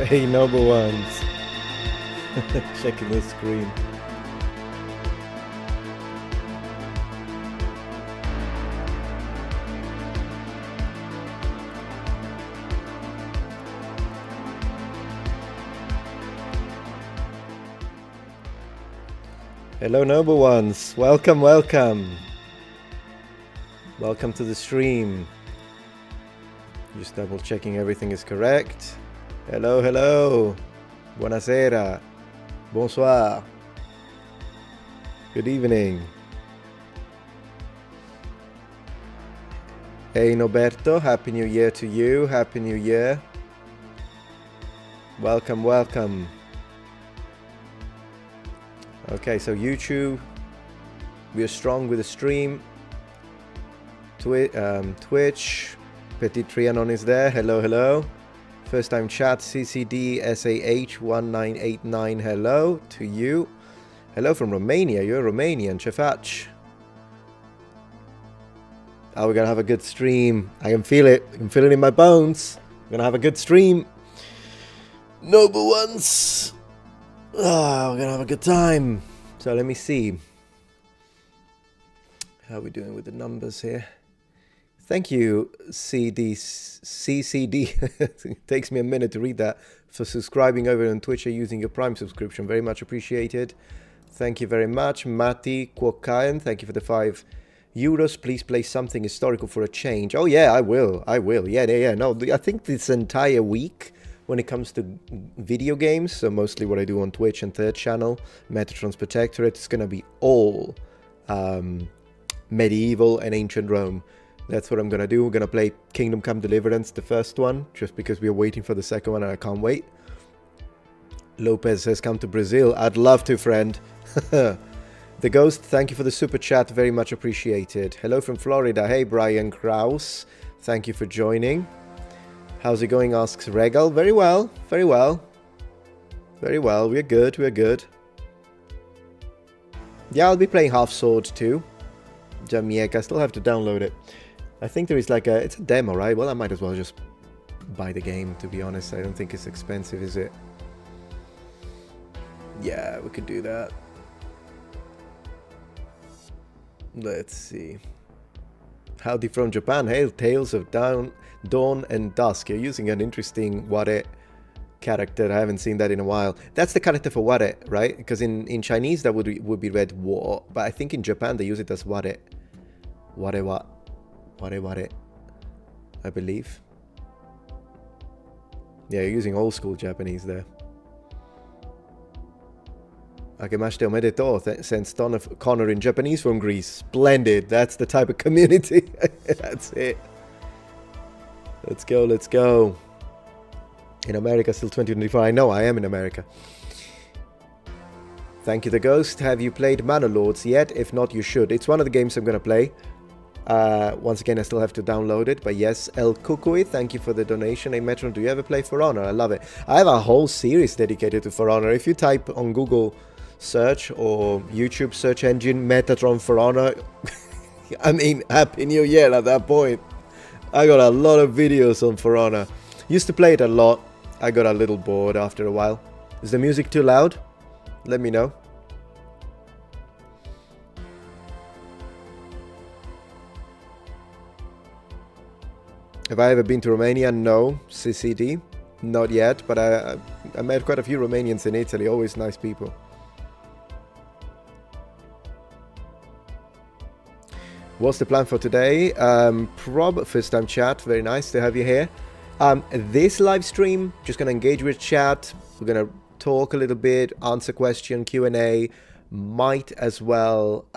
Hey, noble ones. Checking the screen. Hello, noble ones. Welcome, welcome. Welcome to the stream. Just double checking everything is correct. Hello, hello. Buonasera. Bonsoir. Good evening. Hey, Noberto. Happy New Year to you. Happy New Year. Welcome, welcome. Okay, so YouTube, we are strong with the stream. Twitch, Petit Trianon is there. Hello, hello. First time chat, CCD SAH1989. Hello to you. Hello from Romania. You're Romanian, Chefach. Oh, we're gonna have a good stream. I can feel it. I can feel it in my bones. We're gonna have a good stream. Noble ones. Oh, we're gonna have a good time. So let me see. How are we doing with the numbers here? Thank you, CCD. It takes me a minute to read that. For subscribing over on Twitch or using your Prime subscription. Very much appreciated. Thank you very much. Matti Kwokkaen, thank you for the €5. Please play something historical for a change. Oh yeah, I will. Yeah. No, I think this entire week, when it comes to video games, so mostly what I do on Twitch and third channel, Metatron's Protectorate, it's going to be all medieval and ancient Rome. That's what I'm going to do. We're going to play Kingdom Come Deliverance, the first one, just because we are waiting for the second one and I can't wait. Lopez has come to Brazil. I'd love to, friend. The Ghost, thank you for the super chat. Very much appreciated. Hello from Florida. Hey, Brian Kraus. Thank you for joining. How's it going, asks Regal. Very well, very well. Very well, we're good, we're good. Yeah, I'll be playing Half Sword too. Jamiek, I still have to download it. I think there is like it's a demo, right? Well, I might as well just buy the game, to be honest. I don't think it's expensive, is it? Yeah, we could do that. Let's see. Howdy from Japan. Hail, Tales of Dawn and Dusk. You're using an interesting Ware character. I haven't seen that in a while. That's the character for Ware, right? Because in Chinese that would be read War, but I think in Japan they use it as Ware. Ware, I believe. Yeah, you're using old school Japanese there. Akemashite omedetou, sends Connor in Japanese from Greece. Splendid. That's the type of community. That's it. Let's go, let's go. In America, still 2024. I know, I am in America. Thank you, The Ghost. Have you played Manor Lords yet? If not, you should. It's one of the games I'm going to play. Once again, I still have to download it. But yes, El Kukui, thank you for the donation. Hey, Metron, do you ever play For Honor? I love it. I have a whole series dedicated to For Honor. If you type on Google search or YouTube search engine, Metatron For Honor, I mean, Happy New Year at that point. I got a lot of videos on For Honor. Used to play it a lot. I got a little bored after a while. Is the music too loud? Let me know. Have I ever been to Romania? No. CCD? Not yet, but I met quite a few Romanians in Italy. Always nice people. What's the plan for today? First time chat. Very nice to have you here. This live stream, just going to engage with chat. We're going to talk a little bit, answer question, Q&A. Might as well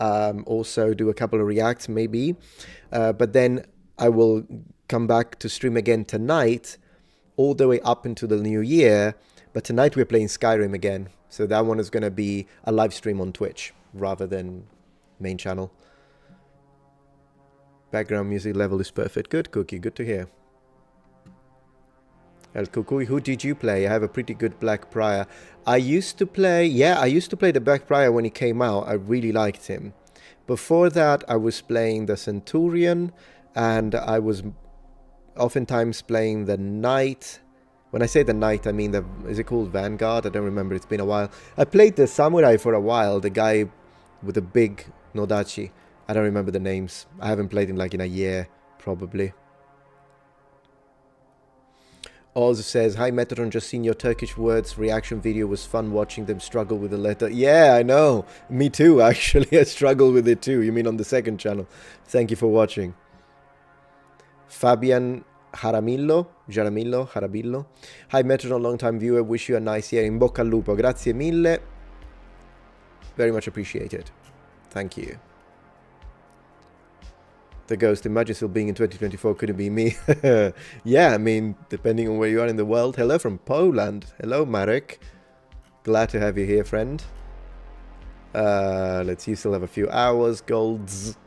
also do a couple of reacts, maybe. But then I will come back to stream again tonight, all the way up into the new year. But tonight we're playing Skyrim again. So that one is going to be a live stream on Twitch rather than main channel. Background music level is perfect. Good, Cookie. Good to hear. El Kukui, who did you play? I have a pretty good Black Prior. I used to play the Black Prior when he came out. I really liked him. Before that, I was playing the Centurion, and I was oftentimes playing the Knight When I say the knight, I mean the... Is it called Vanguard? I don't remember. It's been a while. I played the samurai for a while. The guy with the big nodachi. I don't remember the names. I haven't played him like in a year, probably. Oz says, hi Metatron, just seen your Turkish words reaction video. Was fun watching them struggle with the letter. Yeah, I know. Me too, actually. I struggle with it too. You mean on the second channel. Thank you for watching. Fabian Jarabillo. Hi Metatron, long time viewer. Wish you a nice year. In bocca al lupo. Grazie mille. Very much appreciated. Thank you. The ghost, imagine still being in 2024, could it be me? Yeah, I mean, depending on where you are in the world. Hello from Poland. Hello, Marek. Glad to have you here, friend. Let's see, still have a few hours. Golds.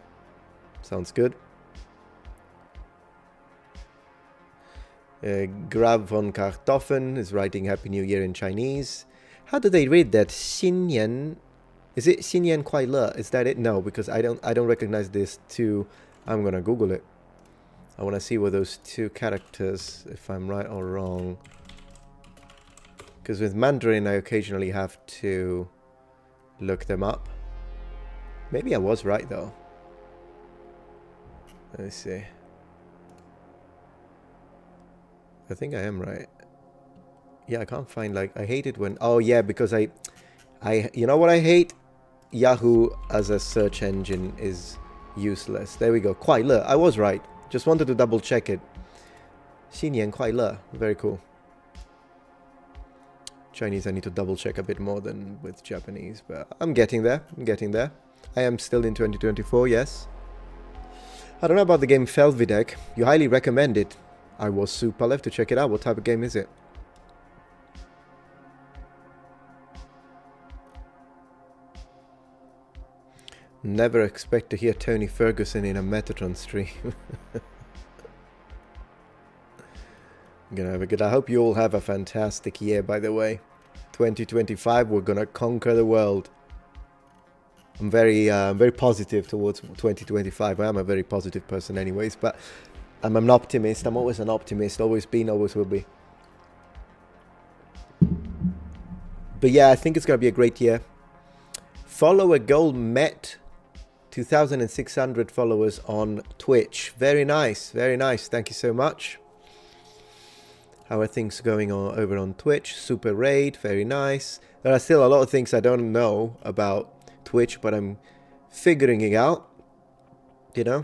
Sounds good. Grab von Kartoffeln is writing Happy New Year in Chinese. How do they read that? Xinyan? Is it Xinyan Kuai Le? Is that it? No, because I don't recognize this two. I'm gonna Google it. I want to see what those two characters, if I'm right or wrong. Because with Mandarin, I occasionally have to look them up. Maybe I was right, though. Let me see. I think I am right. Yeah, I can't find, like, I hate it when... Oh, yeah, because I you know what I hate? Yahoo as a search engine is... useless. There we go. Kuai Le. I was right. Just wanted to double check it. Xinyan Kuai Le. Very cool. Chinese I need to double check a bit more than with Japanese, but I'm getting there. I'm getting there. I am still in 2024, yes. I don't know about the game Felvidek. You highly recommend it. I was super. I'll have to check it out. What type of game is it? Never expect to hear Tony Ferguson in a Metatron stream. I'm gonna have a good... I hope you all have a fantastic year, by the way. 2025, we're gonna conquer the world. I'm very positive towards 2025. I am a very positive person anyways, but I'm an optimist. I'm always an optimist. Always been, always will be. But yeah, I think it's gonna be a great year. Follow a goal met 2,600 followers on Twitch. Very nice, very nice. Thank you so much. How are things going on over on Twitch? Super raid, very nice. There are still a lot of things I don't know about Twitch, but I'm figuring it out, you know.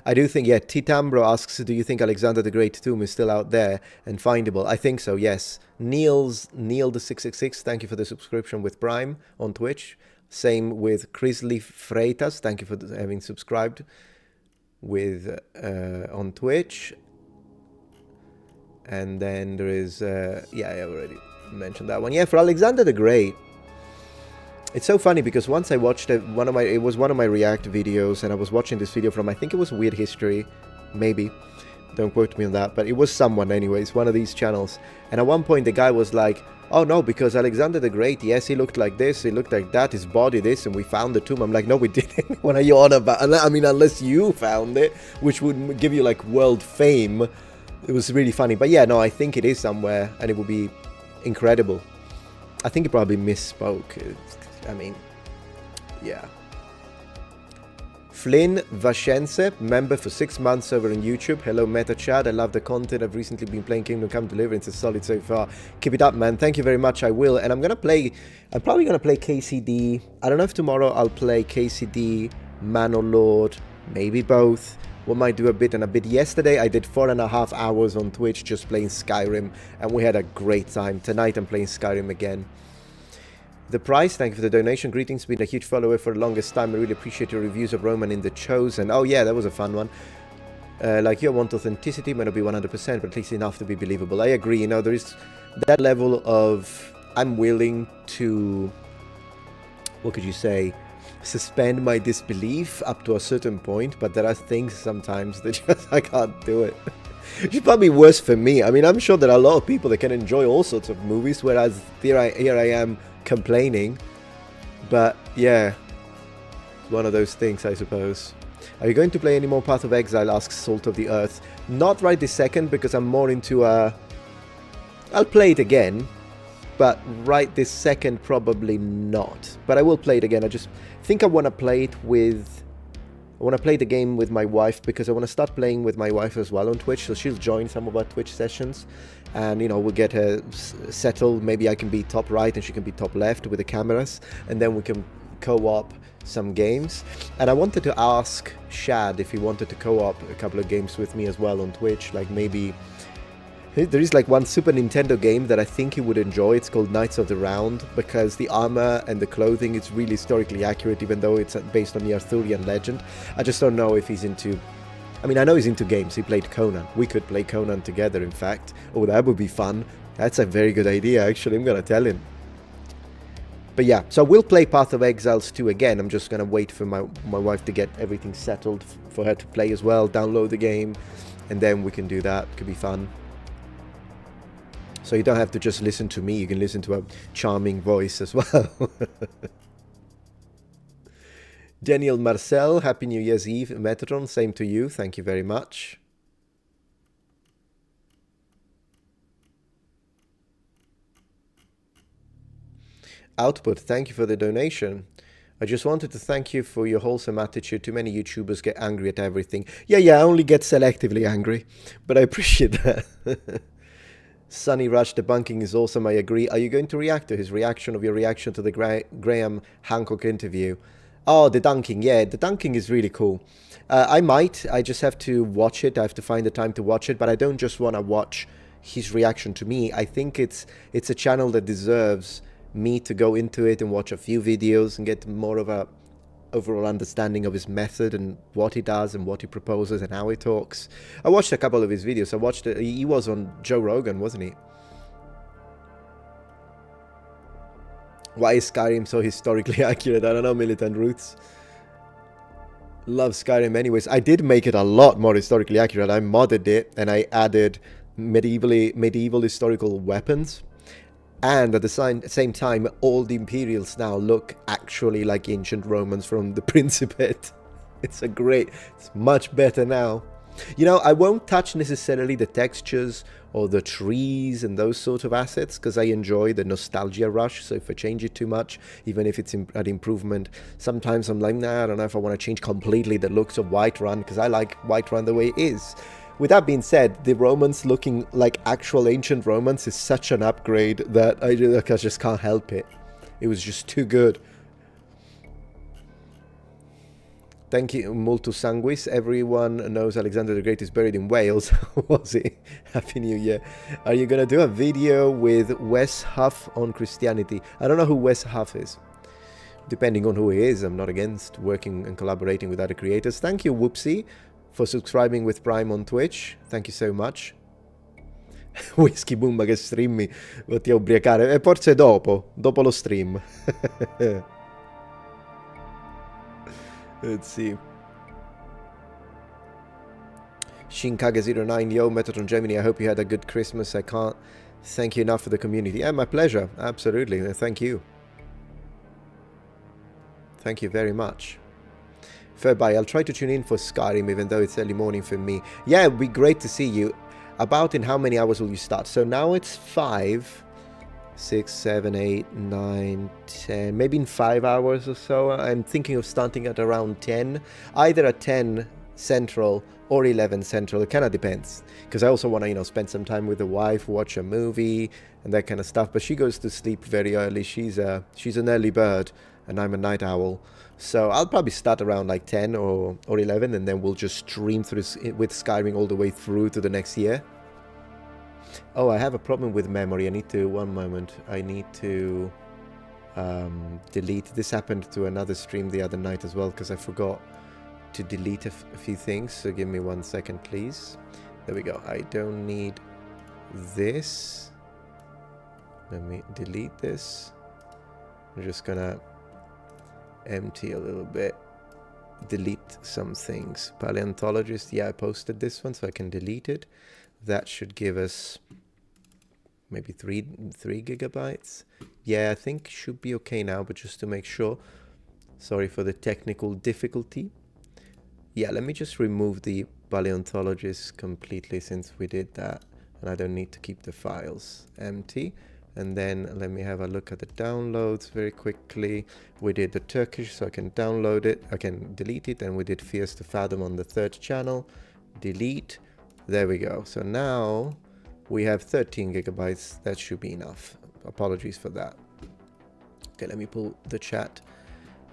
I do think, yeah, Titambro asks, do you think Alexander the Great tomb is still out there and findable? I think so, yes. Neil the 666, thank you for the subscription with Prime on Twitch. Same with Chrisley Freitas, thank you for having subscribed with on Twitch. And then there is, yeah, I already mentioned that one. Yeah, for Alexander the Great, it's so funny because once I watched it was one of my React videos, and I was watching this video from, I think it was Weird History, maybe. Don't quote me on that, but it was someone anyways, one of these channels. And at one point the guy was like, oh no, because Alexander the Great, yes, he looked like this, he looked like that, his body this, and we found the tomb. I'm like, no, we didn't. What are you on about? I mean, unless you found it, which would give you like world fame. It was really funny. But yeah, no, I think it is somewhere, and it would be incredible. I think he probably misspoke. I mean, yeah. Flynn Vashense, member for 6 months over on YouTube. Hello, Meta Chad. I love the content. I've recently been playing Kingdom Come Deliverance. It's solid so far. Keep it up, man. Thank you very much. I will. And I'm probably going to play KCD. I don't know if tomorrow I'll play KCD, Manolord, maybe both. We might do a bit and a bit. Yesterday, I did 4.5 hours on Twitch just playing Skyrim, and we had a great time. Tonight, I'm playing Skyrim again. The Price, thank you for the donation. Greetings, been a huge follower for the longest time. I really appreciate your reviews of Roman in The Chosen. Oh yeah, that was a fun one. Like you want authenticity, might not be 100%, but at least enough to be believable. I agree, you know, there is that level of, I'm willing to, what could you say, suspend my disbelief up to a certain point, but there are things sometimes that just, I can't do it. It's probably worse for me. I mean, I'm sure there are a lot of people that can enjoy all sorts of movies, whereas here I am complaining. But yeah, one of those things, I suppose. Are you going to play any more Path of Exile, asks Salt of the Earth. Not right this second, because I'm more into I'll play it again, but right this second, probably not. But I will play it again. I just think I want to play it with... I want to play the game with my wife, because I want to start playing with my wife as well on Twitch, so she'll join some of our Twitch sessions, and, you know, we'll get her settled. Maybe I can be top right and she can be top left with the cameras, and then we can co-op some games. And I wanted to ask Shad if he wanted to co-op a couple of games with me as well on Twitch, like maybe... There is like one Super Nintendo game that I think he would enjoy. It's called Knights of the Round, because the armor and the clothing is really historically accurate, even though it's based on the Arthurian legend. I just don't know if he's into... I mean, I know he's into games. He played Conan. We could play Conan together, in fact. Oh, that would be fun. That's a very good idea, actually. I'm going to tell him. But yeah, so we'll play Path of Exiles 2 again. I'm just going to wait for my wife to get everything settled for her to play as well, download the game, and then we can do that. Could be fun. So you don't have to just listen to me, you can listen to a charming voice as well. Daniel Marcel, Happy New Year's Eve. Metatron, same to you, thank you very much. Output, thank you for the donation. I just wanted to thank you for your wholesome attitude. Too many YouTubers get angry at everything. Yeah, I only get selectively angry, but I appreciate that. Sunny Rush, debunking is awesome, I agree. Are you going to react to his reaction of your reaction to the Graham Hancock interview? Oh, the dunking, yeah, the dunking is really cool. I might, I just have to watch it. I have to find the time to watch it, but I don't just want to watch his reaction to me. I think it's a channel that deserves me to go into it and watch a few videos and get more of a overall understanding of his method and what he does and what he proposes and how he talks. I watched a couple of his videos. I watched it. He was on Joe Rogan, wasn't he? Why is Skyrim so historically accurate? I don't know, Militant Roots. Love Skyrim anyways. I did make it a lot more historically accurate. I modded it and I added medieval historical weapons. And at the same time, all the Imperials now look actually like ancient Romans from the Principate. It's much better now. You know, I won't touch necessarily the textures or the trees and those sort of assets, because I enjoy the nostalgia rush. So if I change it too much, even if it's an improvement, sometimes I'm like, nah, I don't know if I want to change completely the looks of Whiterun, because I like Whiterun the way it is. With that being said, the Romans looking like actual ancient Romans is such an upgrade that I just can't help it. It was just too good. Thank you, Multus Sanguis. Everyone knows Alexander the Great is buried in Wales. Was he? Happy New Year. Are you going to do a video with Wes Huff on Christianity? I don't know who Wes Huff is. Depending on who he is, I'm not against working and collaborating with other creators. Thank you, Whoopsie, for subscribing with Prime on Twitch. Thank you so much. Whisky Boomba che streammi, vatti a ubriacare. E forse dopo lo stream. Let's see. Shinkage09, yo, Metatron Gemini, I hope you had a good Christmas. I can't thank you enough for the community. Yeah, my pleasure. Absolutely. Thank you. Thank you very much. Fairby, I'll try to tune in for Skyrim, even though it's early morning for me. Yeah, it'd be great to see you. About in how many hours will you start? So now it's 5, 6, 7, 8, 9, 10, maybe in 5 hours or so. I'm thinking of starting at around 10, either at 10 Central or 11 Central. It kind of depends, because I also want to, you know, spend some time with the wife, watch a movie and that kind of stuff. But she goes to sleep very early. She's an early bird and I'm a night owl. So I'll probably start around like 10 or 11, and then we'll just stream through with Skyrim all the way through to the next year. Oh, I have a problem with memory. I need to, one moment. I need to delete. This happened to another stream the other night as well, because I forgot to delete a few things. So give me 1 second, please. There we go. I don't need this. Let me delete this. I'm just gonna empty a little bit, delete some things. Paleontologist, yeah, I posted this one, so I can delete it. That should give us maybe 3 gigabytes. Yeah, I think should be okay now, but just to make sure, sorry for the technical difficulty. Yeah, let me just remove the paleontologist completely since we did that. And I don't need to keep the files empty. And then let me have a look at the downloads very quickly. We did the Turkish, so I can download it. I can delete it. And we did Fears to Fathom on the 3rd channel. Delete. There we go. So now we have 13 gigabytes. That should be enough. Apologies for that. Okay, let me pull the chat,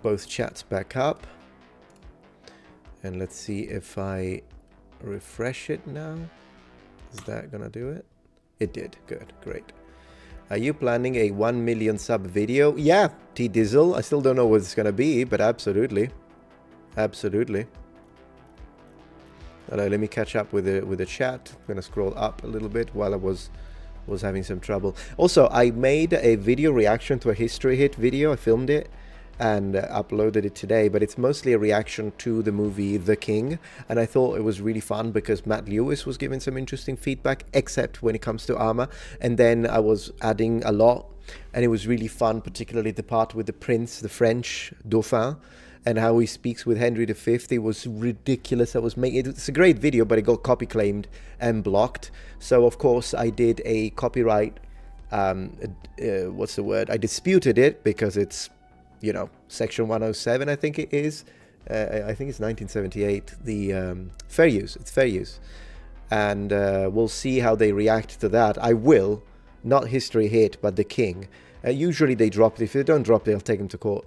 both chats back up. And let's see if I refresh it now. Is that gonna do it? It did. Good. Great. Are you planning a 1 million sub video? Yeah, T-Dizzle. I still don't know what it's gonna be, but absolutely. Absolutely. Alright, let me catch up with the chat. I'm gonna scroll up a little bit while I was having some trouble. Also, I made a video reaction to a history hit video. I filmed it and uploaded it today, but it's mostly a reaction to the movie The King, and I thought it was really fun because Matt Lewis was giving some interesting feedback, except when it comes to armor, and then I was adding a lot, and it was really fun, particularly the part with the prince, the French Dauphin, and how he speaks with Henry V. It was ridiculous. It's a great video, but it got copy claimed and blocked. So of course I did a copyright, what's the word? I disputed it because it's, you know, section 107, I think it is. I think it's 1978. The fair use. It's fair use. And we'll see how they react to that. I will. Not history hit, but The King. Usually they drop it. If they don't drop it, I'll take them to court.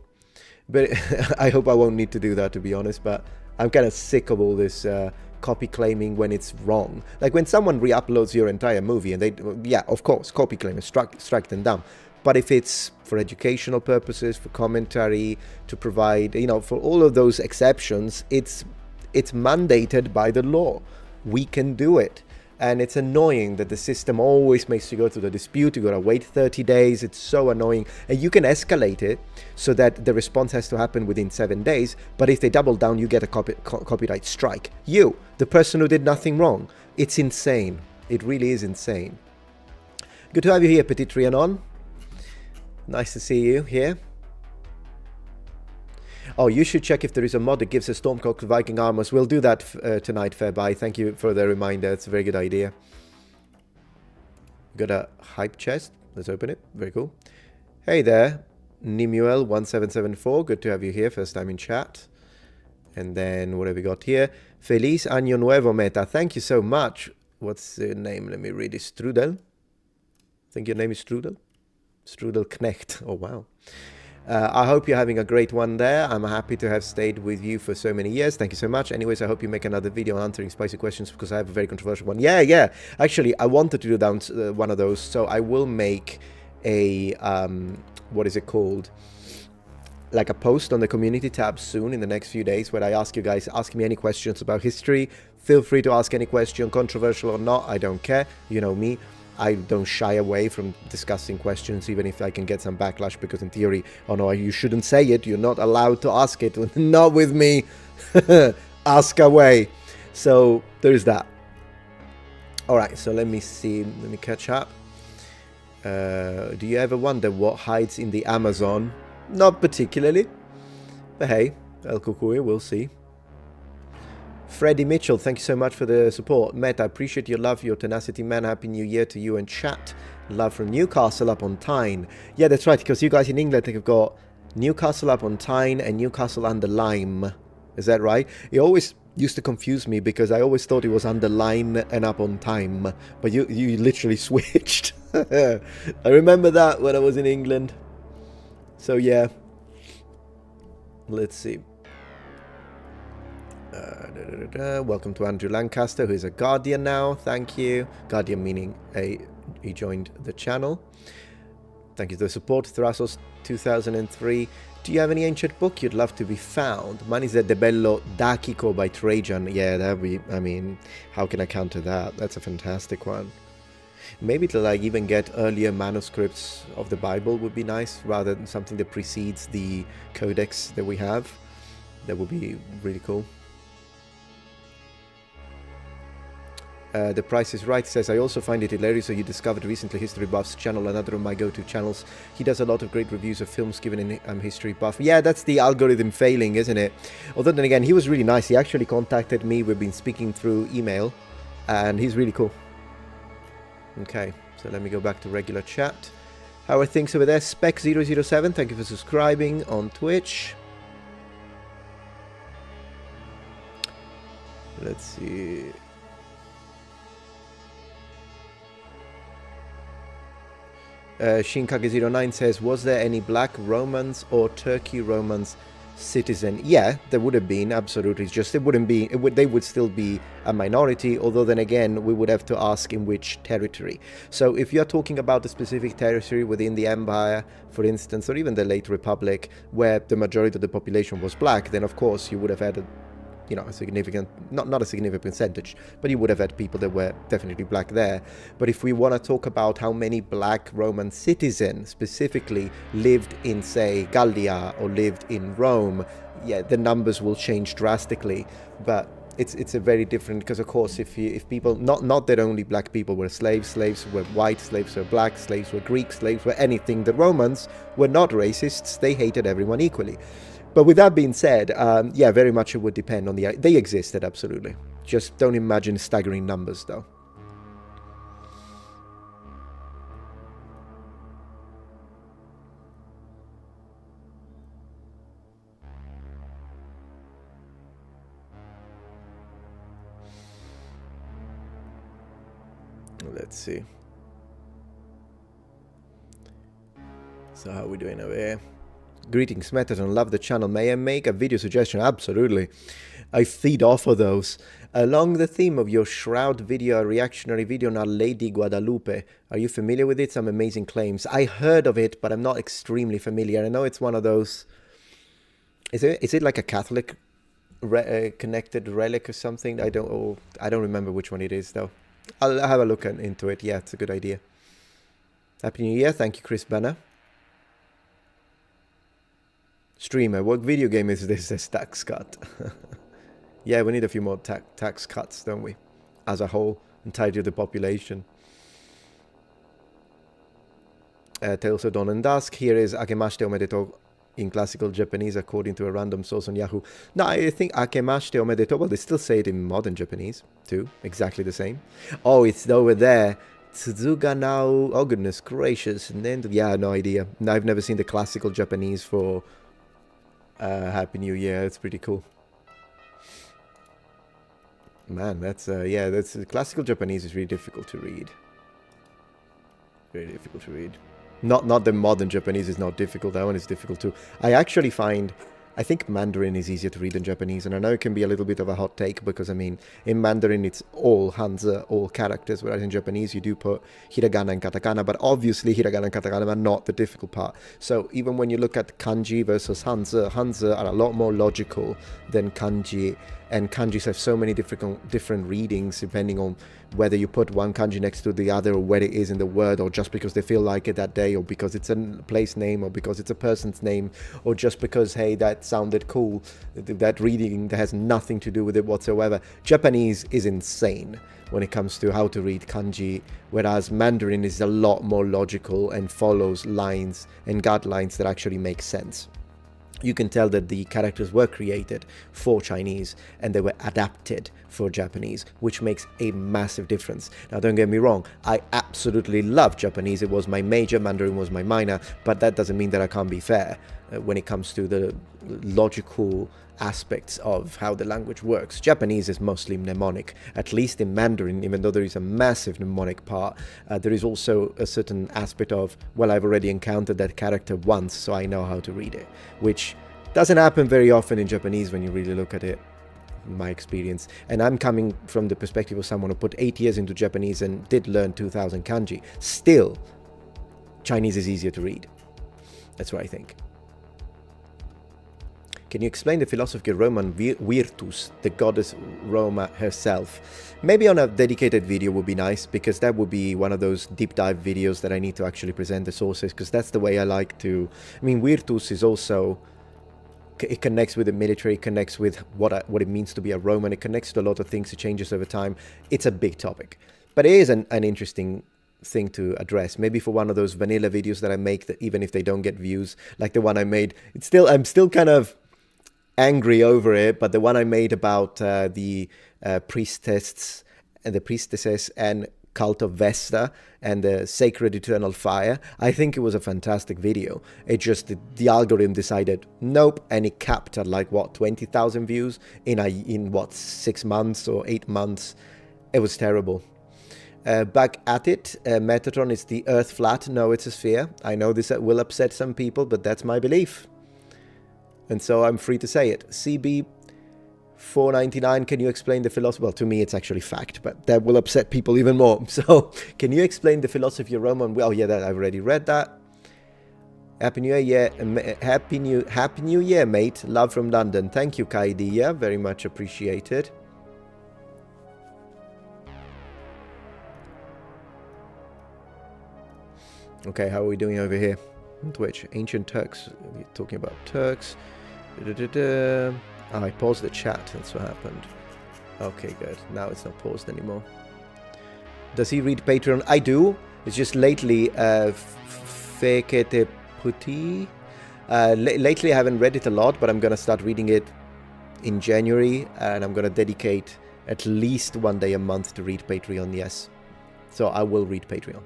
But I hope I won't need to do that, to be honest. But I'm kind of sick of all this copy claiming when it's wrong. Like when someone re-uploads your entire movie and they, yeah, of course, copy claim and strike them down. But if it's for educational purposes, for commentary, to provide, you know, for all of those exceptions, it's mandated by the law. We can do it. And it's annoying that the system always makes you go to the dispute. You got to wait 30 days. It's so annoying. And you can escalate it so that the response has to happen within 7 days. But if they double down, you get a copyright strike. You, the person who did nothing wrong. It's insane. It really is insane. Good to have you here, Petit Trianon. Nice to see you here. Oh, you should check if there is a mod that gives a Stormcock Viking armors. We'll do that tonight, Fairby. Thank you for the reminder. It's a very good idea. Got a hype chest. Let's open it. Very cool. Hey there, Nimuel1774. Good to have you here. First time in chat. And then what have we got here? Feliz Año Nuevo, Meta. Thank you so much. What's the name? Let me read it. Strudel. I think your name is Strudel. Strudel Knecht. Oh, wow. I hope you're having a great one there. I'm happy to have stayed with you for so many years. Thank you so much. Anyways, I hope you make another video on answering spicy questions because I have a very controversial one. Yeah. Actually, I wanted to do down one of those, so I will make a, what is it called? Like a post on the community tab soon in the next few days where I ask you guys, ask me any questions about history. Feel free to ask any question, controversial or not. I don't care. You know me. I don't shy away from discussing questions, even if I can get some backlash, because in theory, oh no, you shouldn't say it. You're not allowed to ask it. Not with me. Ask away. So there's that. All right, so let me see. Let me catch up. Do you ever wonder what hides in the Amazon? Not particularly. But hey, El Kukui, we'll see. Freddie Mitchell, thank you so much for the support. Meta, I appreciate your love, your tenacity, man. Happy New Year to you and chat. Love from Newcastle upon Tyne. Yeah, that's right, because you guys in England have got Newcastle upon Tyne and Newcastle under Lyme. Is that right? It always used to confuse me because I always thought it was under Lyme and up on Time. But you literally switched. I remember that when I was in England. So yeah. Let's see. Welcome to Andrew Lancaster, who is a Guardian now. Thank you. Guardian meaning he joined the channel. Thank you for the support. Thrasos 2003. Do you have any ancient book you'd love to be found? Mine is the De Bello Dacico by Trajan. Yeah, that'd be, I mean, how can I counter that? That's a fantastic one. Maybe to like even get earlier manuscripts of the Bible would be nice, rather than something that precedes the codex that we have. That would be really cool. The Price is Right says, I also find it hilarious that you discovered recently History Buff's channel, another of my go-to channels. He does a lot of great reviews of films given in History Buff. Yeah, that's the algorithm failing, isn't it? Although then again, he was really nice. He actually contacted me. We've been speaking through email, and he's really cool. Okay, so let me go back to regular chat. How are things over there? Spec007, thank you for subscribing on Twitch. Let's see... Shinkage09 says, was there any black Romans or Turkey Romans citizen? Yeah, there would have been, absolutely. It's just it wouldn't be, they would still be a minority, although then again, we would have to ask in which territory. So if you're talking about a specific territory within the empire, for instance, or even the late republic, where the majority of the population was black, then of course you would have had a significant, not a significant percentage, but you would have had people that were definitely black there. But if we want to talk about how many black Roman citizens specifically lived in, say, Gallia or lived in Rome, yeah, the numbers will change drastically. But it's a very different, because of course if people, not that only black people were slaves were white, slaves were black, slaves were Greek, slaves were anything. The Romans were not racists, they hated everyone equally. But with that being said, yeah, very much it would depend on the... They existed, absolutely. Just don't imagine staggering numbers, though. Let's see. So how are we doing over here? Greetings, Metatron. Love the channel. May I make a video suggestion? Absolutely. I feed off of those. Along the theme of your Shroud video, a reactionary video on Lady Guadalupe. Are you familiar with it? Some amazing claims. I heard of it, but I'm not extremely familiar. I know it's one of those... Is it like a Catholic connected relic or something? I don't remember which one it is, though. I'll have a look into it. Yeah, it's a good idea. Happy New Year. Thank you, Chris Banner. Streamer, what video game is this? Says tax cut. Yeah, we need a few more tax cuts, don't we? As a whole, entirety of the population. Tales of Dawn and Dusk. Here is Akemashite Omedetou in classical Japanese, according to a random source on Yahoo. No, I think Akemashite Omedetou, well, they still say it in modern Japanese, too. Exactly the same. Oh, it's over there. Tsuzuga now. Oh, goodness gracious. And then, yeah, no idea. I've never seen the classical Japanese for... Happy New Year. It's pretty cool. Man, that's classical Japanese is really difficult to read. Very difficult to read. Not the modern Japanese is not difficult. That one is difficult too. I think Mandarin is easier to read than Japanese, and I know it can be a little bit of a hot take because, I mean, in Mandarin it's all Hanzi, all characters, whereas in Japanese you do put hiragana and katakana, but obviously hiragana and katakana are not the difficult part. So even when you look at kanji versus Hanzi are a lot more logical than kanji, and kanjis have so many different readings depending on whether you put one kanji next to the other or where it is in the word, or just because they feel like it that day, or because it's a place name, or because it's a person's name, or just because, hey, that sounded cool. That reading that has nothing to do with it whatsoever. Japanese is insane when it comes to how to read kanji, whereas Mandarin is a lot more logical and follows lines and guidelines that actually make sense. You can tell that the characters were created for Chinese and they were adapted for Japanese, which makes a massive difference. Now, don't get me wrong, I absolutely love Japanese. It was my major, Mandarin was my minor, but that doesn't mean that I can't be fair when it comes to the logical aspects of how the language works. Japanese is mostly mnemonic, at least in Mandarin, even though there is a massive mnemonic part. There is also a certain aspect of, well, I've already encountered that character once, so I know how to read it, which doesn't happen very often in Japanese when you really look at it, in my experience. And I'm coming from the perspective of someone who put 8 years into Japanese and did learn 2,000 kanji. Still, Chinese is easier to read. That's what I think. Can you explain the philosophy of Roman Virtus, the goddess Roma herself? Maybe on a dedicated video would be nice, because that would be one of those deep dive videos that I need to actually present the sources, because that's the way I like to... I mean, Virtus is also it connects with the military, it connects with what it means to be a Roman, it connects to a lot of things, it changes over time. It's a big topic. But it is an interesting thing to address. Maybe for one of those vanilla videos that I make, that even if they don't get views, like the one I made, I'm still kind of angry over it, but the one I made about the priestesses and cult of Vesta and the sacred eternal fire, I think it was a fantastic video. It just, the algorithm decided nope, and it capped at like what, 20,000 views in what, 6 months or 8 months. It was terrible. Back at it, Metatron is the Earth flat. No, it's a sphere. I know this will upset some people, but that's my belief, and so I'm free to say it. CB 499, can you explain the philosophy? Well, to me, it's actually fact, but that will upset people even more. So, can you explain the philosophy of Roman? Well, yeah, I've already read that. Happy New Year, Happy New Year, mate. Love from London. Thank you, Kaidia. Very much appreciated. Okay, how are we doing over here on Twitch? Ancient Turks. We're talking about Turks. I paused the chat, that's what happened. Okay, good. Now it's not paused anymore. Does he read Patreon? I do. It's just lately, Fekete Puti. Lately I haven't read it a lot, but I'm going to start reading it in January, and I'm going to dedicate at least one day a month to read Patreon, yes. So I will read Patreon.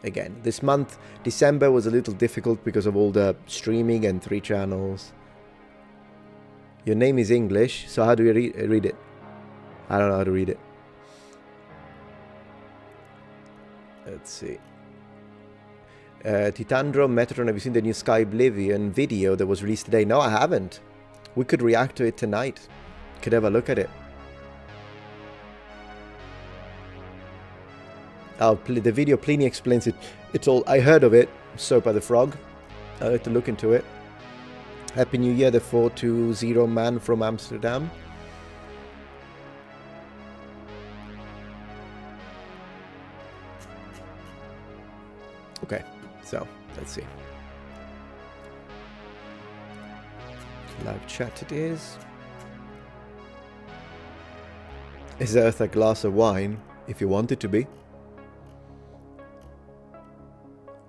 Again, this month, December, was a little difficult because of all the streaming and 3 channels. Your name is English, so how do you read it? I don't know how to read it. Let's see. Titandro, Metatron, have you seen the new Sky Oblivion video that was released today? No, I haven't. We could react to it tonight. Could have a look at it. Oh, the video Pliny explains it. It's all, I heard of it. Soap by the Frog. I'll have to look into it. Happy New Year, the 420 man from Amsterdam. Okay, so let's see. Live chat it is. Is Earth a glass of wine? If you want it to be.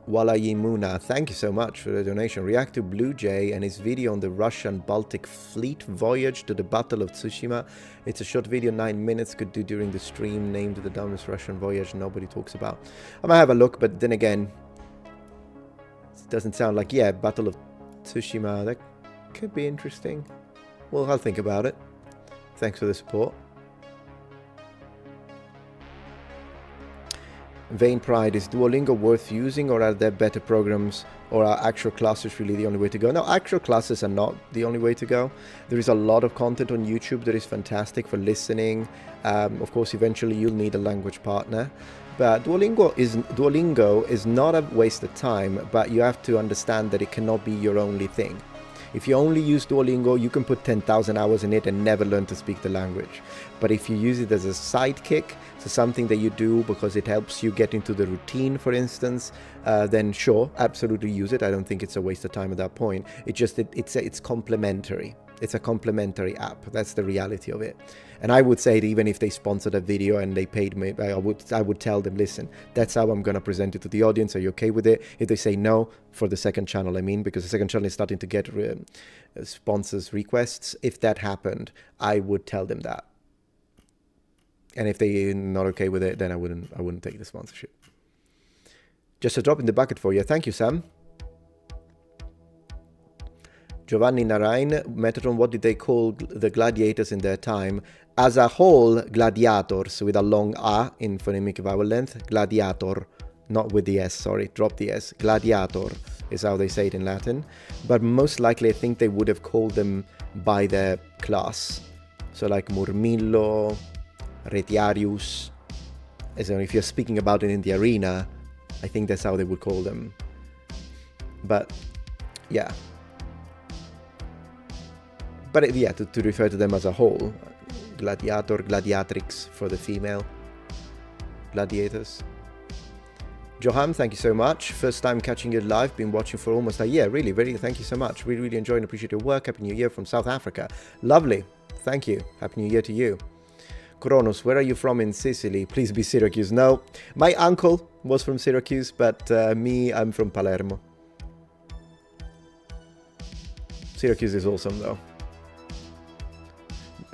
Walayimuna, thank you so much for the donation. React to Blue Jay and his video on the Russian Baltic Fleet voyage to the Battle of Tsushima. It's a short video, 9 minutes, could do during the stream, named the dumbest Russian voyage nobody talks about. I might have a look, but then again, it doesn't sound like, yeah, Battle of Tsushima, that could be interesting. Well, I'll think about it. Thanks for the support. Vain Pride, is Duolingo worth using, or are there better programs, or are actual classes really the only way to go? No, actual classes are not the only way to go. There is a lot of content on YouTube that is fantastic for listening. Of course, eventually you'll need a language partner. But Duolingo is not a waste of time, but you have to understand that it cannot be your only thing. If you only use Duolingo, you can put 10,000 hours in it and never learn to speak the language. But if you use it as a sidekick, so something that you do because it helps you get into the routine, for instance, then sure, absolutely use it. I don't think it's a waste of time at that point. It's complementary. It's a complementary app. That's the reality of it. And I would say that even if they sponsored a video and they paid me, I would tell them, listen, that's how I'm going to present it to the audience. Are you okay with it? If they say no, for the second channel, I mean, because the second channel is starting to get sponsors requests. If that happened, I would tell them that. And if they're not okay with it, then I wouldn't take the sponsorship. Just a drop in the bucket for you. Thank you, Sam. Giovanni Narain, Metatron, what did they call the gladiators in their time? As a whole, gladiators, with a long A in phonemic vowel length. Gladiator, not with the S, sorry, drop the S. Gladiator is how they say it in Latin. But most likely, I think they would have called them by their class. So like Murmillo, Retiarius. As in, if you're speaking about it in the arena, I think that's how they would call them. But, yeah. But yeah, to refer to them as a whole, gladiator, gladiatrix for the female gladiators. Johan, thank you so much. First time catching you live. Been watching for almost a year. Really, really, thank you so much. We really enjoy and appreciate your work. Happy New Year from South Africa. Lovely. Thank you. Happy New Year to you. Kronos, where are you from in Sicily? Please be Syracuse. No, my uncle was from Syracuse, but me, I'm from Palermo. Syracuse is awesome though.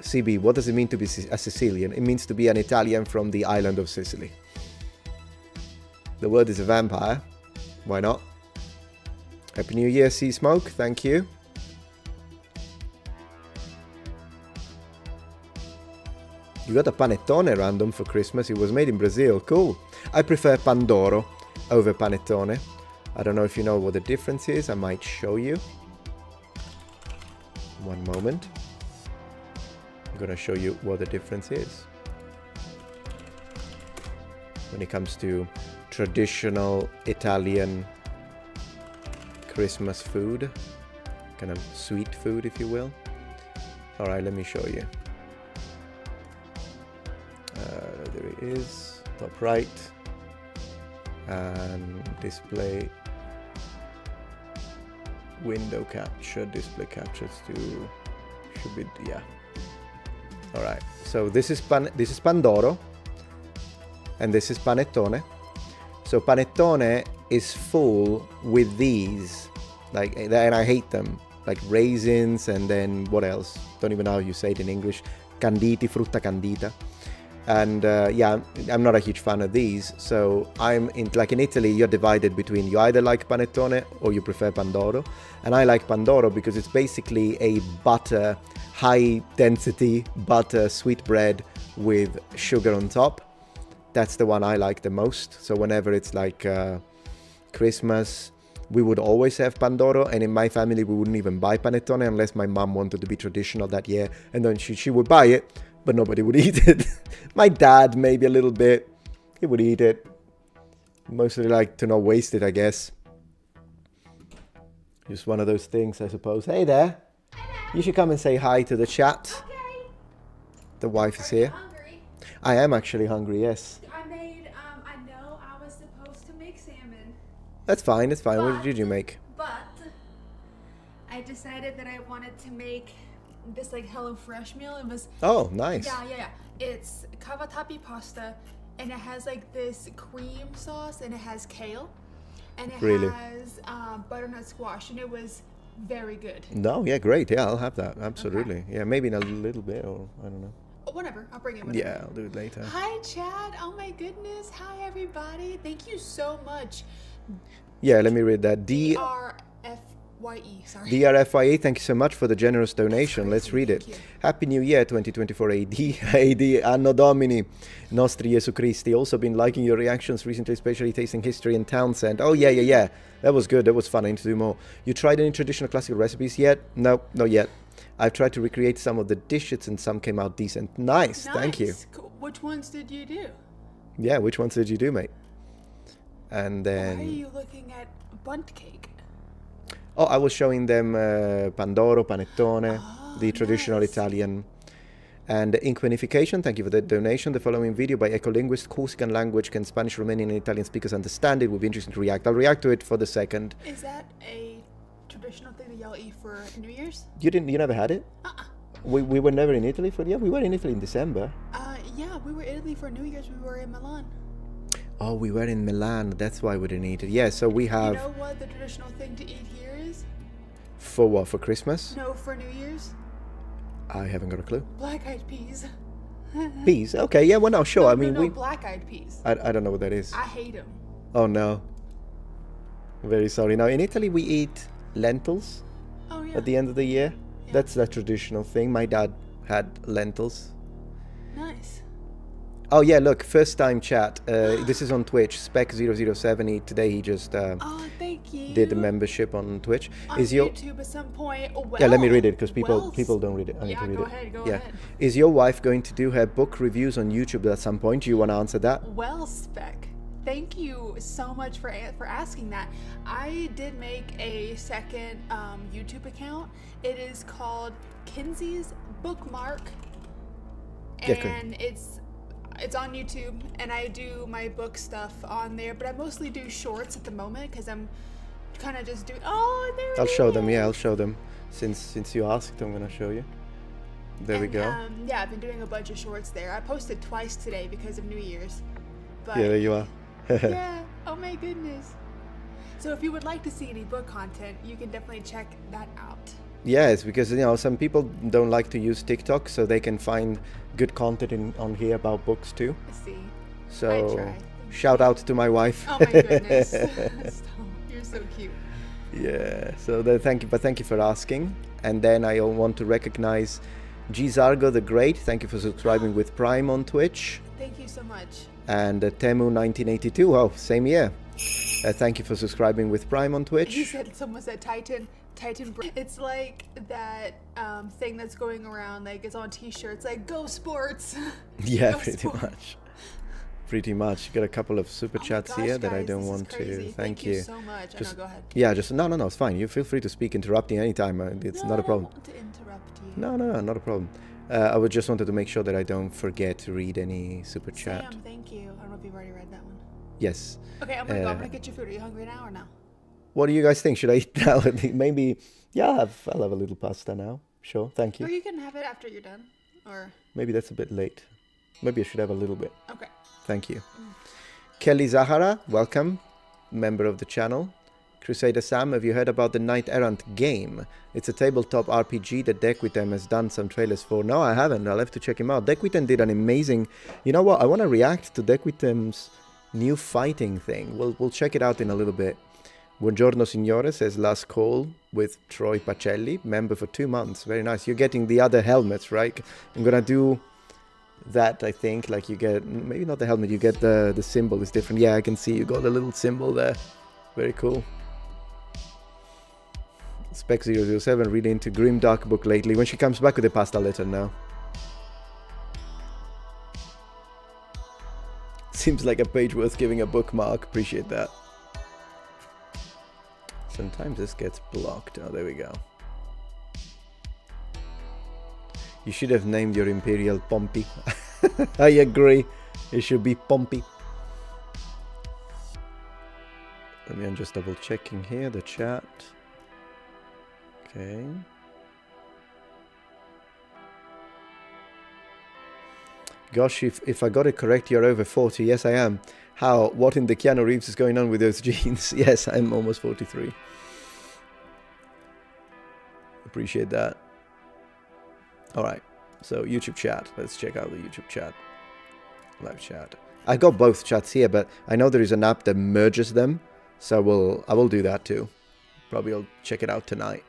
CB, what does it mean to be a Sicilian? It means to be an Italian from the island of Sicily. The word is a vampire. Why not? Happy New Year, Sea Smoke. Thank you. You got a panettone random for Christmas. It was made in Brazil. Cool. I prefer Pandoro over panettone. I don't know if you know what the difference is. I might show you. One moment. I'm going to show you what the difference is. When it comes to traditional Italian Christmas food. Kind of sweet food, if you will. Alright, let me show you. There it is, top right, and display window capture, display captures to should be, yeah. All right, so this is Pandoro, and this is panettone. So panettone is full with these, like, and I hate them, like raisins, and then what else? Don't even know how you say it in English. Canditi, frutta candita. And yeah, I'm not a huge fan of these. So I'm in, like in Italy, you're divided between you either like panettone or you prefer Pandoro. And I like Pandoro because it's basically a butter, high density butter sweet bread with sugar on top. That's the one I like the most. So whenever it's like Christmas, we would always have Pandoro, and in my family we wouldn't even buy panettone unless my mom wanted to be traditional that year, and then she would buy it, but nobody would eat it. My dad maybe a little bit, he would eat it, mostly like to not waste it, I guess. Just one of those things, I suppose. Hey there, you should come and say hi to the chat. Okay. The wife is here. Hungry? I am actually hungry, yes. I know I was supposed to make salmon. That's fine, it's fine. What did you make? But I decided that I wanted to make this like HelloFresh meal. It was, Oh, nice. yeah. It's cavatappi pasta, and it has like this cream sauce, and it has kale, and it Really? has butternut squash, and it was very good. No, yeah, great. Yeah, I'll have that. Absolutely. Okay. Yeah, maybe in a little bit, or I don't know. Whatever, I'll bring it whenever. Yeah, I'll do it later. Hi, Chad. Oh my goodness. Hi, everybody. Thank you so much. Yeah, let me read that. DRFYE, sorry. DRFIA, thank you so much for the generous donation. Let's read it. Thank you. Happy New Year 2024 AD. AD Anno Domini Nostri Jesu Christi. Also been liking your reactions recently, especially tasting history in Townsend. Oh, yeah. That was good. That was fun. I need to do more. You tried any traditional classical recipes yet? No, not yet. I've tried to recreate some of the dishes and some came out decent. Nice. Thank you. Cool. Which ones did you do? Yeah, which ones did you do, mate? And then... Why are you looking at bunt cake? Oh, I was showing them Pandoro, Panettone, the traditional nice. Italian. And Inquinification, thank you for the donation. The following video by Ecolinguist, Corsican language, can Spanish, Romanian, and Italian speakers understand it? Would be interesting to react. I'll react to it for the second. Is that a traditional thing that y'all eat for New Year's? You never had it? We were never in Italy for, yeah, we were in Italy in December. Yeah, we were in Italy for New Year's. We were in Milan. Oh, we were in Milan. That's why we didn't eat it. Yeah, so we have... You know what the traditional thing to eat here is? For what? For Christmas? No, for New Year's? I haven't got a clue. Black-eyed peas. Peas? Okay, yeah, well, no, sure. I mean, no, black-eyed peas. I don't know what that is. I hate them. Oh, no. Very sorry. Now, in Italy, we eat lentils Oh, yeah. at the end of the year. Yeah. That's the traditional thing. My dad had lentils. Nice. Oh, yeah, look, first time chat. This is on Twitch. Spec007. Today he just Oh, thank you. did the membership on Twitch. On Is your... YouTube at some point. Oh, well, Yeah, let me read it because well, people don't read it. I need yeah, to read go it. ahead, go yeah. ahead. Is your wife going to do her book reviews on YouTube at some point? Do you want to answer that? Well, Spec, thank you so much for asking that. I did make a second YouTube account. It is called Kinsey's Bookmark, Yeah, cool. and It's on YouTube, and I do my book stuff on there, but I mostly do shorts at the moment because I'm kind of just doing. Oh, there. I'll show them. Yeah, I'll show them. Since you asked, I'm gonna show you. There we go. Yeah, I've been doing a bunch of shorts there. I posted twice today because of New Year's. But Yeah, there you are. yeah. Oh my goodness. So if you would like to see any book content, you can definitely check that out. Yes, because some people don't like to use TikTok, so they can find good content on here about books too. Let's see. I So try. shout out to my wife. Oh my goodness. Stop. You're so cute. Yeah. So thank you for asking. And then I want to recognize G Zargo the Great. Thank you for subscribing with Prime on Twitch. Thank you so much. And Temu 1982. Oh, same year. Thank you for subscribing with Prime on Twitch. He said, someone said Titan. It's like that thing that's going around, like it's on t-shirts, like go sports. Yeah, Go pretty sports. much. Pretty much. Got a couple of super Oh my chats gosh, here that I guys, don't this is want to. crazy. Thank you so much. Just- I know, go ahead. Yeah, just no, it's fine. You feel free to speak, interrupting anytime. It's No, not a I problem. don't want to interrupt you. No, not a problem. I would just wanted to make sure that I don't forget to read any super chat. Sam, thank you. I don't know if you've already read that one. Yes. Okay, I'm gonna go. I'm gonna get your food. Are you hungry now or no? What do you guys think? Should I eat now? Maybe. Yeah, I'll have a little pasta now. Sure. Thank Or you. you can have it after you're done. Or Maybe that's a bit late. Maybe I should have a little bit. okay. Thank you. Kelly Zahara, welcome, member of the channel. Crusader Sam, have you heard about the Knight Errant game? It's a tabletop RPG that Dequitem has done some trailers for. No, I haven't. I'll have to check him out. Dequitem did an amazing... You know what? I want to react to Dequitem's new fighting thing. We'll check it out in a little bit. Buongiorno Signore says last call with Troy Pacelli, member for 2 months. Very nice. You're getting the other helmets, right? I'm going to do... that I think, like you get, maybe not the helmet, you get the symbol is different. Yeah, I can see you got the little symbol there. Very cool. Spec007 really into Grimdark book lately. When she comes back with the pasta, I'll let her know. Seems like a page worth giving a bookmark. Appreciate that. Sometimes this gets blocked. Oh, there we go. You should have named your Imperial Pompey. I agree. It should be Pompey. I'm just double checking here the chat. Okay. Gosh, if I got it correct, you're over 40. Yes, I am. How? What in the Keanu Reeves is going on with those jeans? Yes, I'm almost 43. Appreciate that. Alright, so YouTube chat. Let's check out the YouTube chat. Live chat. I got both chats here, but I know there is an app that merges them. So I will do that too. Probably I'll check it out tonight.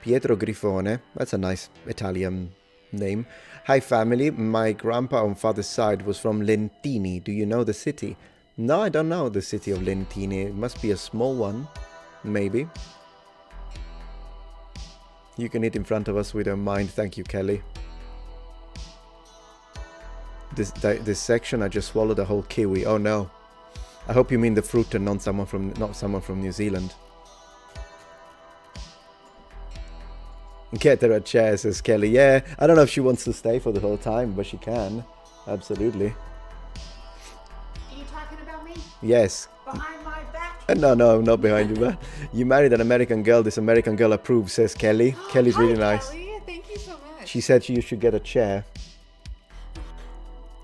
Pietro Grifone. That's a nice Italian name. Hi family, my grandpa on father's side was from Lentini. Do you know the city? No, I don't know the city of Lentini. It must be a small one. Maybe. You can eat in front of us, we don't mind. Thank you, Kelly. This section, I just swallowed a whole kiwi. Oh no. I hope you mean the fruit and not someone from New Zealand. Get her a chair, says Kelly. Yeah, I don't know if she wants to stay for the whole time, but she can. Absolutely. Are you talking about me? Yes. Behind my back? No, not behind you, but you married an American girl. This American girl approves, says Kelly. Kelly's really nice. Kelly. Thank you so much. She said you should get a chair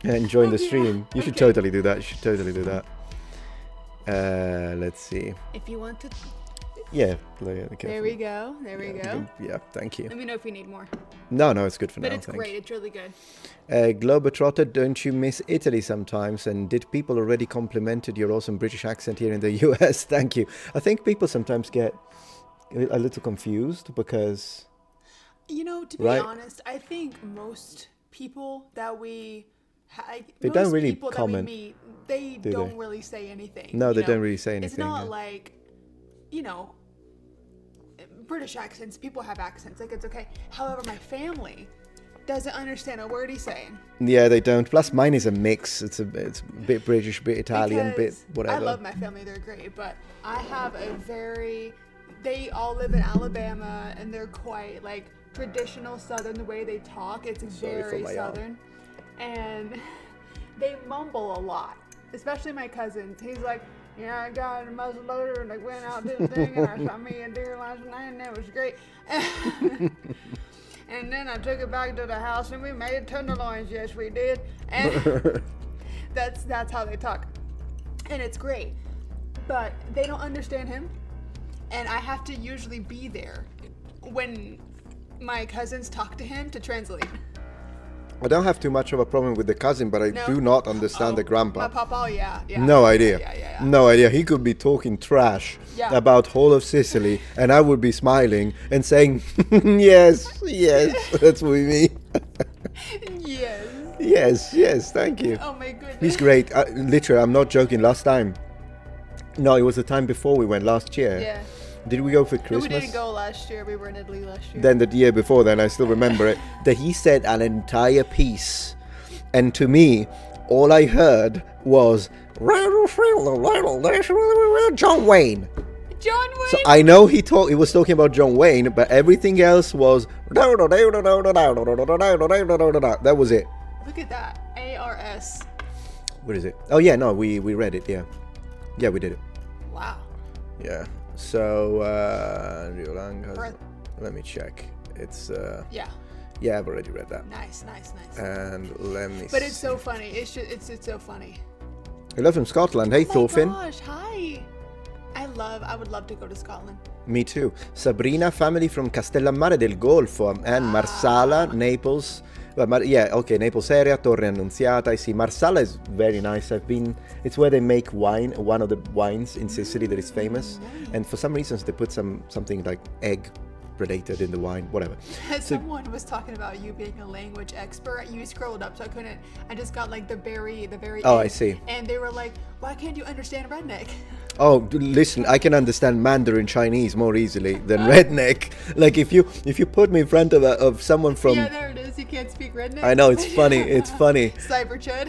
and join the stream. You should Okay. totally do that. You should totally do that. Let's see. If you want to. Yeah. There we go. There we go. Yeah, thank you. Let me know if you need more. No, it's good for But now. it's Thanks. great. It's really good. Globetrotter, don't you miss Italy sometimes? And did people already complimented your awesome British accent here in the US? Thank you. I think people sometimes get a little confused because... You know, to be Right. honest, I think most people that we... They most don't really people comment, that we meet, they do don't they? really say anything. No, you they know? don't really say It's anything. not yeah. like, you know, British accents. People have accents. Like, it's okay. However, my family doesn't understand a word he's saying. Yeah, they don't. Plus, mine is a mix. It's a bit British, bit Italian, bit Because whatever. I love my family. They're great. But I have they all live in Alabama, and they're quite, like, traditional Southern, the way they talk. It's Sorry for very my Southern. And they mumble a lot, especially my cousins. He's like, yeah, I got a muzzle loader and I went out this thing and I shot me a deer last night and it was great. And then I took it back to the house and we made tenderloins. Yes, we did. And that's how they talk. And it's great. But they don't understand him. And I have to usually be there when my cousins talk to him to translate. I don't have too much of a problem with the cousin, but I do not understand the grandpa. My papa, yeah. No idea. Yeah. No idea. He could be talking trash about whole of Sicily, and I would be smiling and saying, yes, that's what we mean. Yes, thank you. Oh my goodness. He's great. Literally, I'm not joking. Last time. No, it was the time before we went, last year. Yeah. Did we go for Christmas? No, we didn't go last year. We were in Italy last year. Then the year before then, I still remember it, that he said an entire piece. And to me, all I heard was, John Wayne. John Wayne? So I know he was talking about John Wayne, but everything else was, that was it. Look at that. ARS. What is it? Oh yeah, no, we read it, yeah. Yeah, we did it. Wow. Yeah. So, let me check. It's, Yeah, I've already read that. nice. And let me But it's so funny. It's so funny. Hello from Scotland. Hey, Oh Thorfinn. my gosh, hi. I would love to go to Scotland. Me too. Sabrina, family from Castellammare del Golfo, and Marsala, Naples. Well, Naples area, Torre Annunziata. I see Marsala is very nice. It's where they make wine, one of the wines in Sicily that is famous. And for some reasons they put something like egg related in the wine, whatever. Someone was talking about you being a language expert. You scrolled up, so I just got like the very Oh, end, I see. And they were like, why can't you understand redneck? Oh, listen, I can understand Mandarin Chinese more easily than redneck. Like if you put me in front of someone from... Yeah, there it is. You can't speak redneck. I know, it's funny. Cyber chud.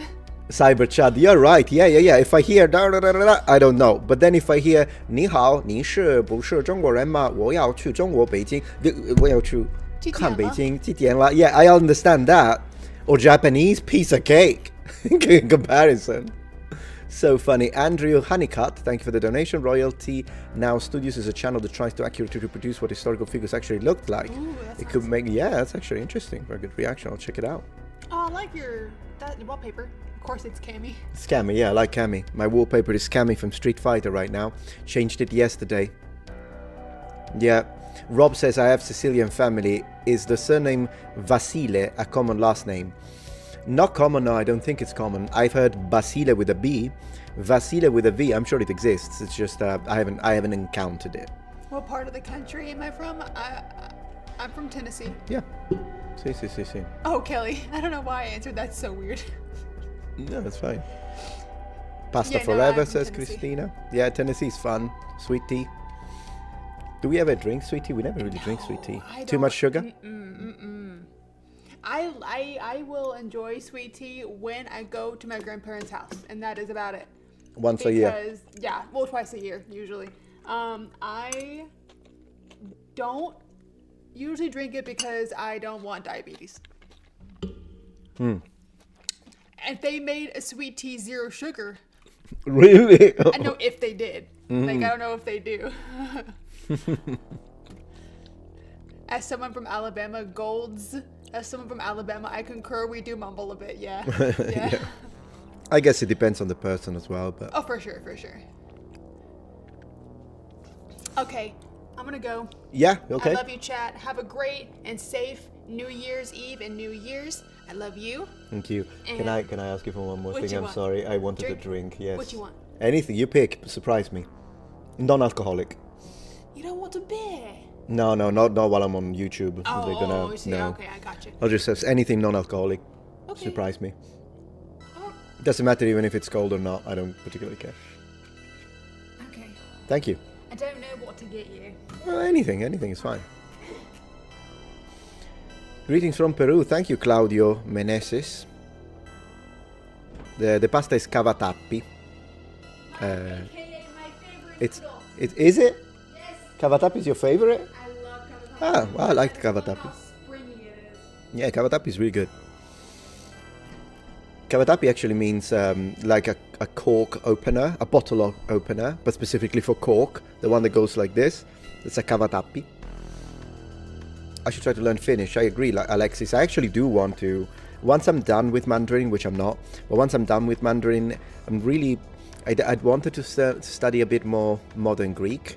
Cyber chat, you're right. Yeah. If I hear I don't know. But then if I hear 你好,你是不是中国人吗?我要去中国北京,我要去看北京几点了? Yeah, I understand that. Or Japanese, piece of cake in comparison. So funny. Andrew Honeycutt, thank you for the donation. Royalty Now Studios is a channel that tries to accurately reproduce what historical figures actually looked like. Ooh, it could make, that's actually interesting. Very good reaction. I'll check it out. Oh, I like that wallpaper. Of course, it's Cammy. It's Cammy, yeah, I like Cammy. My wallpaper is Cammy from Street Fighter right now. Changed it yesterday. Yeah. Rob says, I have Sicilian family. Is the surname Vasile a common last name? Not common, no, I don't think it's common. I've heard Basile with a B. Vasile with a V, I'm sure it exists. It's just, I haven't encountered it. What part of the country am I from? I'm from Tennessee. Yeah. See. Oh, Kelly. I don't know why I answered that so weird. No, that's fine. Pasta Yeah, no, forever, I'm from says Tennessee. Christina. Yeah, Tennessee's fun. Sweet tea. Do we ever drink sweet tea? We never really drink sweet tea. Too much sugar? I will enjoy sweet tea when I go to my grandparents' house, and that is about it. Once a year. Yeah, well, twice a year usually. I don't usually drink it because I don't want diabetes. If they made a sweet tea 0 sugar, Really? I know if they did. Like, I don't know if they do. As someone from Alabama, I concur. We do mumble a bit, yeah. Yeah. I guess it depends on the person as well, but... Oh, for sure. Okay, I'm gonna go. Yeah, okay. I love you, chat. Have a great and safe New Year's Eve and New Year's. I love you. Thank you. Can I ask you for one more What thing? you I'm want? sorry. I wanted Drink? a drink, yes. What you want? Anything you pick. Surprise me. Non-alcoholic. You don't want a beer. No, not while I'm on YouTube. Oh, see, okay, I got you. I'll just have anything non-alcoholic. Okay. Surprise me. Oh, Doesn't matter even if it's cold or not. I don't particularly care. okay. Thank you. I don't know what to get you. Well, anything is fine. Greetings from Peru. Thank you, Claudio Meneses. The pasta is cavatappi. AKA my favorite It's noodle. is it? Yes, Cavatappi is your favorite? I love cavatappi. Ah, well, I like cavatappi. Yeah, Kawatapi is really good. Kawatapi actually means like a cork opener, a bottle opener, but specifically for cork, the one that goes like this. It's a Kawatapi. I should try to learn Finnish. I agree, Alexis. I actually do want to. Once I'm done with Mandarin, which I'm not, but once I'm done with Mandarin, I'd wanted to study a bit more modern Greek.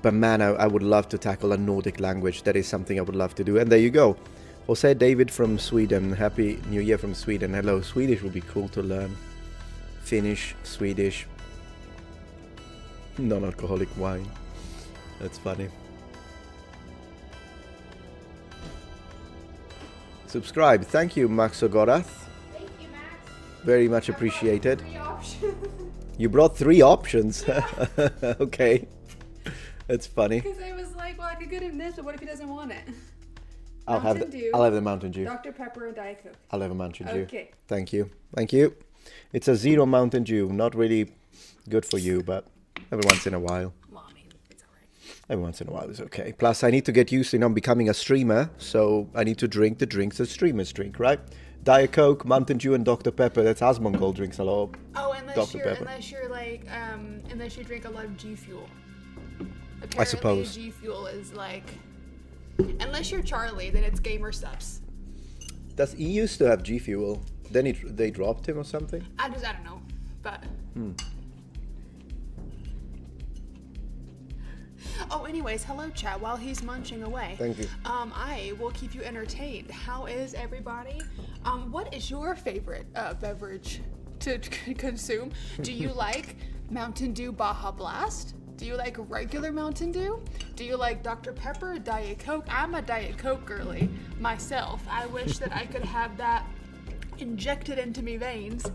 But man, I would love to tackle a Nordic language. That is something I would love to do. And there you go. Jose David from Sweden. Happy New Year from Sweden. Hello. Swedish would be cool to learn. Finnish, Swedish. Non-alcoholic wine. That's funny. Subscribe. Thank you, Max Ogorath. Thank you, Max. Very much appreciated. 3 options. You brought 3 options. Okay. That's funny. Because I was like, well, I could get him this, but what if he doesn't want it? I'll have the Mountain Dew. Dr. Pepper and Diet Coke. I'll have a Mountain Dew. Okay. Thank you. Thank you. It's a 0 Mountain Dew. Not really good for you, but every once in a while. Well, I mean, it's alright. Every once in a while is okay. Plus, I need to get used to becoming a streamer, so I need to drink the drinks that streamers drink, right? Diet Coke, Mountain Dew, and Dr. Pepper. That's Asmongold drinks a lot. Oh, unless you drink a lot of G Fuel. Apparently, I suppose. G Fuel is like, unless you're Charlie, then it's Gamer Subs. He used to have G Fuel. Then they dropped him or something? I don't know, but. Oh, anyways, hello, chat. While he's munching away, Thank you. I will keep you entertained. How is everybody? What is your favorite beverage to consume? Do you like Mountain Dew Baja Blast? Do you like regular Mountain Dew? Do you like Dr. Pepper, Diet Coke? I'm a Diet Coke girly myself. I wish that I could have that injected into me veins.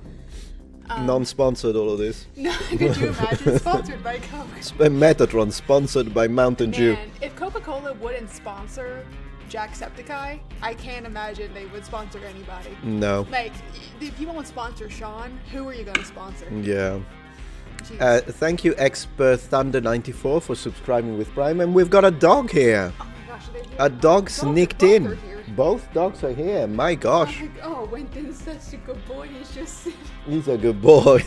Non-sponsored, all of this. No, could you imagine? Sponsored by Coke. Metatron, sponsored by Mountain Dew. Man, if Coca-Cola wouldn't sponsor Jacksepticeye, I can't imagine they would sponsor anybody. No. Like, if you won't sponsor Sean, who are you going to sponsor? Yeah. Jeez. Thank you, Expert Thunder 94 for subscribing with Prime, and we've got a dog here. Oh my gosh, are they here? A dog sneaked both in. are here. Both dogs are here. My gosh, Oh, Winton's such a good boy. He's just sitting. he's a good boy.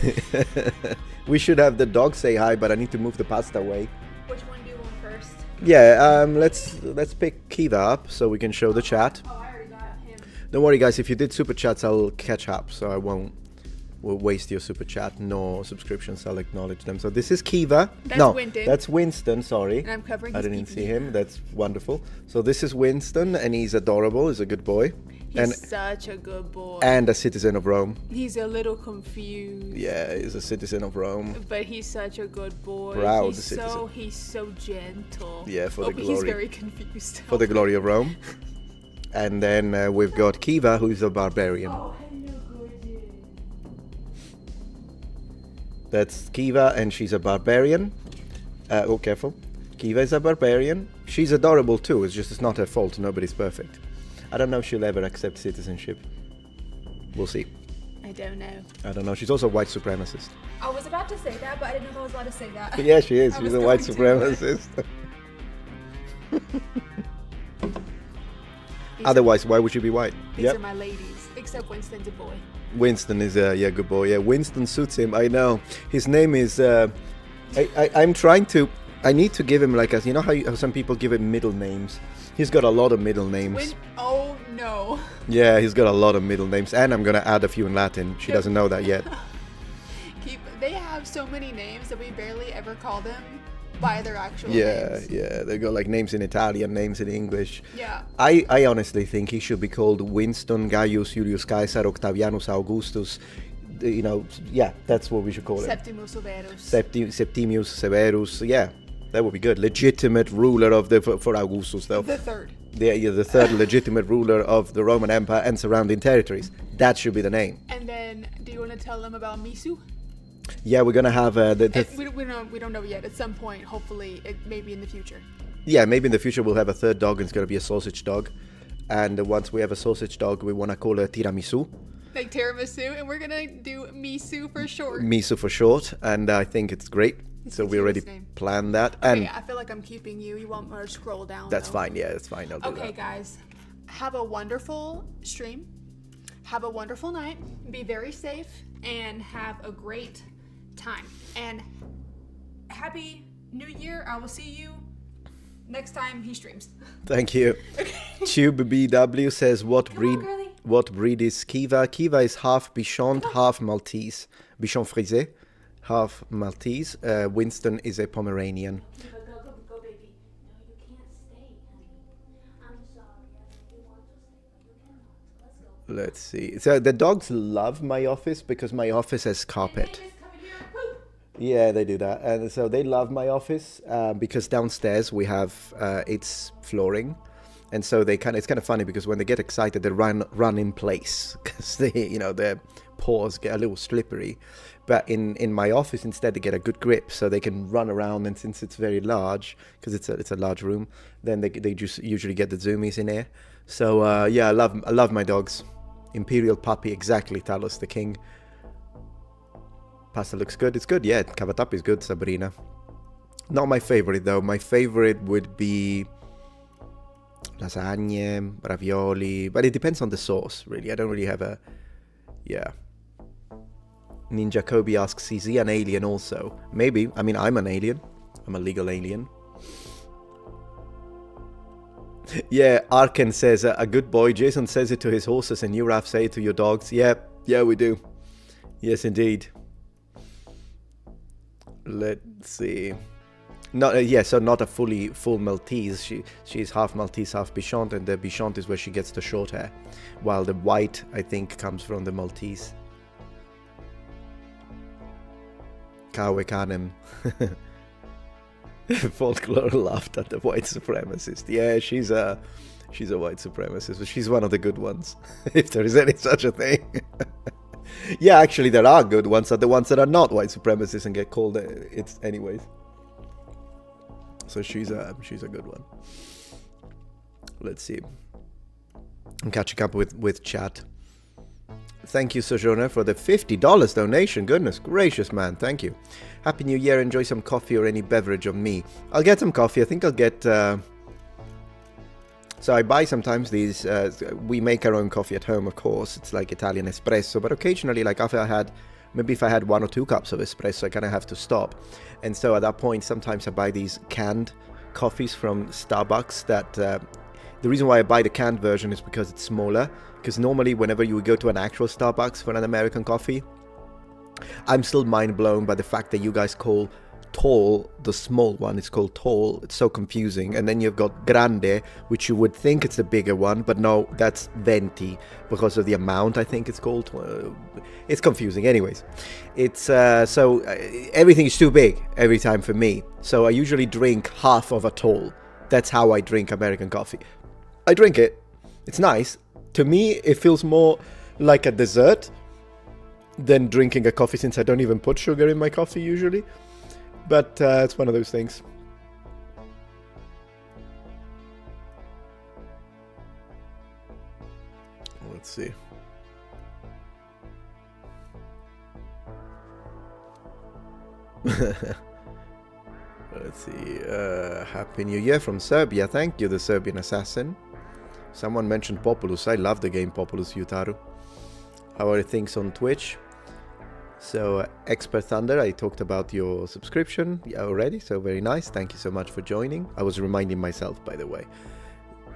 We should have the dog say hi, but I need to move the pasta away. Which one do you want first? Yeah, let's pick Kiva up so we can show the chat. Oh, I already got him. Don't worry, guys. If you did super chats, I'll catch up, so I won't waste your super chat nor subscriptions. I'll acknowledge them. So this is Kiva. That's Winston. That's Winston. Sorry, And I'm covering I his didn't pee-pee. see him. That's wonderful. So this is Winston, and he's adorable. He's a good boy, He's such a good boy. and a citizen of Rome. He's a little confused. Yeah, he's a citizen of Rome. But he's such a good boy. Proud citizen. He's so gentle. Yeah, for the but he's glory. very confused. For the glory of Rome. And then we've got Kiva, who's a barbarian. Oh, hello, gorgeous. That's Kiva, and she's a barbarian. Oh, careful. Kiva is a barbarian. She's adorable too. It's not her fault. Nobody's perfect. I don't know if she'll ever accept citizenship. We'll see. I don't know. I don't know. She's also a white supremacist. I was about to say that, but I didn't know I was allowed to say that. Yeah, she is. I She's was a white going to. supremacist. Otherwise, why would she be white? These Yep. are my ladies, except Winston's a boy. Winston is a good boy. Yeah, Winston suits him. I know. His name is. I'm trying to. I need to give him like how how some people give him middle names. He's got a lot of middle names. Oh no. Yeah, he's got a lot of middle names, and I'm gonna add a few in Latin. She doesn't know that yet. They have so many names that we barely ever call them by their actual Yeah, names. yeah. They got like names in Italian, names in English. Yeah. I honestly think he should be called Winston Gaius Julius Caesar Octavianus Augustus. Yeah, that's what we should call him. Septimus Severus. Septimius Severus. Yeah, that would be good. Legitimate ruler of for Augustus, though. The third. The third legitimate ruler of the Roman Empire and surrounding territories. That should be the name. And then, do you want to tell them about Misu? Yeah, we're gonna have We don't know yet. At some point, hopefully, maybe in the future. yeah, maybe in the future we'll have a third dog, and it's gonna be a sausage dog. And once we have a sausage dog, we wanna call her Tiramisu. Like tiramisu, and we're gonna do Misu for short. Misu for short, and I think it's great. So we already cutest name. planned that. Okay, And I feel like I'm keeping you. You want me to scroll down? that's though. fine. Yeah, that's fine. I'll do Okay, that. guys. have a wonderful stream. Have a wonderful night. Be very safe and have a great time. And happy New Year. I will see you next time he streams. Thank you. Tube BW says, what breed is Kiva? Kiva is half Bichon, half Maltese. Bichon frisé, half Maltese. Winston is a Pomeranian. Kiva, go, baby. No, you can't stay, honey. I'm sorry. I know you want to stay, but you cannot. Let's go. Let's see. So the dogs love my office because my office has carpet. They just come in here and poop. Yeah, they do that. And so they love my office because downstairs we have it's flooring. And so it's kind of funny because when they get excited, they run in place because their paws get a little slippery. But in my office, instead, they get a good grip so they can run around. And since it's very large, because it's a large room, then they just usually get the zoomies in here. So I love my dogs. Imperial puppy, exactly. Talos the king. Pasta looks good. It's good, yeah. Cavatappi is good, Sabrina. Not my favorite, though. My favorite would be lasagne, ravioli. But it depends on the sauce, really. I don't really have a... Yeah. Ninja Kobe asks, is he an alien also? Maybe. I mean, I'm an alien. I'm a legal alien. Yeah, Arken says, a good boy. Jason says it to his horses and you, Raf, say it to your dogs. Yeah, we do. Yes, indeed. Let's see. So not a full Maltese. She's half Maltese, half Bichon, and the Bichon is where she gets the short hair, while the white, I think, comes from the Maltese. Kawe Kanem. Folklore laughed at the white supremacist. Yeah, she's a white supremacist, but she's one of the good ones, if there is any such a thing. Yeah, actually, there are good ones, are the ones that are not white supremacists and get called it anyways. So she's a good one. Let's see. I'm catching up with chat. Thank you, Sojourner, for the $50 donation. Goodness gracious, man. Thank you. Happy New Year. Enjoy some coffee or any beverage on me. I'll get some coffee. I think I'll get... So I buy sometimes these... we make our own coffee at home, of course. It's like Italian espresso. But occasionally, like if I had 1 or 2 cups of espresso, I kind of have to stop. And so at that point, sometimes I buy these canned coffees from Starbucks that... the reason why I buy the canned version is because it's smaller. Because normally, whenever you would go to an actual Starbucks for an American coffee, I'm still mind blown by the fact that you guys call tall the small one. It's called tall. It's so confusing. And then you've got grande, which you would think it's the bigger one, but no, that's venti because of the amount. I think it's called. It's confusing. Anyways, it's everything is too big every time for me. So I usually drink half of a tall. That's how I drink American coffee. I drink it. It's nice. To me, it feels more like a dessert than drinking a coffee, since I don't even put sugar in my coffee usually. But it's one of those things. Let's see. Let's see. Happy New Year from Serbia. Thank you, the Serbian assassin. Someone mentioned Populous. I love the game Populous, Yutaru. How are things on Twitch? So, Expert Thunder, I talked about your subscription already, so very nice. Thank you so much for joining. I was reminding myself, by the way.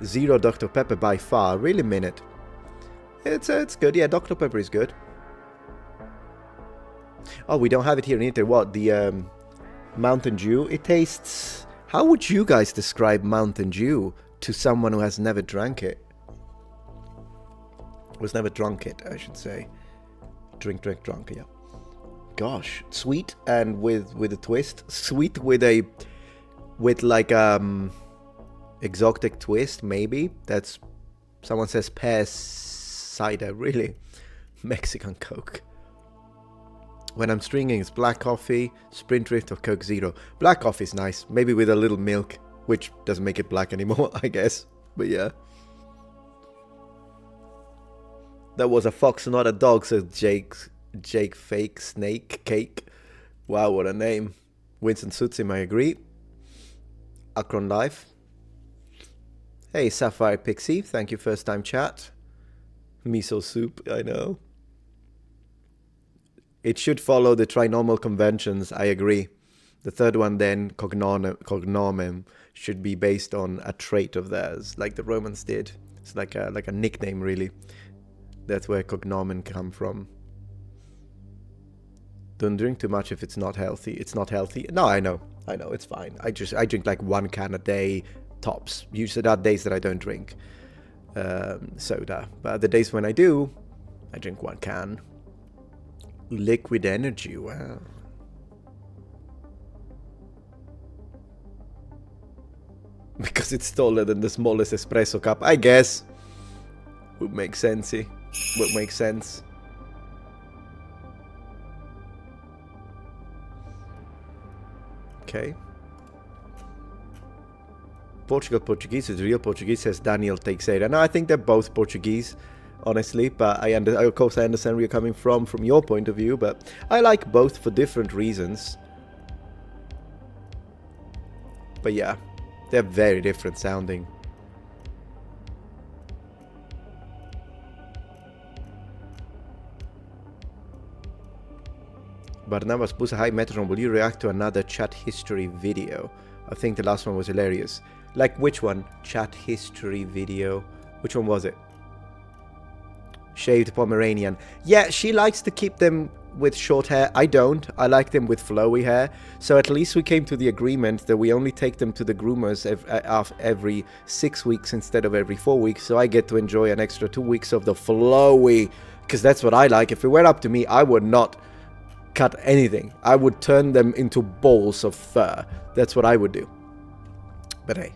Zero Dr. Pepper by far. Really mean it. It's good. Yeah, Dr. Pepper is good. Oh, we don't have it here in Italy. What? The Mountain Dew? It tastes... How would you guys describe Mountain Dew to someone who has never drank it? Was never drunk it, I should say. Drunk, yeah. Gosh, sweet and with a twist. Sweet with like exotic twist, maybe. That's... Someone says pear cider, really? Mexican Coke. When I'm stringing, it's black coffee, Sprint Drift, or Coke Zero. Black coffee is nice, maybe with a little milk, which doesn't make it black anymore, I guess. But yeah. That was a fox, not a dog, says Jake Fake Snake Cake. Wow, what a name. Winston Sutsim, I agree. Akron Life. Hey, Sapphire Pixie, thank you, first time chat. Miso soup, I know. It should follow the trinomial conventions, I agree. The third one then, cognomen, should be based on a trait of theirs, like the Romans did. It's like a nickname, really. That's where cognomen come from. Don't drink too much if it's not healthy. It's not healthy. No, I know, it's fine. I drink like 1 can a day, tops. Usually there are days that I don't drink soda, but the days when I do, I drink 1 can. Liquid energy, wow. Because it's taller than the smallest espresso cup, I guess. Would make sense. Would make sense. Okay. Portuguese is real Portuguese, says Daniel Teixeira. No, I think they're both Portuguese, honestly, but of course I understand where you're coming from your point of view, but I like both for different reasons. But yeah, they're very different sounding. Barnabas Busa, hi Metatron, will you react to another chat history video? I think the last one was hilarious. Like which one? Chat history video. Which one was it? Shaved Pomeranian. Yeah, she likes to keep them with short hair. I don't. I like them with flowy hair. So at least we came to the agreement that we only take them to the groomers every 6 weeks instead of every 4 weeks. So I get to enjoy an extra 2 weeks of the flowy. Because that's what I like. If it were up to me, I would not cut anything. I would turn them into balls of fur. That's what I would do. But hey,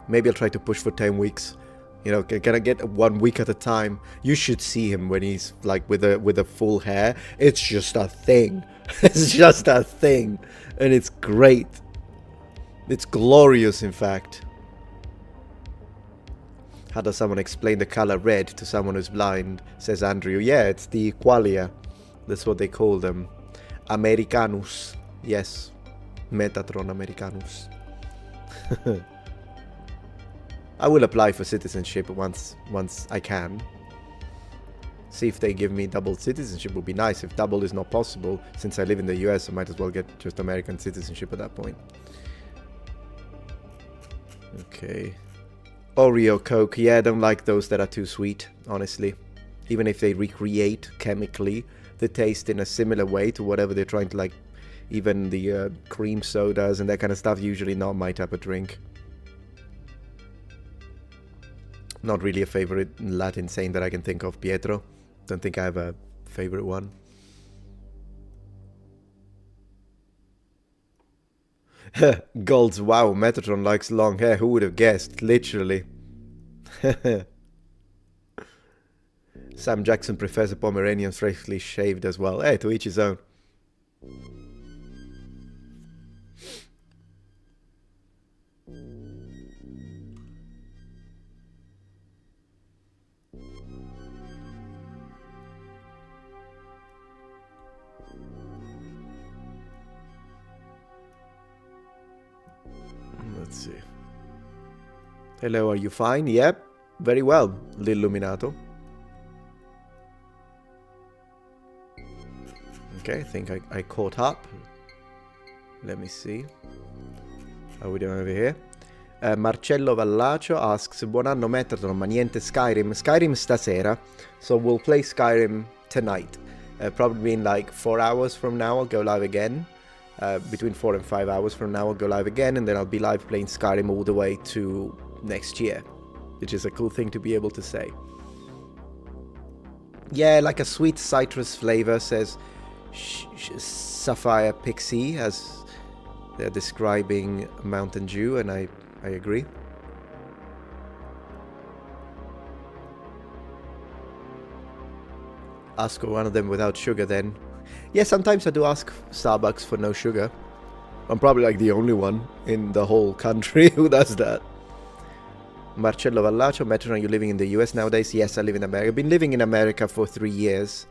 maybe I'll try to push for 10 weeks. You know, can I get 1 week at a time? You should see him when he's like with a full hair. It's just a thing. It's just a thing. And it's great. It's glorious, in fact. How does someone explain the color red to someone who's blind? Says Andrew. Yeah, it's the qualia. That's what they call them. Americanus. Yes. Metatron Americanus. I will apply for citizenship once I can. See if they give me double citizenship would be nice. If double is not possible, since I live in the US, I might as well get just American citizenship at that point. Okay. Oreo Coke. Yeah, I don't like those that are too sweet, honestly. Even if they recreate chemically the taste in a similar way to whatever they're trying to like. Even the cream sodas and that kind of stuff, usually not my type of drink. Not really a favorite Latin saint that I can think of, Pietro. Don't think I have a favorite one. Golds, wow, Metatron likes long hair. Who would have guessed? Literally. Sam Jackson prefers a Pomeranian freshly shaved as well. Hey, to each his own. Let's see. Hello, are you fine? Yep, very well, L'Illuminato. Okay, I think I caught up. Let me see. How are we doing over here? Marcello Vallacio asks, buon anno Metatron, ma niente Skyrim. Skyrim stasera, so we'll play Skyrim tonight. Probably in like 4 hours from now I'll go live again. Between 4 and 5 hours from now I'll go live again, and then I'll be live playing Skyrim all the way to next year, which is a cool thing to be able to say. Yeah, like a sweet citrus flavor, says Sapphire Pixie, as they're describing Mountain Dew, and I agree. Ask for one of them without sugar then. Yeah, sometimes I do ask Starbucks for no sugar. I'm probably like the only one in the whole country who does that. Marcello Vallacio, Metatron, are you living in the US nowadays? Yes, I live in America. I've been living in America for 3 years.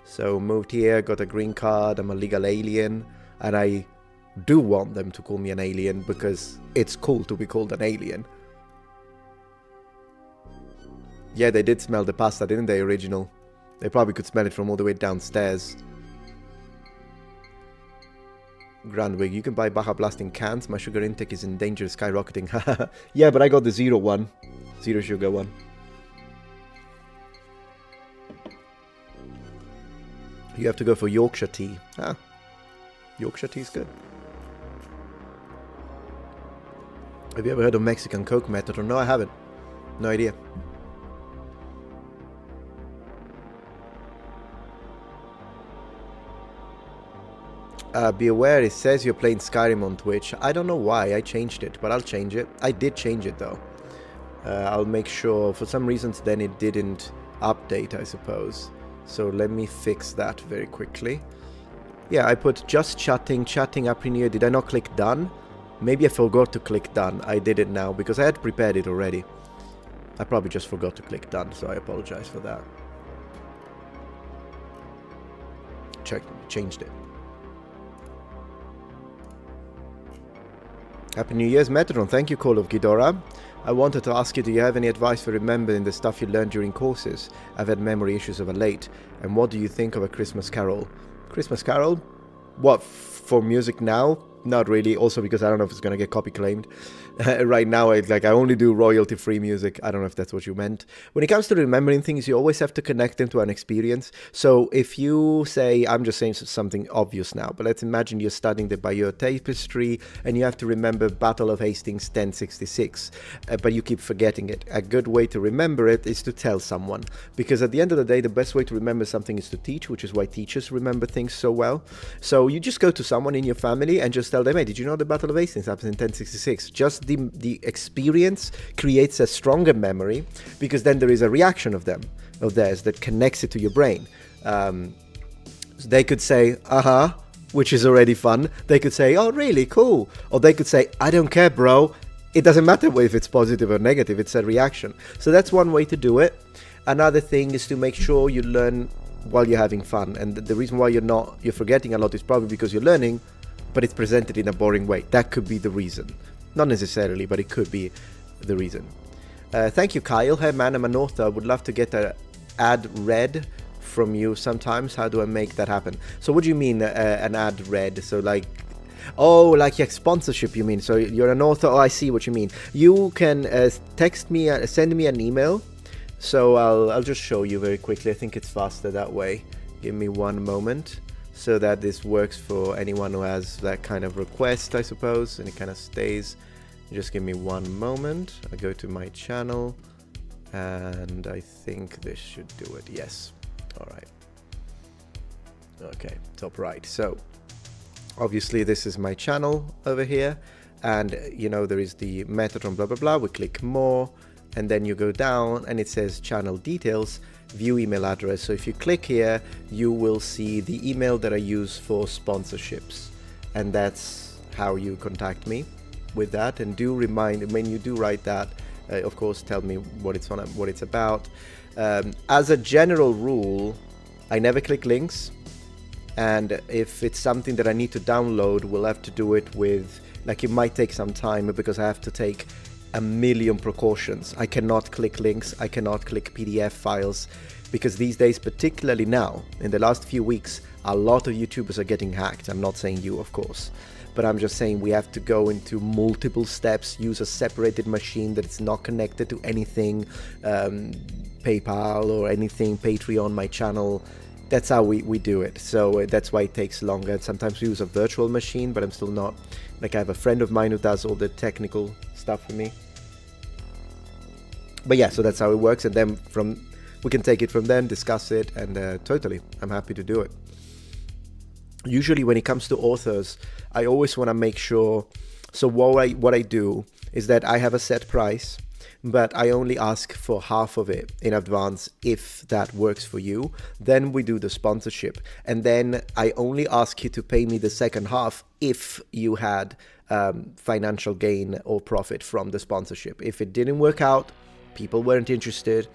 So moved here, got a green card, I'm a legal alien. And I do want them to call me an alien because it's cool to be called an alien. Yeah, they did smell the pasta, didn't they, original? They probably could smell it from all the way downstairs. Grandwig, you can buy Baja Blast in cans. My sugar intake is in danger of skyrocketing. Yeah, but I got the 0 sugar one. You have to go for Yorkshire tea. Ah, Yorkshire tea is good. Have you ever heard of Mexican Coke Metatron? No, I haven't. No idea. Be aware, it says you're playing Skyrim on Twitch. I don't know why I changed it, but I'll change it. I did change it though. I'll make sure, for some reasons then it didn't update, I suppose. So let me fix that very quickly. Yeah, I put just chatting up in here. Did I not click done? Maybe I forgot to click done. I did it now because I had prepared it already. I probably just forgot to click done, so I apologize for that. Changed it. Happy New Year's, Metatron. Thank you, Call of Ghidorah. I wanted to ask you, do you have any advice for remembering the stuff you learned during courses? I've had memory issues of late. And what do you think of A Christmas Carol? Christmas Carol? What, for music now? Not really. Also because I don't know if it's going to get copy claimed. Right now, I only do royalty-free music. I don't know if that's what you meant. When it comes to remembering things, you always have to connect them to an experience. So if you say, I'm just saying something obvious now, but let's imagine you're studying the Bayeux Tapestry and you have to remember Battle of Hastings 1066, but you keep forgetting it. A good way to remember it is to tell someone. Because at the end of the day, the best way to remember something is to teach, which is why teachers remember things so well. So you just go to someone in your family and just tell them, hey, did you know the Battle of Hastings happened in 1066? Just the experience creates a stronger memory because then there is a reaction of theirs that connects it to your brain. So they could say, which is already fun. They could say, oh, really? Cool. Or they could say, I don't care, bro. It doesn't matter if it's positive or negative. It's a reaction. So that's one way to do it. Another thing is to make sure you learn while you're having fun. And the reason why you're forgetting a lot is probably because you're learning, but it's presented in a boring way. That could be the reason. Not necessarily, but it could be the reason. Thank you, Kyle. Hey, man, I'm an author. I would love to get an ad read from you sometimes. How do I make that happen? So what do you mean, an ad read? So like sponsorship, you mean? So you're an author? Oh, I see what you mean. You can text me, send me an email. So I'll just show you very quickly. I think it's faster that way. Give me one moment, so that this works for anyone who has that kind of request, I suppose, and it kind of stays. Just give me one moment. I go to my channel, and I think this should do it. Yes. All right. Okay, top right. So, obviously, this is my channel over here, and there is the Metatron blah blah blah. We click more, and then you go down, and it says channel details. View email address. So if you click here, you will see the email that I use for sponsorships, and that's how you contact me with that. And do remind, when you do write that, of course, tell me what it's about. As a general rule, I never click links, and if it's something that I need to download, we'll have to do it with, it might take some time because I have to take a million precautions. I cannot click links, I cannot click PDF files, because these days, particularly now, in the last few weeks, a lot of YouTubers are getting hacked. I'm not saying you, of course, but I'm just saying we have to go into multiple steps, use a separated machine that is not connected to anything, PayPal or anything, Patreon, my channel. That's how we do it. So that's why it takes longer. Sometimes we use a virtual machine, but I'm still not, I have a friend of mine who does all the technical stuff for me. But yeah, so that's how it works, and then we can take it from then, discuss it, and totally, I'm happy to do it. Usually when it comes to authors, I always want to make sure, so what I do is that I have a set price, but I only ask for half of it in advance if that works for you. Then we do the sponsorship, and then I only ask you to pay me the second half if you had financial gain or profit from the sponsorship. If it didn't work out, people weren't interested,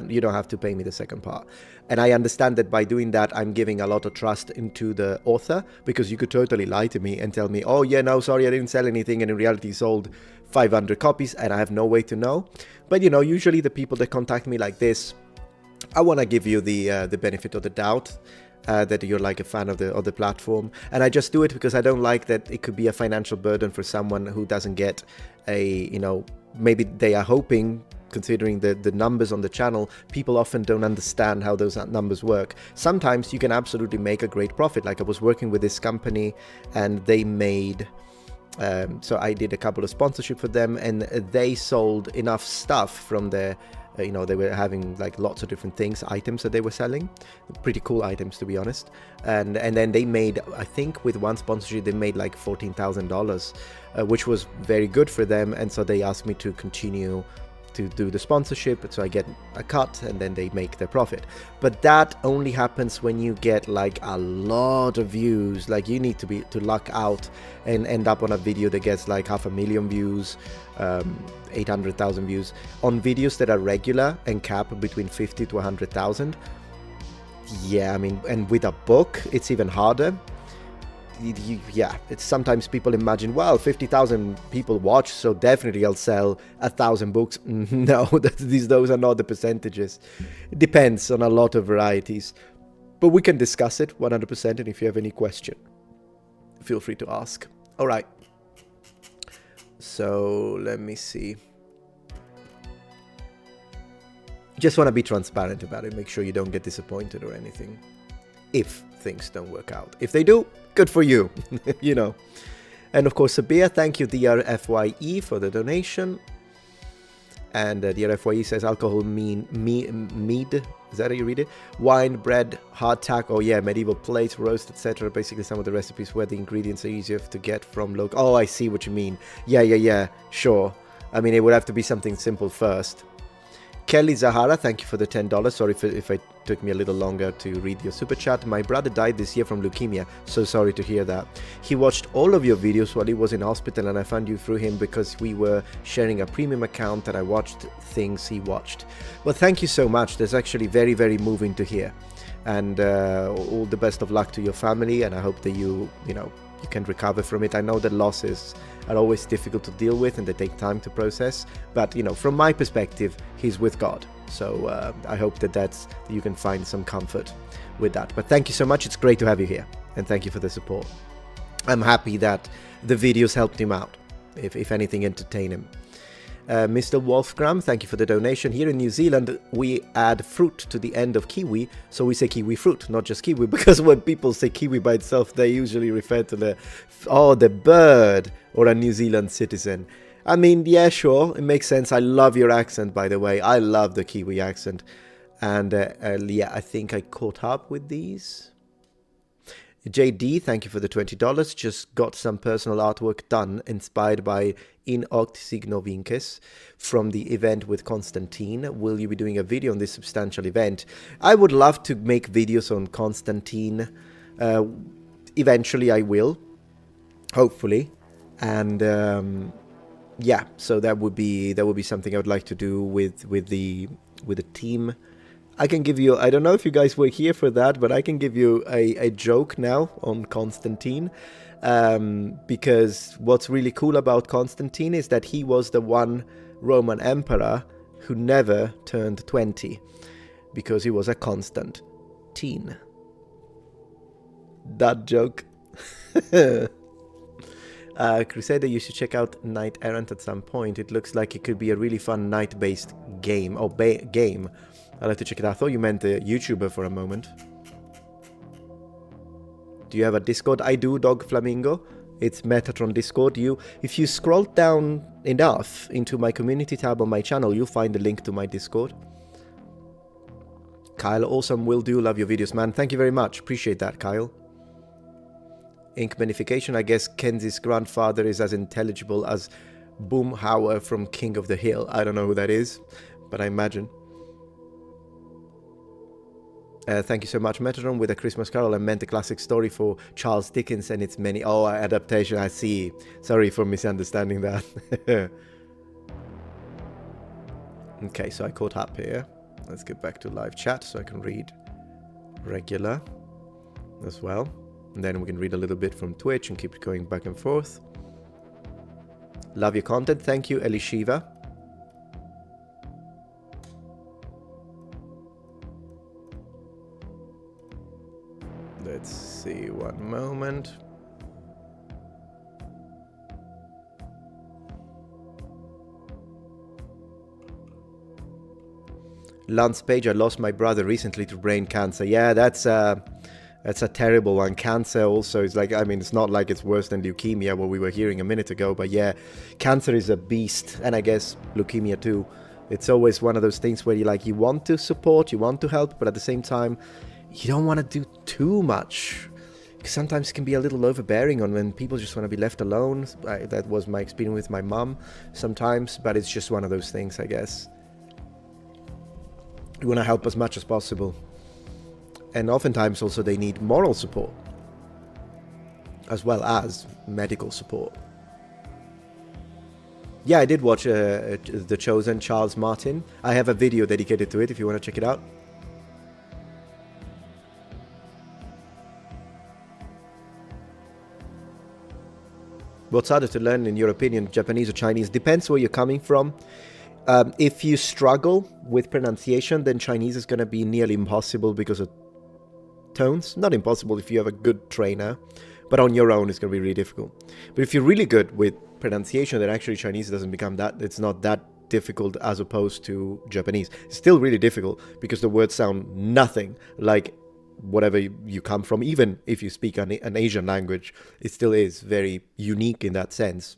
You don't have to pay me the second part. And I understand that by doing that, I'm giving a lot of trust into the author, because you could totally lie to me and tell me, oh yeah, no, sorry, I didn't sell anything, and in reality sold 500 copies, and I have no way to know. But you know, usually the people that contact me like this, I want to give you the benefit of the doubt. That you're like a fan of the platform, and I just do it because I don't like that it could be a financial burden for someone who doesn't get a, you know, maybe they are hoping, considering the numbers on the channel, people often don't understand how those numbers work. Sometimes you can absolutely make a great profit. Like I was working with this company and they made so I did a couple of sponsorship for them, and they sold enough stuff from their you know, they were having like lots of different things, items that they were selling, pretty cool items to be honest, and then they made, I think with one sponsorship they made like $14,000, which was very good for them, and so they asked me to continue to do the sponsorship, so I get a cut and then they make their profit. But that only happens when you get like a lot of views. Like you need to luck out and end up on a video that gets like 500,000 views, 800,000 views on videos that are regular and cap between 50 to 100,000. Yeah, I mean, and with a book it's even harder. Yeah, it's sometimes people imagine, well, 50,000 people watch, so definitely I'll sell 1,000 books. No, those are not the percentages. It depends on a lot of varieties, but we can discuss it 100%. And if you have any question, feel free to ask. All right, so let me see. Just want to be transparent about it. Make sure you don't get disappointed or anything if things don't work out. If they do, good for you. You know. And of course, Sabia, thank you DRFYE for the donation. And DRFYE says alcohol mead, is that how you read it? Wine, bread, hardtack, oh yeah, medieval plates, roast, etc. Basically some of the recipes where the ingredients are easier to get from local. Oh, I see what you mean. Yeah, sure. I mean, it would have to be something simple first. Kelly Zahara, thank you for the $10. Sorry if it took me a little longer to read your super chat. My brother died this year from leukemia. So sorry to hear that. He watched all of your videos while he was in hospital, and I found you through him because we were sharing a premium account and I watched things he watched. Well, thank you so much. That's actually very, very moving to hear. And all the best of luck to your family, and I hope that you can recover from it. I know that losses are always difficult to deal with and they take time to process, but from my perspective, he's with God, so I hope that you can find some comfort with that. But thank you so much. It's great to have you here, and thank you for the support. I'm happy that the videos helped him out, if anything, entertain him. Mr. Wolfgram, thank you for the donation. Here in New Zealand, we add fruit to the end of kiwi, so we say kiwi fruit, not just kiwi, because when people say kiwi by itself, they usually refer to the bird or a New Zealand citizen. I mean, yeah, sure, it makes sense. I love your accent, by the way. I love the Kiwi accent. And yeah, I think I caught up with these. JD, thank you for the $20. Just got some personal artwork done, inspired by In Oct Signo Vinces from the event with Constantine. Will you be doing a video on this substantial event? I would love to make videos on Constantine. Eventually I will, hopefully. And yeah, so that would be something I would like to do with the team. I can give you, I don't know if you guys were here for that, but I can give you a joke now on Constantine. Because what's really cool about Constantine is that he was the one Roman emperor who never turned 20. Because he was a constant teen. That joke. Crusader, you should check out Knight Errant at some point. It looks like it could be a really fun knight-based game. Oh, game. I'll have to check it out. I thought you meant a YouTuber for a moment. Do you have a Discord? I do, Dog Flamingo. It's Metatron Discord. If you scroll down enough into my community tab on my channel, you'll find the link to my Discord. Kyle, awesome. Will do. Love your videos, man. Thank you very much. Appreciate that, Kyle. Ink Magnification. I guess Kenzie's grandfather is as intelligible as Boomhauer from King of the Hill. I don't know who that is, but I imagine. Thank you so much, Metatron. With A Christmas Carol, I meant a classic story for Charles Dickens and its many... Oh, adaptation, I see. Sorry for misunderstanding that. Okay, so I caught up here. Let's get back to live chat so I can read regular as well. And then we can read a little bit from Twitch and keep going back and forth. Love your content. Thank you, Elishiva. Let's see, one moment. Lance Page, I lost my brother recently to brain cancer. Yeah, that's a terrible one. Cancer also is like, I mean, it's not like it's worse than leukemia, what we were hearing a minute ago, but yeah, cancer is a beast, and I guess leukemia too. It's always one of those things where you want to support, you want to help, but at the same time, you don't want to do too much. Because sometimes it can be a little overbearing on when people just want to be left alone. That was my experience with my mum sometimes, but it's just one of those things, I guess. You want to help as much as possible. And oftentimes also they need moral support as well as medical support. Yeah, I did watch The Chosen, Charles Martin. I have a video dedicated to it if you want to check it out. What's harder to learn, in your opinion, Japanese or Chinese? Depends where you're coming from. If you struggle with pronunciation, then Chinese is going to be nearly impossible because of tones. Not impossible if you have a good trainer, but on your own it's going to be really difficult. But if you're really good with pronunciation, then actually Chinese doesn't become that. It's not that difficult as opposed to Japanese. It's still really difficult because the words sound nothing like whatever you come from. Even if you speak an Asian language, it still is very unique in that sense.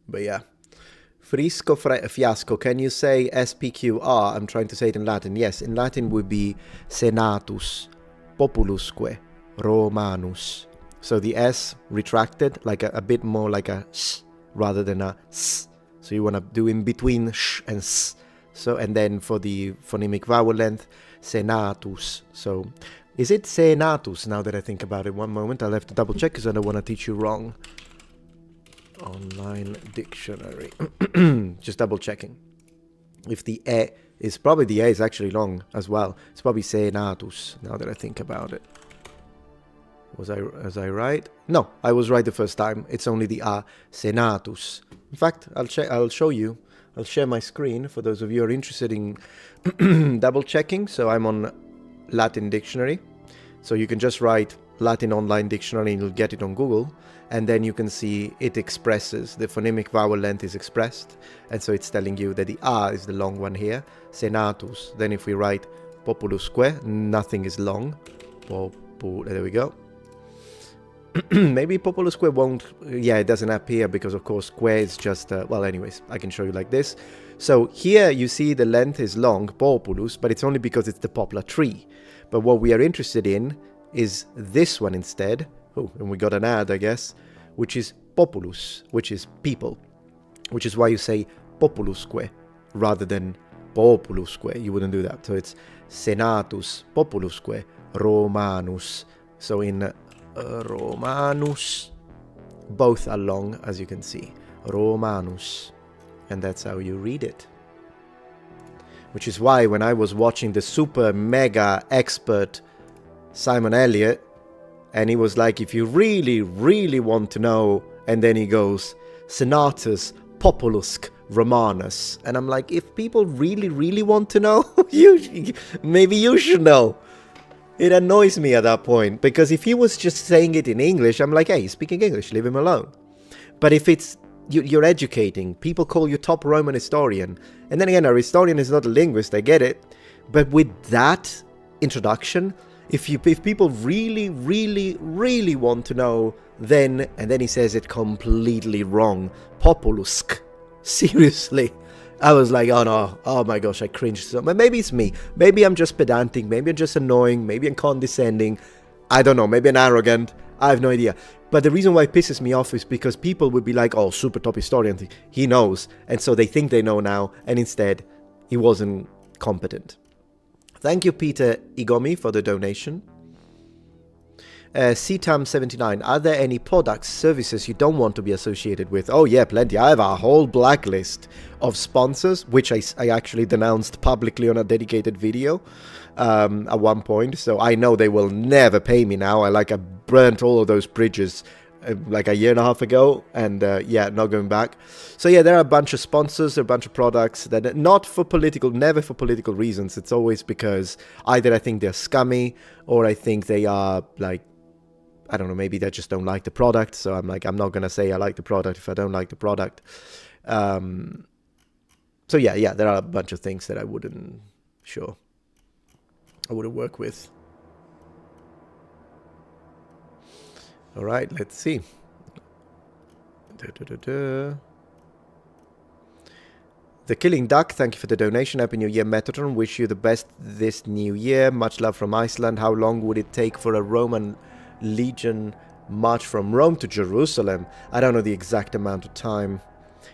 But yeah. Frisco fiasco, can you say SPQR? I'm trying to say it in Latin. Yes, in Latin would be senatus populusque Romanus. So the S retracted, like a bit more like a S rather than a S. So you want to do in between sh and S. So, and then for the phonemic vowel length, senatus. So is it senatus now that I think about it? One moment, I'll have to double check because I don't want to teach you wrong. Online dictionary. Just double checking. If the E is, probably the E is actually long as well. It's probably senatus now that I think about it. Was I right? No, I was right the first time. It's only the A, senatus. In fact, I'll show you. I'll share my screen for those of you who are interested in double checking. So I'm on Latin dictionary. So you can just write Latin online dictionary and you'll get it on Google. And then you can see it expresses, the phonemic vowel length is expressed. And so it's telling you that the A is the long one here, senatus. Then if we write populusque, nothing is long. There we go. Maybe populusque won't, yeah, it doesn't appear because of course que is just, well anyways, I can show you like this. So here you see the length is long, populus, but it's only because it's the poplar tree. But what we are interested in is this one instead. Oh, and we got an ad, I guess, which is populus, which is people, which is why you say populusque rather than populusque. You wouldn't do that. So it's senatus populusque Romanus. So in Romanus, both are long, as you can see. Romanus. And that's how you read it. Which is why when I was watching the super mega expert Simon Elliott, and he was like, if you really, really want to know, and then he goes, Senatus Populusque Romanus. And I'm like, if people really, really want to know, maybe you should know. It annoys me at that point, because if he was just saying it in English, I'm like, hey, he's speaking English, leave him alone. But if it's, you're educating, people call you top Roman historian, and then again, a historian is not a linguist, I get it, but with that introduction, if people really, really, really want to know, then, and then he says it completely wrong, populusque, seriously. I was like, oh no, oh my gosh, I cringed so much. Maybe it's me, maybe I'm just pedantic, maybe I'm just annoying, maybe I'm condescending, I don't know, maybe I'm arrogant, I have no idea. But the reason why it pisses me off is because people would be like, oh, super top historian, he knows, and so they think they know now, and instead, he wasn't competent. Thank you, Peter Igomi, for the donation. CTAM79, are there any products, services you don't want to be associated with? Oh yeah, plenty. I have a whole blacklist of sponsors, which I actually denounced publicly on a dedicated video at one point. So I know they will never pay me now. I burnt all of those bridges like a year and a half ago, and yeah, not going back. So yeah, there are a bunch of sponsors, a bunch of products that are not for political, never for political reasons. It's always because either I think they're scummy, or I think they are like, I don't know, maybe they just don't like the product. So I'm like, I'm not gonna say I like the product if I don't like the product. So yeah, there are a bunch of things that I wouldn't work with. All right, let's see. The Killing Duck, thank you for the donation. Happy New Year, Metatron. Wish you the best this new year. Much love from Iceland. How long would it take for a Roman legion march from Rome to Jerusalem? I don't know the exact amount of time.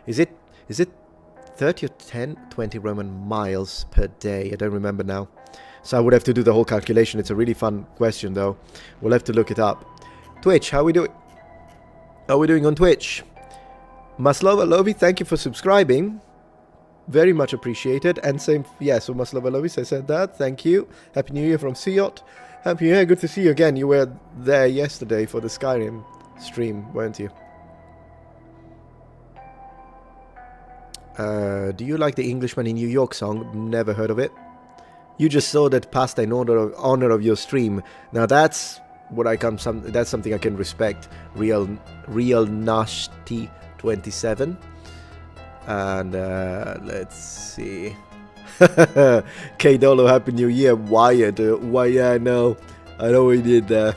Is it 30 or 20 Roman miles per day? I don't remember now. So I would have to do the whole calculation. It's a really fun question, though. We'll have to look it up. Twitch, how are we doing? How are we doing on Twitch? Maslova Lovi, thank you for subscribing. Very much appreciated. And same, yeah, so Maslova Lovi, I said that. Thank you. Happy New Year from Siot. Happy New Year, good to see you again. You were there yesterday for the Skyrim stream, weren't you? Do you like the Englishman in New York song? Never heard of it. You just saw that pasta in honor of your stream. Now that's what that's something I can respect. Real Nashti 27. And let's see. K Dolo, Happy New Year. Wired. Why? Yeah, I know we did that.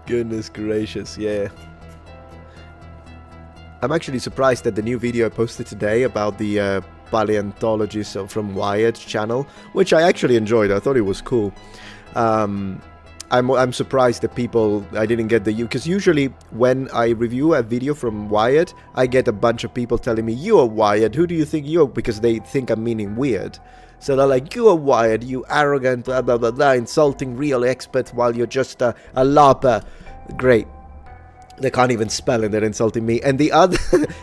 Goodness gracious, yeah. I'm actually surprised that the new video I posted today about the paleontologists from Wired channel, which I actually enjoyed. I thought it was cool. I'm surprised that I didn't get because usually when I review a video from Wired, I get a bunch of people telling me, "You are Wired, who do you think you are?" Because they think I'm meaning weird. So they're like, "You are Wired, you arrogant, blah, blah, blah, blah, insulting real experts while you're just a larper." Great. They can't even spell and they're insulting me. And the other,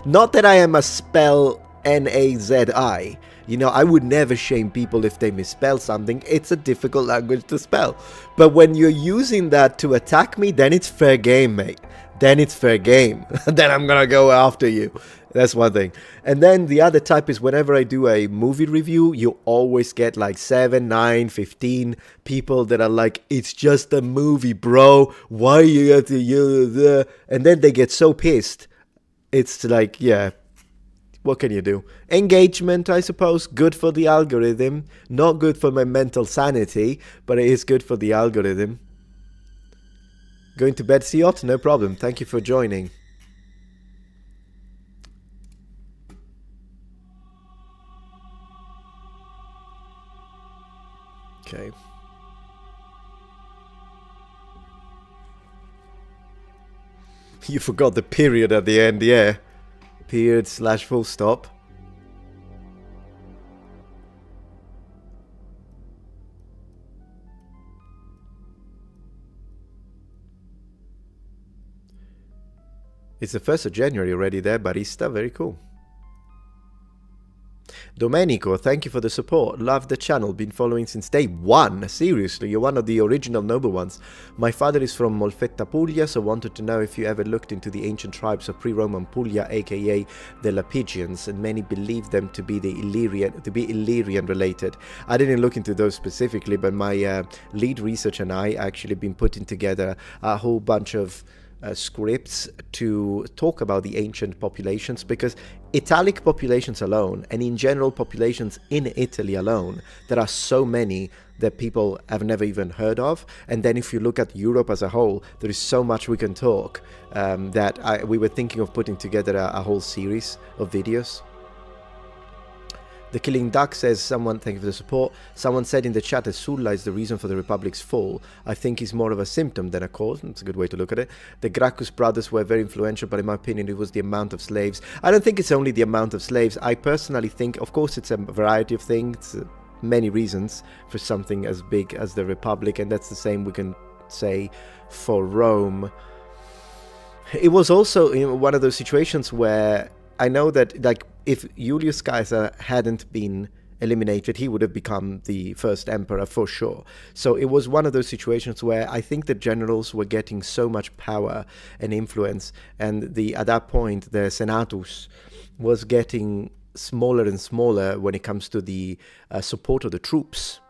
not that I am a spell Nazi. You know, I would never shame people if they misspell something. It's a difficult language to spell. But when you're using that to attack me, then it's fair game, mate. Then it's fair game. Then I'm gonna go after you. That's one thing. And then the other type is whenever I do a movie review, you always get like 7, 9, 15 people that are like, "It's just a movie, bro. Why you have to use the..." And then they get so pissed. It's like, yeah. What can you do? Engagement, I suppose. Good for the algorithm. Not good for my mental sanity, but it is good for the algorithm. Going to bed, Siot? No problem. Thank you for joining. Okay. You forgot the period at the end, yeah. Period / full stop. It's the 1st of January already there, barista. Very cool. Domenico, thank you for the support. Love the channel. Been following since day one. Seriously, you're one of the original noble ones. My father is from Molfetta, Puglia, so wanted to know if you ever looked into the ancient tribes of pre-Roman Puglia, aka the Lapigians, and many believe them to be Illyrian related. I didn't look into those specifically, but my lead researcher and I actually been putting together a whole bunch of scripts to talk about the ancient populations, because Italic populations alone, and in general populations in Italy alone, there are so many that people have never even heard of. And then if you look at Europe as a whole, there is so much we can talk that we were thinking of putting together a whole series of videos. The Killing Duck says, thank you for the support. Someone said in the chat that Sulla is the reason for the Republic's fall. I think he's more of a symptom than a cause. That's a good way to look at it. The Gracchus brothers were very influential, but in my opinion, it was the amount of slaves. I don't think it's only the amount of slaves. I personally think, of course, it's a variety of things, many reasons for something as big as the Republic, and that's the same we can say, for Rome. It was also one of those situations where I know that, like, if Julius Caesar hadn't been eliminated, he would have become the first emperor for sure. So it was one of those situations where I think the generals were getting so much power and influence, and at that point the Senatus was getting smaller and smaller when it comes to the support of the troops.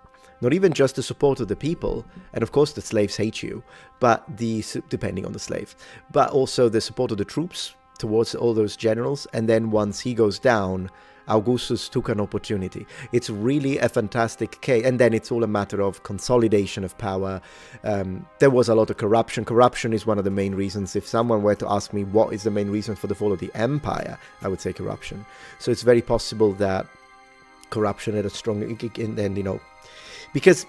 Not even just the support of the people, and of course the slaves hate you, but depending on the slave, but also the support of the troops towards all those generals. And then once he goes down, Augustus took an opportunity. It's really a fantastic case, and then it's all a matter of consolidation of power. There was a lot of corruption. Corruption is one of the main reasons. If someone were to ask me what is the main reason for the fall of the empire, I would say corruption. So it's very possible that corruption had a strong, and then, you know, because,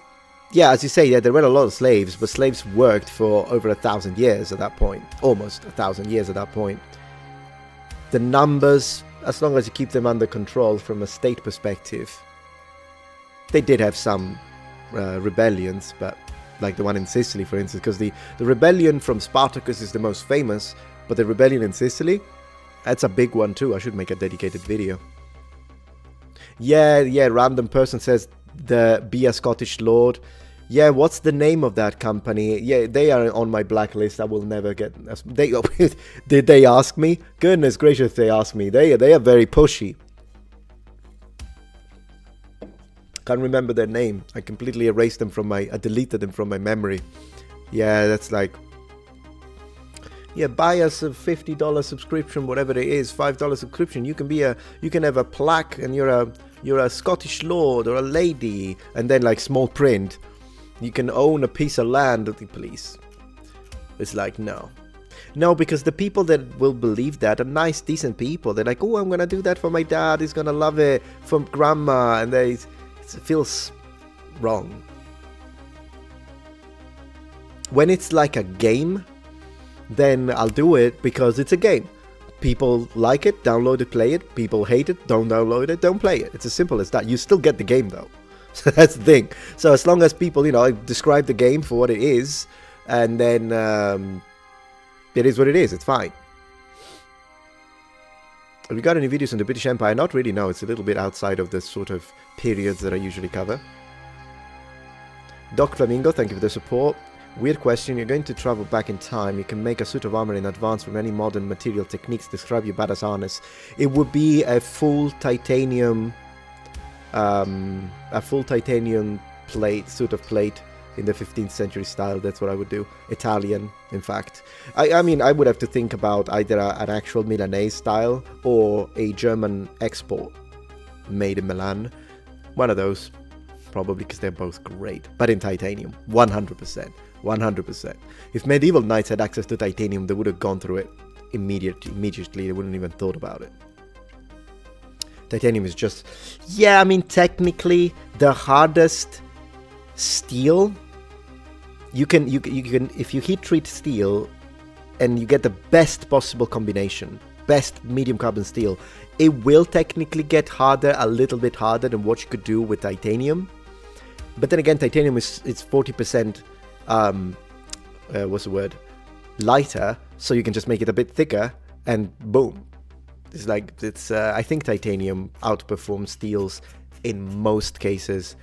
yeah, as you say, yeah, there were a lot of slaves, but slaves worked for over 1,000 years at that point, almost 1,000 years at that point. The numbers, as long as you keep them under control from a state perspective, they did have some rebellions, but like the one in Sicily, for instance, because the rebellion from Spartacus is the most famous, but the rebellion in Sicily, that's a big one too. I should make a dedicated video. Yeah, random person says Be a Scottish Lord. Yeah, what's the name of that company? Yeah, they are on my blacklist. I will never get. Did they ask me? Goodness gracious, they asked me. They are very pushy. Can't remember their name. I completely erased them from I deleted them from my memory. Yeah, that's like. Yeah, buy us a $50 subscription, whatever it is, $5 subscription. You can have a plaque, and you're a Scottish lord or a lady, and then like small print. You can own a piece of land of the police. It's like, no, because the people that will believe that are nice, decent people. They're like, oh, I'm gonna do that for my dad. He's gonna love it, for grandma, and it feels wrong. When it's like a game, then I'll do it because it's a game. People like it, download it, play it. People hate it, don't download it, don't play it. It's as simple as that. You still get the game though. So that's the thing. So as long as people, describe the game for what it is, and then it is what it is, it's fine. Have you got any videos on the British Empire? Not really, no. It's a little bit outside of the sort of periods that I usually cover. Doc Flamingo, thank you for the support. Weird question, you're going to travel back in time. You can make a suit of armor in advance from any modern material techniques. Describe your badass harness. It would be a full titanium plate, suit of plate in the 15th century style. That's what I would do. Italian, in fact. I mean, I would have to think about either an actual Milanese style or a German export made in Milan. One of those, probably, because they're both great. But in titanium, 100%. 100%. If medieval knights had access to titanium, they would have gone through it immediately. They wouldn't even thought about it. Titanium is just, yeah, I mean, technically the hardest steel. You can if you heat treat steel and you get the best possible combination, best medium carbon steel, it will technically get harder, a little bit harder than what you could do with titanium. But then again, titanium is 40% what's the word? Lighter, so you can just make it a bit thicker, and boom. It's like, I think titanium outperforms steels in most cases.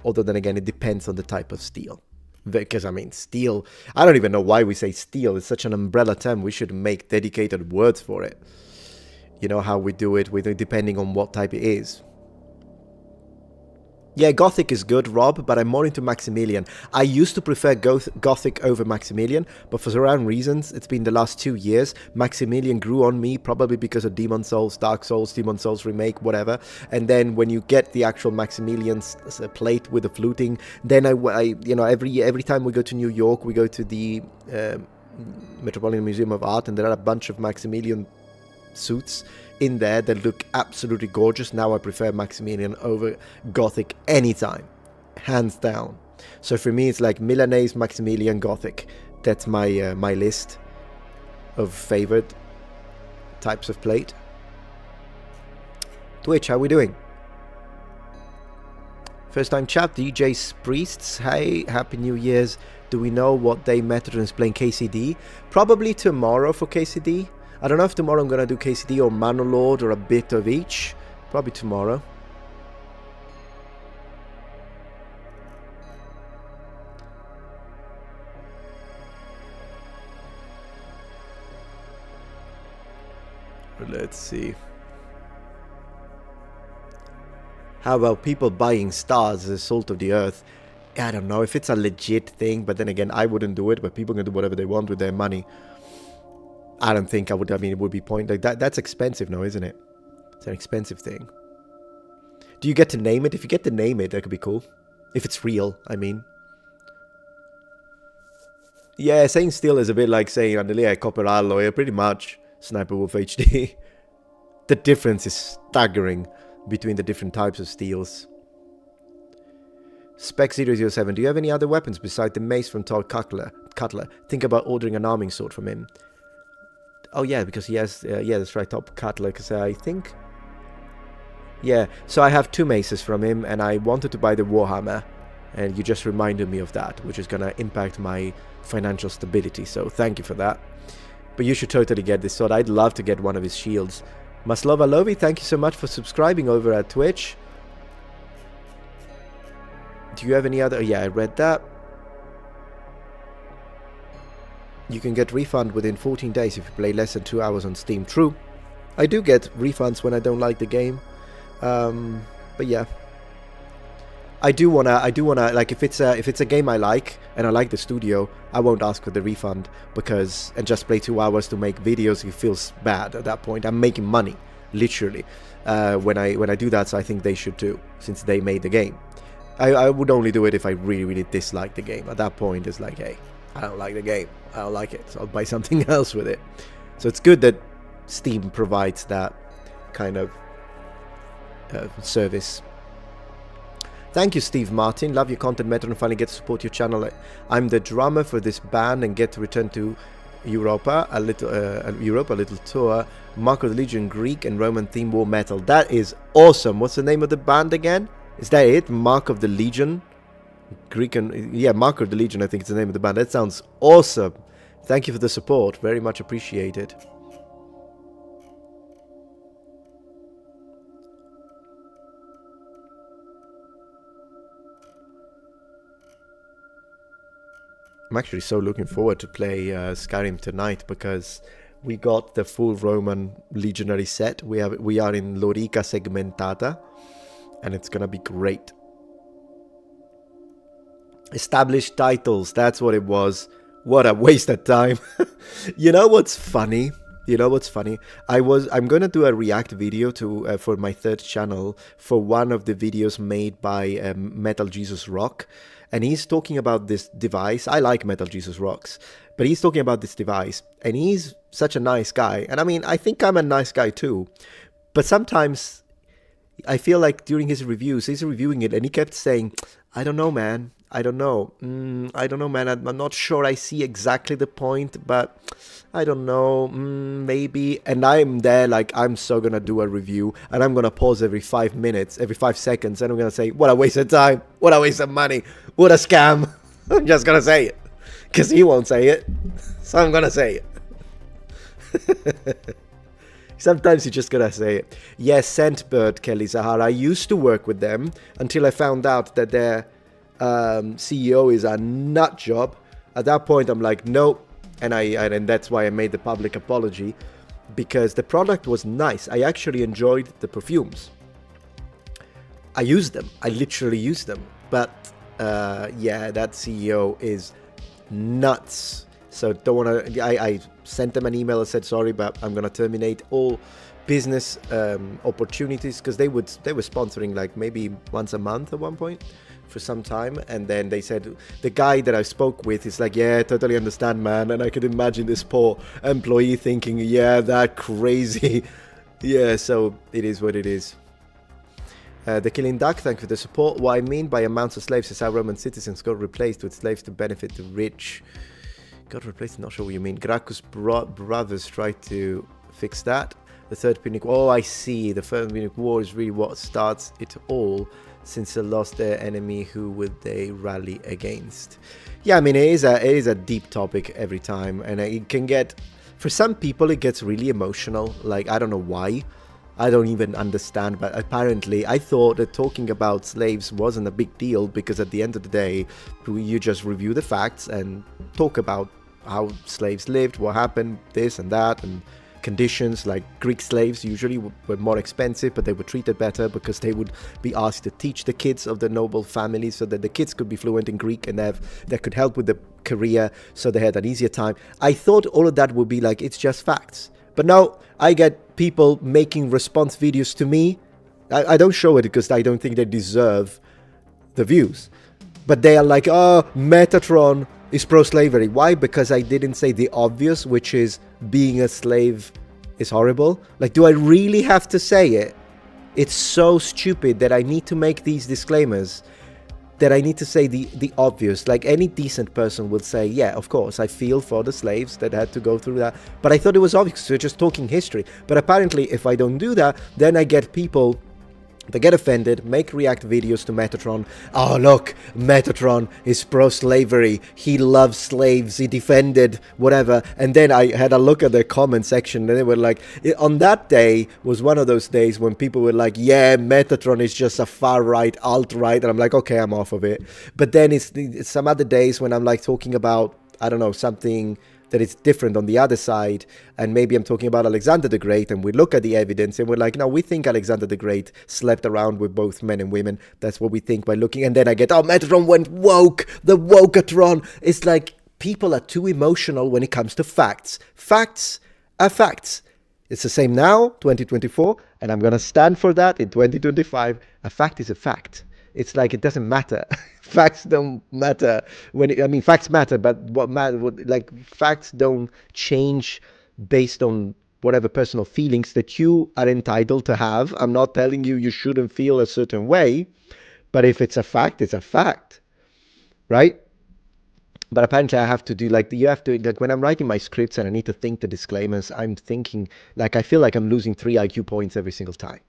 Although then again, it depends on the type of steel. Because, I mean, steel, I don't even know why we say steel. It's such an umbrella term. We should make dedicated words for it. You know how we do it, depending on what type it is. Yeah, Gothic is good, Rob, but I'm more into Maximilian. I used to prefer Gothic over Maximilian, but for certain reasons, it's been the last 2 years, Maximilian grew on me, probably because of Demon Souls, Dark Souls, Demon Souls Remake, whatever. And then when you get the actual Maximilian's plate with the fluting, then every time we go to New York, we go to the Metropolitan Museum of Art, and there are a bunch of Maximilian suits in there that look absolutely gorgeous. Now I prefer Maximilian over Gothic anytime, hands down. So for me, it's like Milanese, Maximilian, Gothic. That's my my list of favorite types of plate. Twitch, how we doing? First time chat, DJ's Priests. Hey, Happy New Year's. Do we know what day Metatron is playing KCD? Probably tomorrow for KCD. I don't know if tomorrow I'm going to do KCD or Manolord or a bit of each. Probably tomorrow. Let's see. How about people buying stars as a salt of the earth? I don't know if it's a legit thing, but then again, I wouldn't do it, but people can do whatever they want with their money. I don't think I would. I mean, it would be point like that. That's expensive now, isn't it? It's an expensive thing. Do you get to name it? If you get to name it, that could be cool. If it's real, I mean. Yeah, saying steel is a bit like saying Andelia copper alloy, pretty much. Sniper Wolf HD. The difference is staggering between the different types of steels. Spec 007, do you have any other weapons besides the mace from Todd Cutler? Think about ordering an arming sword from him. Oh yeah, because he has, yeah, that's right, Top Cutler, because I think... Yeah, so I have 2 maces from him, and I wanted to buy the Warhammer, and you just reminded me of that, which is going to impact my financial stability, so thank you for that. But you should totally get this sword. I'd love to get one of his shields. Maslova Lovi, thank you so much for subscribing over at Twitch. Do you have any other... Yeah, I read that. You can get refund within 14 days if you play less than 2 hours on Steam. True. I do get refunds when I don't like the game. But yeah. I do wanna like if it's a game I like and I like the studio, I won't ask for the refund because and just play 2 hours to make videos. It feels bad at that point. I'm making money, literally, when I do that. So I think they should too, since they made the game. I would only do it if I really dislike the game. At that point, it's like, hey, I don't like the game. I don't like it, so I'll buy something else with it. So it's good that Steam provides that kind of service. Thank you, Steve Martin. Love your content, Metatron. Finally get to support your channel. I'm the drummer for this band and get to return to Europa, a little tour. Mark of the Legion, Greek and Roman theme war metal. That is awesome. What's the name of the band again? Is that it? Mark of the Legion? Greek and... Yeah, Mark of the Legion, I think it's the name of the band. That sounds awesome. Thank you for the support. Very much appreciated. I'm actually so looking forward to play Skyrim tonight because we got the full Roman legionary set. We are in Lorica Segmentata, and it's gonna be great. Established titles, that's what it was. What a waste of time. You know what's funny? I'm gonna do a react video to for my 3rd channel for one of the videos made by Metal Jesus Rock. And he's talking about this device. I like Metal Jesus Rocks, but he's talking about this device, and he's such a nice guy. And I mean, I think I'm a nice guy too, but sometimes I feel like during his reviews, he's reviewing it, and he kept saying, I don't know, man. I don't know. I don't know, man. I'm not sure I see exactly the point, but I don't know. Maybe. And I'm there like, I'm so going to do a review, and I'm going to pause every 5 minutes, every 5 seconds, and I'm going to say, what a waste of time. What a waste of money. What a scam. I'm just going to say it. Because he won't say it. So I'm going to say it. Sometimes you just gotta say it. Yes, Scentbird, Kelly Zahara. I used to work with them until I found out that their CEO is a nut job. At that point, I'm like, nope. And that's why I made the public apology, because the product was nice. I actually enjoyed the perfumes. I used them. I literally used them. But yeah, that CEO is nuts. So don't want to. I sent them an email and said sorry, but I'm gonna terminate all business opportunities, because they were sponsoring like maybe once a month at one point for some time, and then they said, the guy that I spoke with is like, yeah, totally understand, man. And I could imagine this poor employee thinking, yeah, that crazy. Yeah, so it is what it is. The Killing Duck, thank you for the support. What I mean by amounts of slaves is how Roman citizens got replaced with slaves to benefit the rich. Got replaced, not sure what you mean. Gracchus brothers tried to fix that. The Third Punic War, oh, I see. The Third Punic War is really what starts it all. Since they lost their enemy, who would they rally against? Yeah, I mean, it is a deep topic every time, and it can get, for some people, it gets really emotional. Like, I don't know why. I don't even understand, but apparently I thought that talking about slaves wasn't a big deal because at the end of the day, you just review the facts and talk about how slaves lived, what happened, this and that, and conditions. Like Greek slaves usually were more expensive, but they were treated better because they would be asked to teach the kids of the noble families so that the kids could be fluent in Greek and that could help with the career, so they had an easier time. I thought all of that would be like, it's just facts. But now I get people making response videos to me. I don't show it because I don't think they deserve the views. But they are like, oh, Metatron is pro-slavery. Why? Because I didn't say the obvious, which is being a slave is horrible. Like, do I really have to say it? It's so stupid that I need to make these disclaimers, that I need to say the obvious. Like, any decent person would say, yeah, of course, I feel for the slaves that had to go through that. But I thought it was obvious, so just talking history. But apparently, if I don't do that, then I get people that get offended, make react videos to Metatron. Oh, look, Metatron is pro-slavery. He loves slaves. He defended whatever. And then I had a look at their comment section, and they were like, on that day was one of those days when people were like, yeah, Metatron is just a far-right, alt-right. And I'm like, okay, I'm off of it. But then it's some other days when I'm like talking about, I don't know, something that it's different on the other side, and maybe I'm talking about Alexander the Great, and we look at the evidence and we're like, no, we think Alexander the Great slept around with both men and women. That's what we think by looking. And then I get, oh, Metatron went woke, the Wokatron. It's like, people are too emotional when it comes to facts. Facts are facts. It's the same now, 2024, and I'm gonna stand for that in 2025. A fact is a fact. It's like, it doesn't matter. Facts don't matter. Facts matter, but facts don't change based on whatever personal feelings that you are entitled to have. I'm not telling you you shouldn't feel a certain way, but if it's a fact, it's a fact, right? But apparently I have to do, like, you have to, like, when I'm writing my scripts and I need to think the disclaimers, I'm thinking, like, I feel like I'm losing 3 IQ points every single time.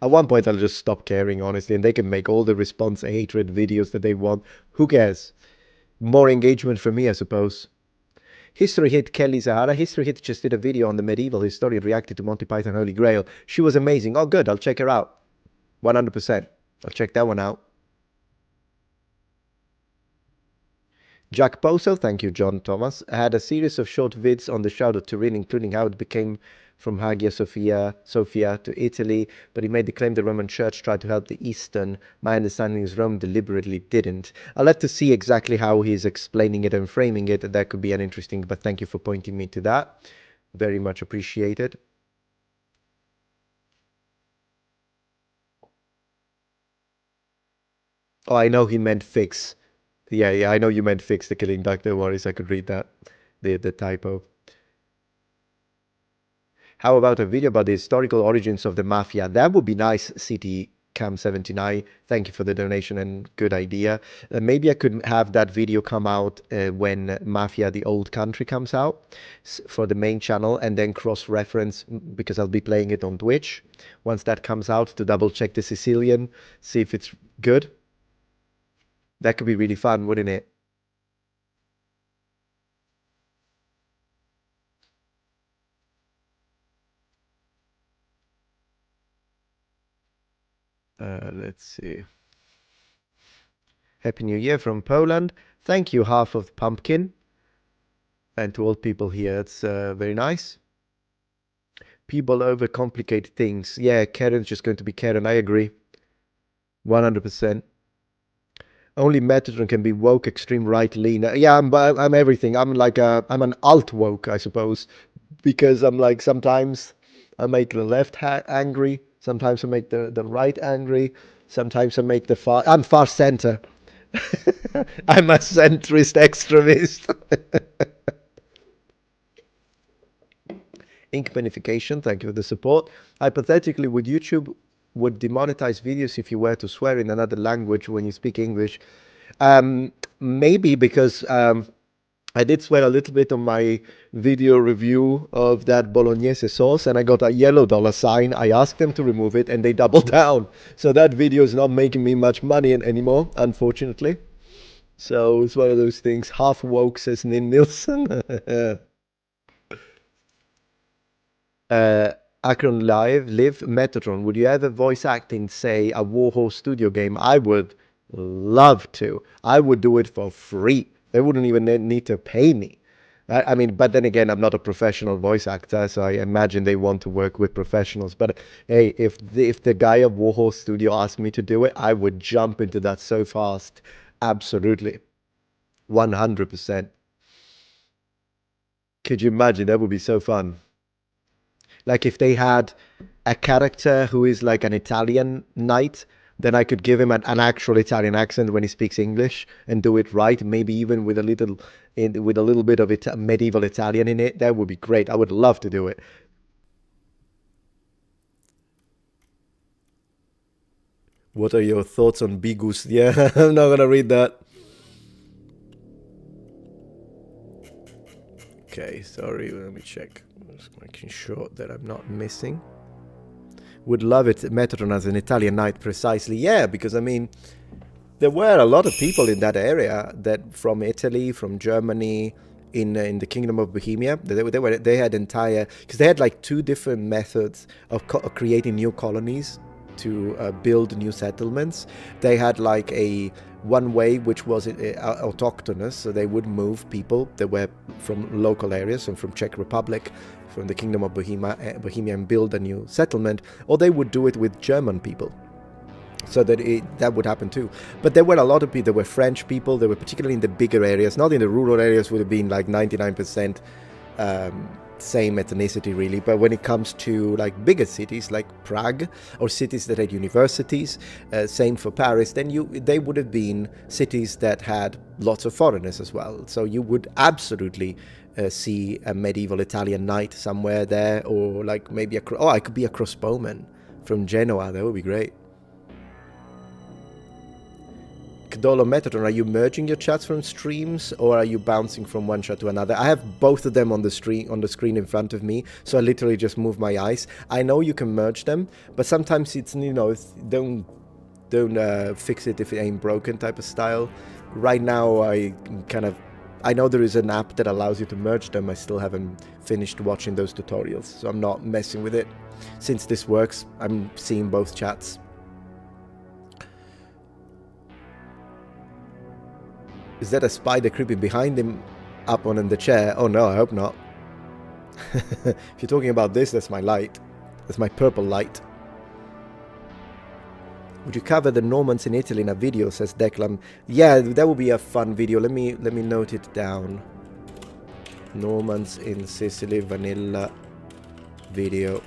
At one point, I'll just stop caring, honestly, and they can make all the response hatred videos that they want. Who cares? More engagement for me, I suppose. History Hit Kelly Zahara. History Hit just did a video on the medieval historian reacted to Monty Python Holy Grail. She was amazing. Oh, good. I'll check her out. 100%. I'll check that one out. Jack Poso, thank you, John Thomas, had a series of short vids on the Shroud of Turin, including how it became from Hagia Sophia to Italy, but he made the claim the Roman Church tried to help the Eastern. My understanding is Rome deliberately didn't. I'll have to see exactly how he's explaining it and framing it. That could be an interesting, but thank you for pointing me to that. Very much appreciated. Oh, I know he meant fix. Yeah, I know you meant fix the killing duck. No worries, I could read that. The typo. How about a video about the historical origins of the mafia? That would be nice, CT Cam 79. Thank you for the donation and good idea. Maybe I could have that video come out when Mafia the Old Country comes out for the main channel, and then cross-reference, because I'll be playing it on Twitch once that comes out, to double check the Sicilian, see if it's good. That could be really fun, wouldn't it? Let's see. Happy New Year from Poland. Thank you, half of Pumpkin. And to all people here, it's very nice. People overcomplicate things. Yeah, Karen's just going to be Karen. I agree. 100%. Only Metatron can be woke, extreme right, lean. Yeah, I'm everything. I'm like I'm an alt woke, I suppose, because I'm like, sometimes I make the left angry, sometimes I make the right angry, sometimes I make I'm far center. I'm a centrist extremist. Ink Benefication, thank you for the support. Hypothetically, would YouTube would demonetize videos if you were to swear in another language when you speak English? Maybe, because I did swear a little bit on my video review of that bolognese sauce, and I got a yellow dollar sign. I asked them to remove it, and they doubled down. So that video is not making me much money anymore, unfortunately. So it's one of those things. Half woke, says Nin Nilsson. uh, Akron Live Metatron. Would you ever voice act in, say, a Warhol Studio game? I would love to. I would do it for free. They wouldn't even need to pay me. I mean, but then again, I'm not a professional voice actor, so I imagine they want to work with professionals. But hey, if the guy of Warhol Studio asked me to do it, I would jump into that so fast. Absolutely. 100%. Could you imagine? That would be so fun. Like if they had a character who is like an Italian knight, then I could give him an actual Italian accent when he speaks English and do it right, maybe even with a little bit of medieval Italian in it. That would be great. I would love to do it. What are your thoughts on Bigus? Yeah, I'm not gonna read that. Okay, sorry, let me check. Just making sure that I'm not missing. Would love it, Metatron as an Italian knight, precisely. Yeah, because I mean, there were a lot of people in that area that from Italy, from Germany, in the Kingdom of Bohemia. They had entire, because they had like two different methods of creating new colonies to build new settlements. They had like a one way which was autochthonous, so they would move people that were from local areas, and from Czech Republic, from the Kingdom of Bohemia, and build a new settlement, or they would do it with German people. So that would happen too. But there were a lot of people. There were French people. They were particularly in the bigger areas, not in the rural areas. Would have been like 99% same ethnicity really. But when it comes to like bigger cities like Prague, or cities that had universities, same for Paris, then they would have been cities that had lots of foreigners as well. So you would absolutely see a medieval Italian knight somewhere there, or like maybe I could be a crossbowman from Genoa. That would be great. Dolo Metatron, are you merging your chats from streams, or are you bouncing from one chat to another? I have both of them on the screen in front of me, so I literally just move my eyes. I know you can merge them, but sometimes it's, don't fix it if it ain't broken type of style. Right now, I know there is an app that allows you to merge them. I still haven't finished watching those tutorials, so I'm not messing with it. Since this works, I'm seeing both chats. Is that a spider creeping behind him up on in the chair? Oh no, I hope not. If you're talking about this, that's my light. That's my purple light. Would you cover the Normans in Italy in a video, says Declan? Yeah, that would be a fun video. Let me note it down. Normans in Sicily vanilla video.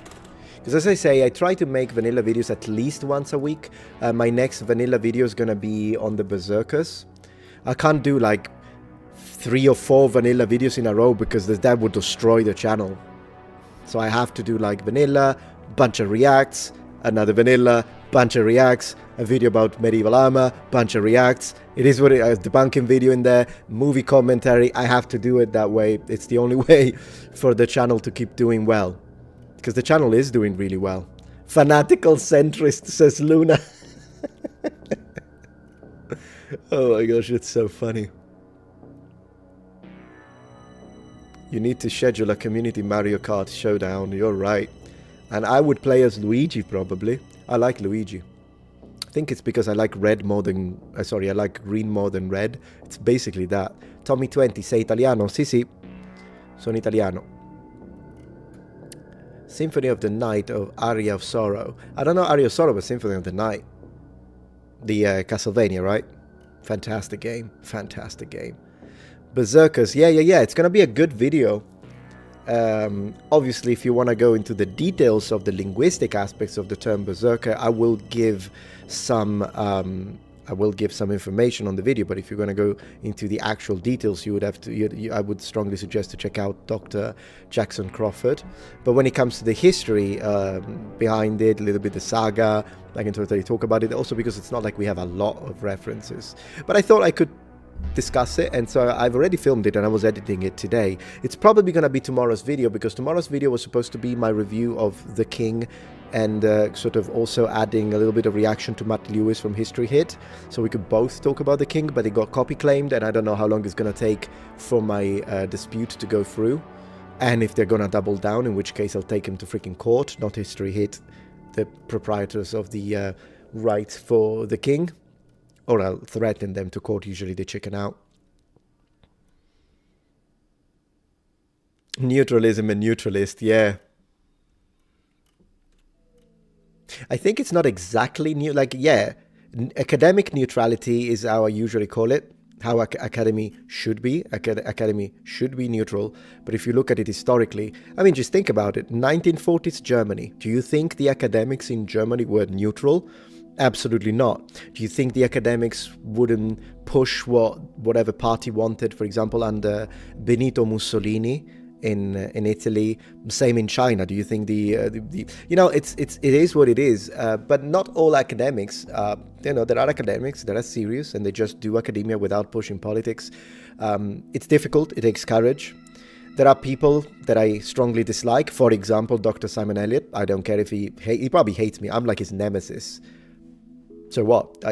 Because as I say, I try to make vanilla videos at least once a week. My next vanilla video is gonna be on the Berserkers. I can't do like 3 or 4 vanilla videos in a row because that would destroy the channel. So I have to do like vanilla, bunch of reacts, another vanilla, bunch of reacts, a video about medieval armor, bunch of reacts. It is what it is. Debunking video in there, movie commentary. I have to do it that way. It's the only way for the channel to keep doing well. Because the channel is doing really well. Fanatical centrist, says Luna. Oh my gosh, it's so funny. You need to schedule a community Mario Kart showdown, you're right. And I would play as Luigi probably. I like Luigi. I think it's because I like red more than... I like green more than red. It's basically that. Tommy20, sei italiano? Sì, sì. Sono italiano. Symphony of the Night of Aria of Sorrow. I don't know Aria of Sorrow, but Symphony of the Night. The Castlevania, right? Fantastic game. Fantastic game. Berserkers. Yeah. It's going to be a good video. Obviously, if you want to go into the details of the linguistic aspects of the term berserker, I will give some information on the video. But if you're going to go into the actual details, you would have to. I would strongly suggest to check out Dr. Jackson Crawford. But when it comes to the history behind it, a little bit the saga, I can totally talk about it. Also because it's not like we have a lot of references. But I thought I could discuss it, and so I've already filmed it and I was editing it today. It's probably going to be tomorrow's video, because tomorrow's video was supposed to be my review of The King, and sort of also adding a little bit of reaction to Matt Lewis from History Hit, so we could both talk about The King, but it got copy claimed, and I don't know how long it's going to take for my dispute to go through, and if they're going to double down, in which case I'll take him to freaking court, not History Hit, the proprietors of the right for The King. Or I'll threaten them to court. Usually they chicken out. Neutralism and neutralist, yeah. I think it's not exactly new. Like, yeah, academic neutrality is how I usually call it. How academy should be. Academy should be neutral. But if you look at it historically, I mean, just think about it. 1940s Germany. Do you think the academics in Germany were neutral? Absolutely not. Do you think the academics wouldn't push whatever party wanted, for example, under Benito Mussolini in Italy? Same in China. Do you think the you know, it is what it is. But not all academics. You know, there are academics that are serious and they just do academia without pushing politics. It's difficult. It takes courage. There are people that I strongly dislike. For example, Dr. Simon Elliott. I don't care if he probably hates me. I'm like his nemesis. So what?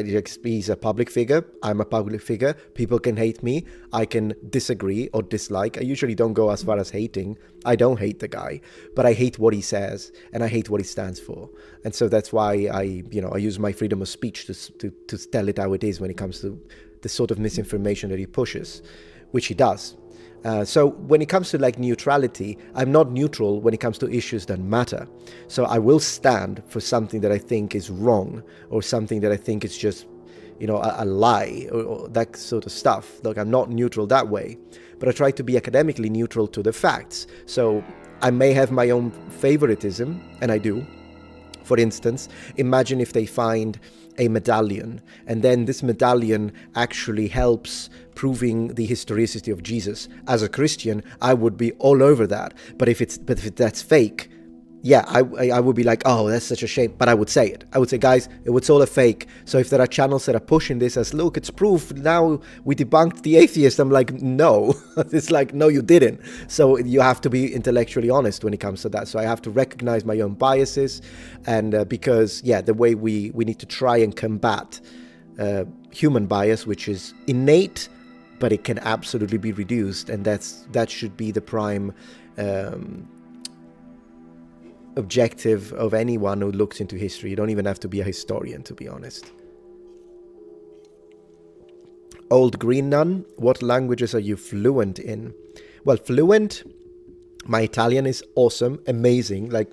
He's a public figure. I'm a public figure. People can hate me. I can disagree or dislike. I usually don't go as far as hating. I don't hate the guy, but I hate what he says and I hate what he stands for. And so that's why I use my freedom of speech to tell it how it is when it comes to the sort of misinformation that he pushes, which he does. So when it comes to like neutrality, I'm not neutral when it comes to issues that matter. So I will stand for something that I think is wrong, or something that I think is just, a lie, or that sort of stuff. Like, I'm not neutral that way, but I try to be academically neutral to the facts. So I may have my own favoritism, and I do. For instance, imagine if they find a medallion, and then this medallion actually helps proving the historicity of Jesus. As a Christian, I would be all over that. But if that's fake, yeah, I would be like, oh, that's such a shame. But I would say it. I would say, guys, it was all a fake. So if there are channels that are pushing this as, look, it's proof, now we debunked the atheist, I'm like, no. It's like, no, you didn't. So you have to be intellectually honest when it comes to that. So I have to recognize my own biases. And because, yeah, the way we need to try and combat human bias, which is innate, but it can absolutely be reduced. And that should be the prime objective of anyone who looks into history. You don't even have to be a historian, to be honest. Old Green Nun, what languages are you fluent in? Well, fluent, my Italian is awesome, amazing. Like,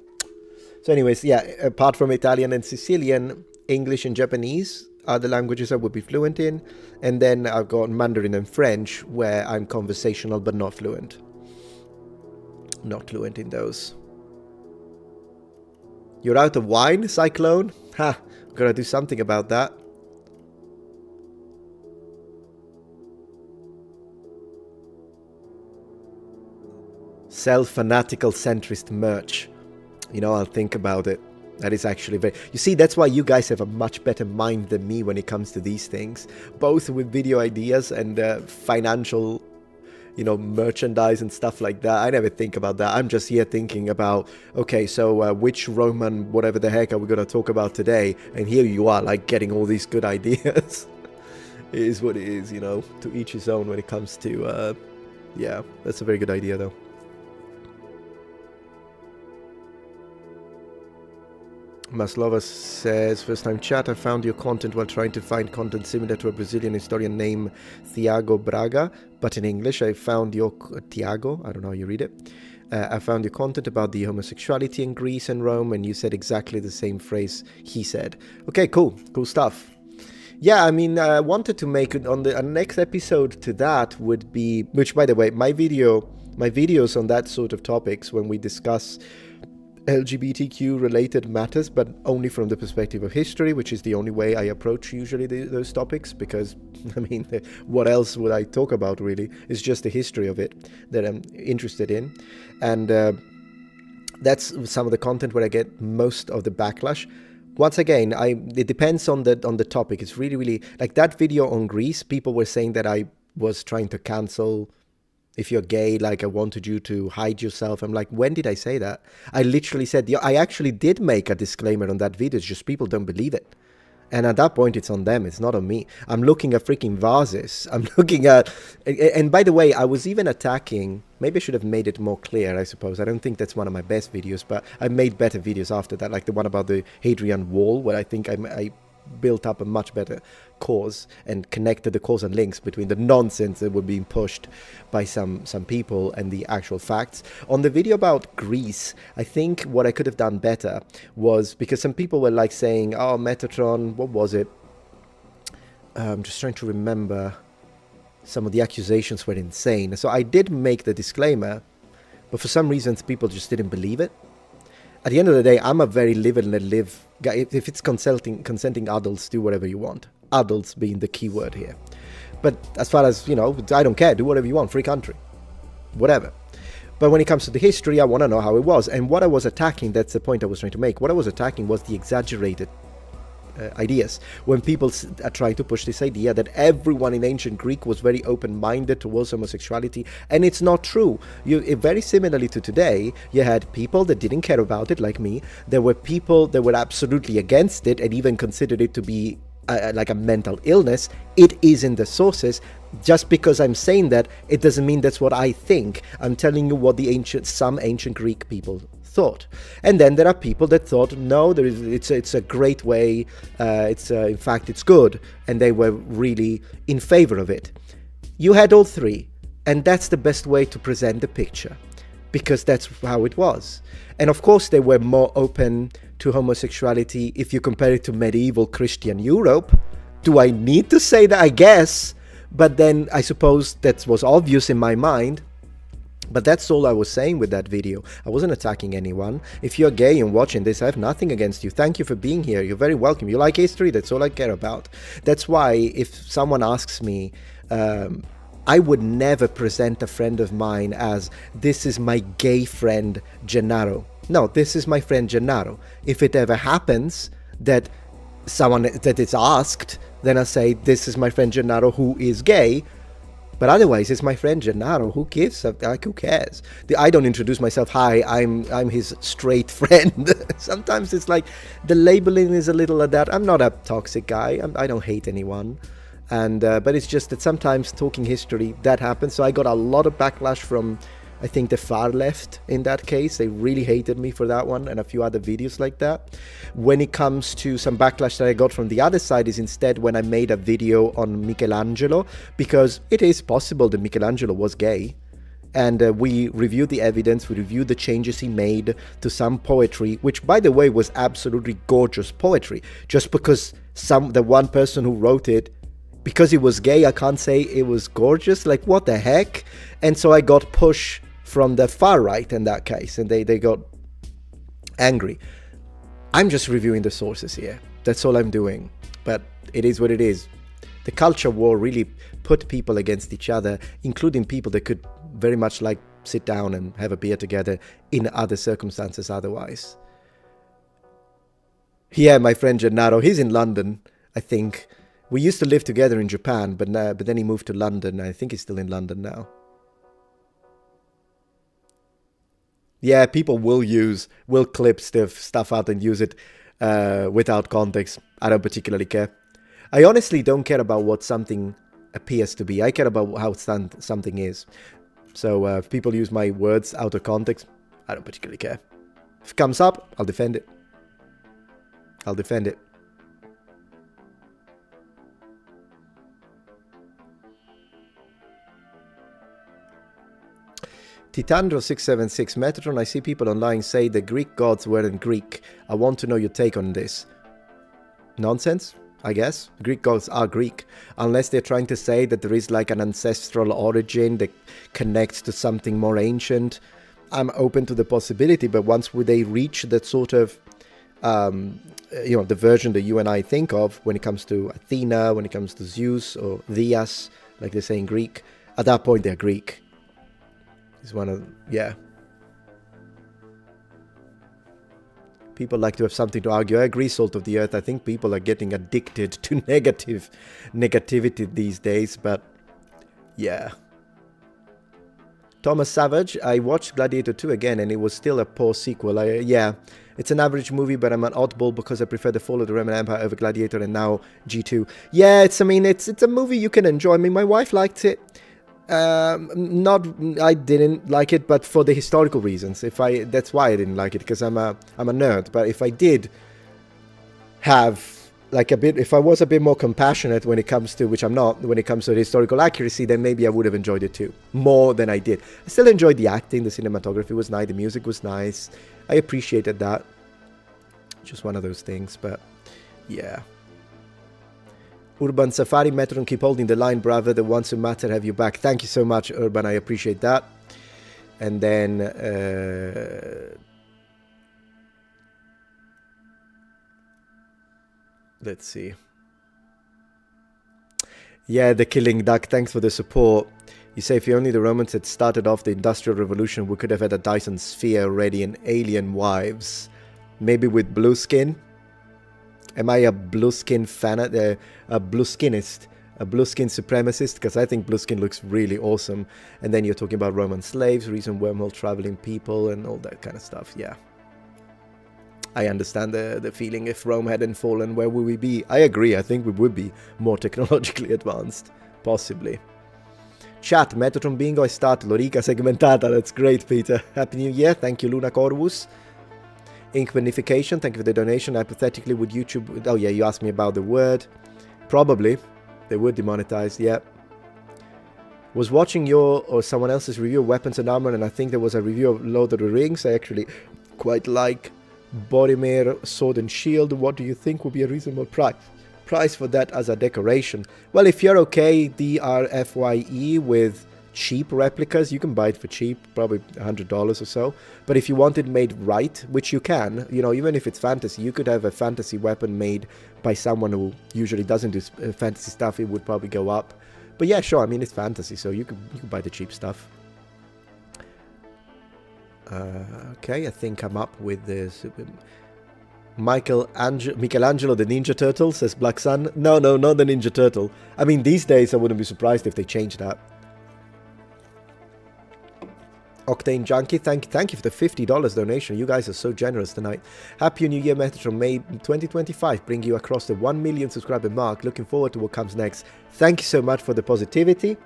so anyways, yeah, apart from Italian and Sicilian, English and Japanese are the languages I would be fluent in. And then I've got Mandarin and French, where I'm conversational but not fluent. Not fluent in those. You're out of wine, Cyclone? Ha, gotta do something about that. Self-fanatical centrist merch. I'll think about it. That is actually very... You see, that's why you guys have a much better mind than me when it comes to these things. Both with video ideas and financial... merchandise and stuff like that. I never think about that. I'm just here thinking about, okay, so which Roman, whatever the heck, are we going to talk about today? And here you are, like, getting all these good ideas. It is what it is, to each his own when it comes to, yeah, that's a very good idea, though. Maslova says, first time chat, I found your content while trying to find content similar to a Brazilian historian named Thiago Braga, but in English. I found your... Tiago, I don't know how you read it. I found your content about the homosexuality in Greece and Rome, and you said exactly the same phrase he said. Okay, cool stuff. Yeah, I mean, I wanted to make it on the next episode to that would be... Which, by the way, my videos on that sort of topics, when we discuss LGBTQ related matters, but only from the perspective of history, which is the only way I approach usually those topics, because I mean, what else would I talk about really? It's just the history of it that I'm interested in, and that's some of the content where I get most of the backlash. Once again, it depends on the topic. It's really like that video on Greece. People were saying that I was trying to cancel. If you're gay, like I wanted you to hide yourself. I'm like, when did I say that? I literally said, yeah, I actually did make a disclaimer on that video. It's just people don't believe it. And at that point, it's on them. It's not on me. I'm looking at freaking vases. I'm looking at... And by the way, I was even attacking... Maybe I should have made it more clear, I suppose. I don't think that's one of my best videos, but I made better videos after that, like the one about the Hadrian Wall, where I think I built up a much better cause and connected the cause and links between the nonsense that were being pushed by some people and the actual facts. On the video about Greece, I think what I could have done better was, because some people were like saying, oh, Metatron, what was it? I'm just trying to remember. Some of the accusations were insane. So I did make the disclaimer, but for some reasons people just didn't believe it. At the end of the day, I'm a very live and let live guy. If it's consenting adults, do whatever you want. Adults being the key word here. But as far as, you know, I don't care. Do whatever you want. Free country. Whatever. But when it comes to the history, I want to know how it was. And what I was attacking, that's the point I was trying to make. What I was attacking was the exaggerated ideas. When people are trying to push this idea that everyone in ancient Greek was very open-minded towards homosexuality, and it's not true. Very similarly to today, you had people that didn't care about it, like me. There were people that were absolutely against it and even considered it to be like a mental illness. It is in the sources. Just because I'm saying that, it doesn't mean that's what I think. I'm telling you what some ancient Greek people thought. And then there are people that thought, no, it's a great way, in fact it's good, and they were really in favor of it. You had all three, and that's the best way to present the picture, because that's how it was. And of course they were more open to homosexuality if you compare it to medieval Christian Europe. Do I need to say that? I guess. But then I suppose that was obvious in my mind. But that's all I was saying with that video. I wasn't attacking anyone. If you're gay and watching this, I have nothing against you. Thank you for being here. You're very welcome. You like history? That's all I care about. That's why if someone asks me, I would never present a friend of mine as, this is my gay friend Gennaro. No, this is my friend Gennaro. If it ever happens that that is asked, then I say, this is my friend Gennaro who is gay. But otherwise, it's my friend Gennaro. Who gives? Like, who cares? I don't introduce myself. Hi, I'm his straight friend. Sometimes it's like the labeling is a little of that. I'm not a toxic guy. I don't hate anyone. And but it's just that sometimes talking history, that happens. So I got a lot of backlash from, I think, the far left in that case. They really hated me for that one and a few other videos like that. When it comes to some backlash that I got from the other side is instead when I made a video on Michelangelo, because it is possible that Michelangelo was gay. And we reviewed the evidence, we reviewed the changes he made to some poetry, which, by the way, was absolutely gorgeous poetry. Just because the one person who wrote it, because he was gay, I can't say it was gorgeous. Like, what the heck? And so I got pushed from the far right in that case, and they got angry. I'm just reviewing the sources here. That's all I'm doing. But it is what it is. The culture war really put people against each other, including people that could very much like sit down and have a beer together in other circumstances otherwise. Yeah, my friend Gennaro, he's in London, I think. We used to live together in Japan, but then he moved to London. I think he's still in London now. Yeah, people will clip stuff out and use it without context. I don't particularly care. I honestly don't care about what something appears to be. I care about how something is. So if people use my words out of context, I don't particularly care. If it comes up, I'll defend it. I'll defend it. Titandro676 Metatron, I see people online say the Greek gods weren't Greek. I want to know your take on this. Nonsense, I guess. Greek gods are Greek. Unless they're trying to say that there is like an ancestral origin that connects to something more ancient. I'm open to the possibility, but once they reach that sort of, the version that you and I think of when it comes to Athena, when it comes to Zeus or Dias, like they say in Greek, at that point they're Greek. Is one of, yeah. People like to have something to argue. I agree, Salt of the Earth. I think people are getting addicted to negativity these days, but Yeah. Thomas Savage, I watched Gladiator 2 again and it was still a poor sequel. Yeah, it's an average movie, but I'm an oddball because I prefer The Fall of the Roman Empire over Gladiator and now G2. Yeah, it's a movie you can enjoy. I mean, my wife liked it. I didn't like it, but for the historical reasons. That's why I didn't like it, because I'm a nerd. But if I did have if I was a bit more compassionate when it comes to, which I'm not, when it comes to historical accuracy, then maybe I would have enjoyed it too, more than I did. I still enjoyed the acting, the cinematography was nice, the music was nice. I appreciated that. Just one of those things, but yeah. Urban Safari, Metatron, keep holding the line, brother. The ones who matter have you back. Thank you so much, Urban. I appreciate that. And then let's see. Yeah, the Killing Duck. Thanks for the support. You say if only the Romans had started off the Industrial Revolution, we could have had a Dyson Sphere already and alien wives. Maybe with blue skin. Am I a blue skin fan? A blue skinist? A blue skin supremacist? Because I think blue skin looks really awesome. And then you're talking about Roman slaves, recent wormhole traveling people, and all that kind of stuff. Yeah. I understand the feeling. If Rome hadn't fallen, where would we be? I agree. I think we would be more technologically advanced. Possibly. Chat, Metatron Bingo, I started. Lorica segmentata. That's great, Peter. Happy New Year. Thank you, Luna Corvus. Ink Magnification, thank you for the donation. Hypothetically, would YouTube... Oh, yeah, you asked me about the word. Probably. They would demonetize, yeah. Was watching your or someone else's review of Weapons and Armor, and I think there was a review of Lord of the Rings. I actually quite like Boromir Sword and Shield. What do you think would be a reasonable price for that as a decoration? Well, if you're okay, DRFYE, with cheap replicas, you can buy it for cheap, probably $100 or so. But if you want it made right, which you can, you know, even if it's fantasy, you could have a fantasy weapon made by someone who usually doesn't do fantasy stuff. It would probably go up. But yeah, sure, I mean, it's fantasy, so you can buy the cheap stuff. Okay, I think I'm up with this. Michelangelo the Ninja Turtle, says Black Sun. No, not the Ninja Turtle. I mean, these days I wouldn't be surprised if they changed that. Octane Junkie, thank you for the $50 donation. You guys are so generous tonight. Happy New Year, Metatron. May 2025 bring you across the 1 million subscriber mark. Looking forward to what comes next. Thank you so much for the positivity.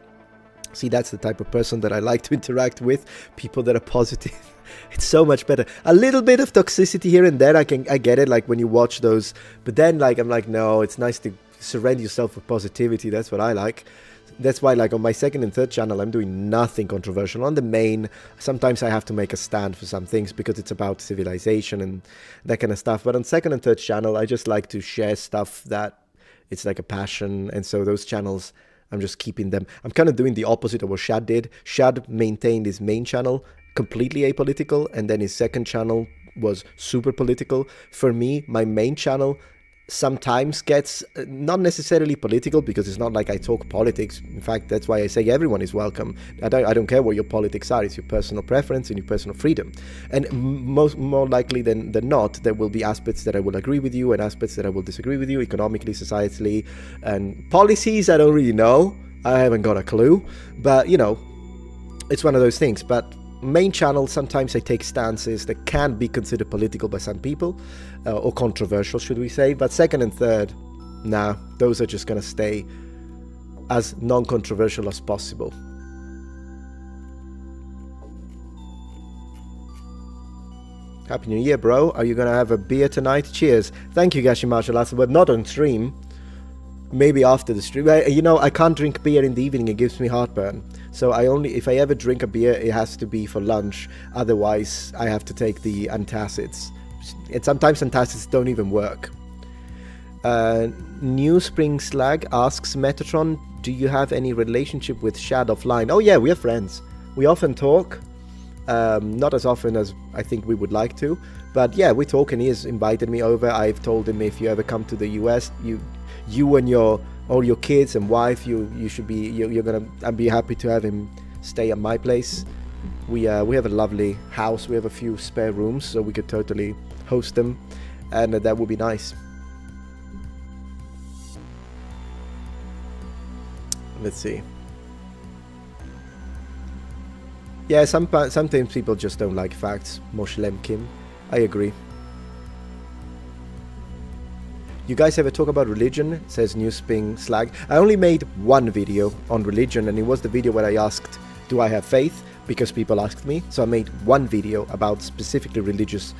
See, that's the type of person that I like to interact with. People that are positive. It's so much better. A little bit of toxicity here and there, I get it, like when you watch those. But then, like, I'm like, no, it's nice to surrender yourself with positivity. That's what I like. That's why, like, on my second and third channel, I'm doing nothing controversial. On the main, sometimes I have to make a stand for some things because it's about civilization and that kind of stuff. But on second and third channel, I just like to share stuff that it's like a passion. And so those channels, I'm just keeping them. I'm kind of doing the opposite of what Shad did. Shad maintained his main channel completely apolitical, and then his second channel was super political. For me, my main channel sometimes gets not necessarily political, because it's not like I talk politics. In fact, that's why I say everyone is welcome. I don't care what your politics are. It's your personal preference and your personal freedom. And more likely than not, there will be aspects that I will agree with you and aspects that I will disagree with you, economically, societally, and policies. I don't really know. I haven't got a clue. But, you know, it's one of those things. But main channel, sometimes I take stances that can be considered political by some people, or controversial, should we say. But second and third, nah, those are just gonna stay as non-controversial as possible. Happy New Year, bro. Are you gonna have a beer tonight? Cheers. Thank you, Gashi Martial Arts, but not on stream. Maybe after the stream. You know, I can't drink beer in the evening. It gives me heartburn. So if I ever drink a beer, it has to be for lunch. Otherwise, I have to take the antacids. And sometimes antacids don't even work. New Spring Slag asks, Metatron, do you have any relationship with Shad offline? Oh yeah, we are friends. We often talk. Not as often as I think we would like to. But yeah, we talk, and he has invited me over. I've told him if you ever come to the US, you and all your kids and wife, you should be, I'd be happy to have him stay at my place. We have a lovely house. We have a few spare rooms, so we could totally host them, and that would be nice. Let's see. Yeah, sometimes people just don't like facts. Moshlem Kim. I agree. You guys ever talk about religion? Says Newsping Slag. I only made one video on religion, and it was the video where I asked, do I have faith? Because people asked me. So I made one video about specifically religious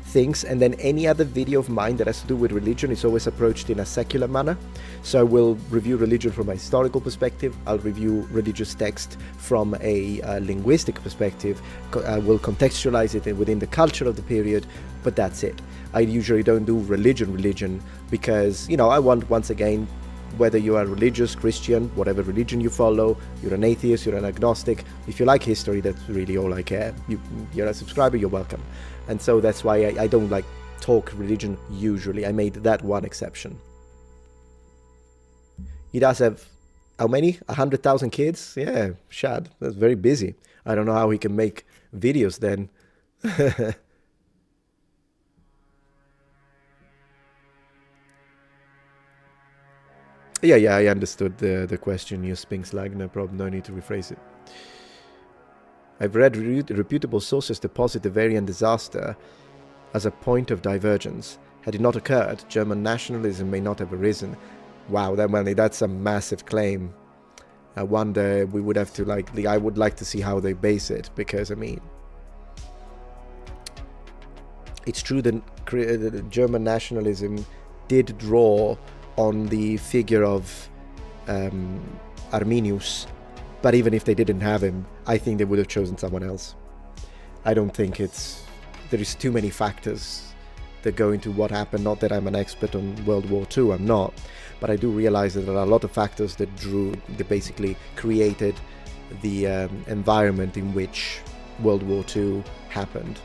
things, and then any other video of mine that has to do with religion is always approached in a secular manner. So I will review religion from a historical perspective. I'll review religious text from a linguistic perspective. I will contextualize it within the culture of the period, but that's it. I usually don't do religion because, you know, I want, once again, whether you are religious, Christian, whatever religion you follow, you're an atheist, you're an agnostic, if you like history, that's really all I care. You're a subscriber, you're welcome. And so that's why I don't like talk religion usually. I made that one exception. He does have, how many? 100,000 kids? Yeah, Shad, that's very busy. I don't know how he can make videos then. Yeah, I understood the question. You spink slag, no problem, no need to rephrase it. I've read reputable sources to posit the Varian disaster as a point of divergence. Had it not occurred, German nationalism may not have arisen. Wow, that's a massive claim. I wonder, we would have to I would like to see how they base it, because I mean, it's true that German nationalism did draw on the figure of Arminius, but even if they didn't have him, I think they would have chosen someone else. I don't think there is too many factors that go into what happened. Not that I'm an expert on World War II, I'm not, but I do realize that there are a lot of factors that basically created the environment in which World War II happened.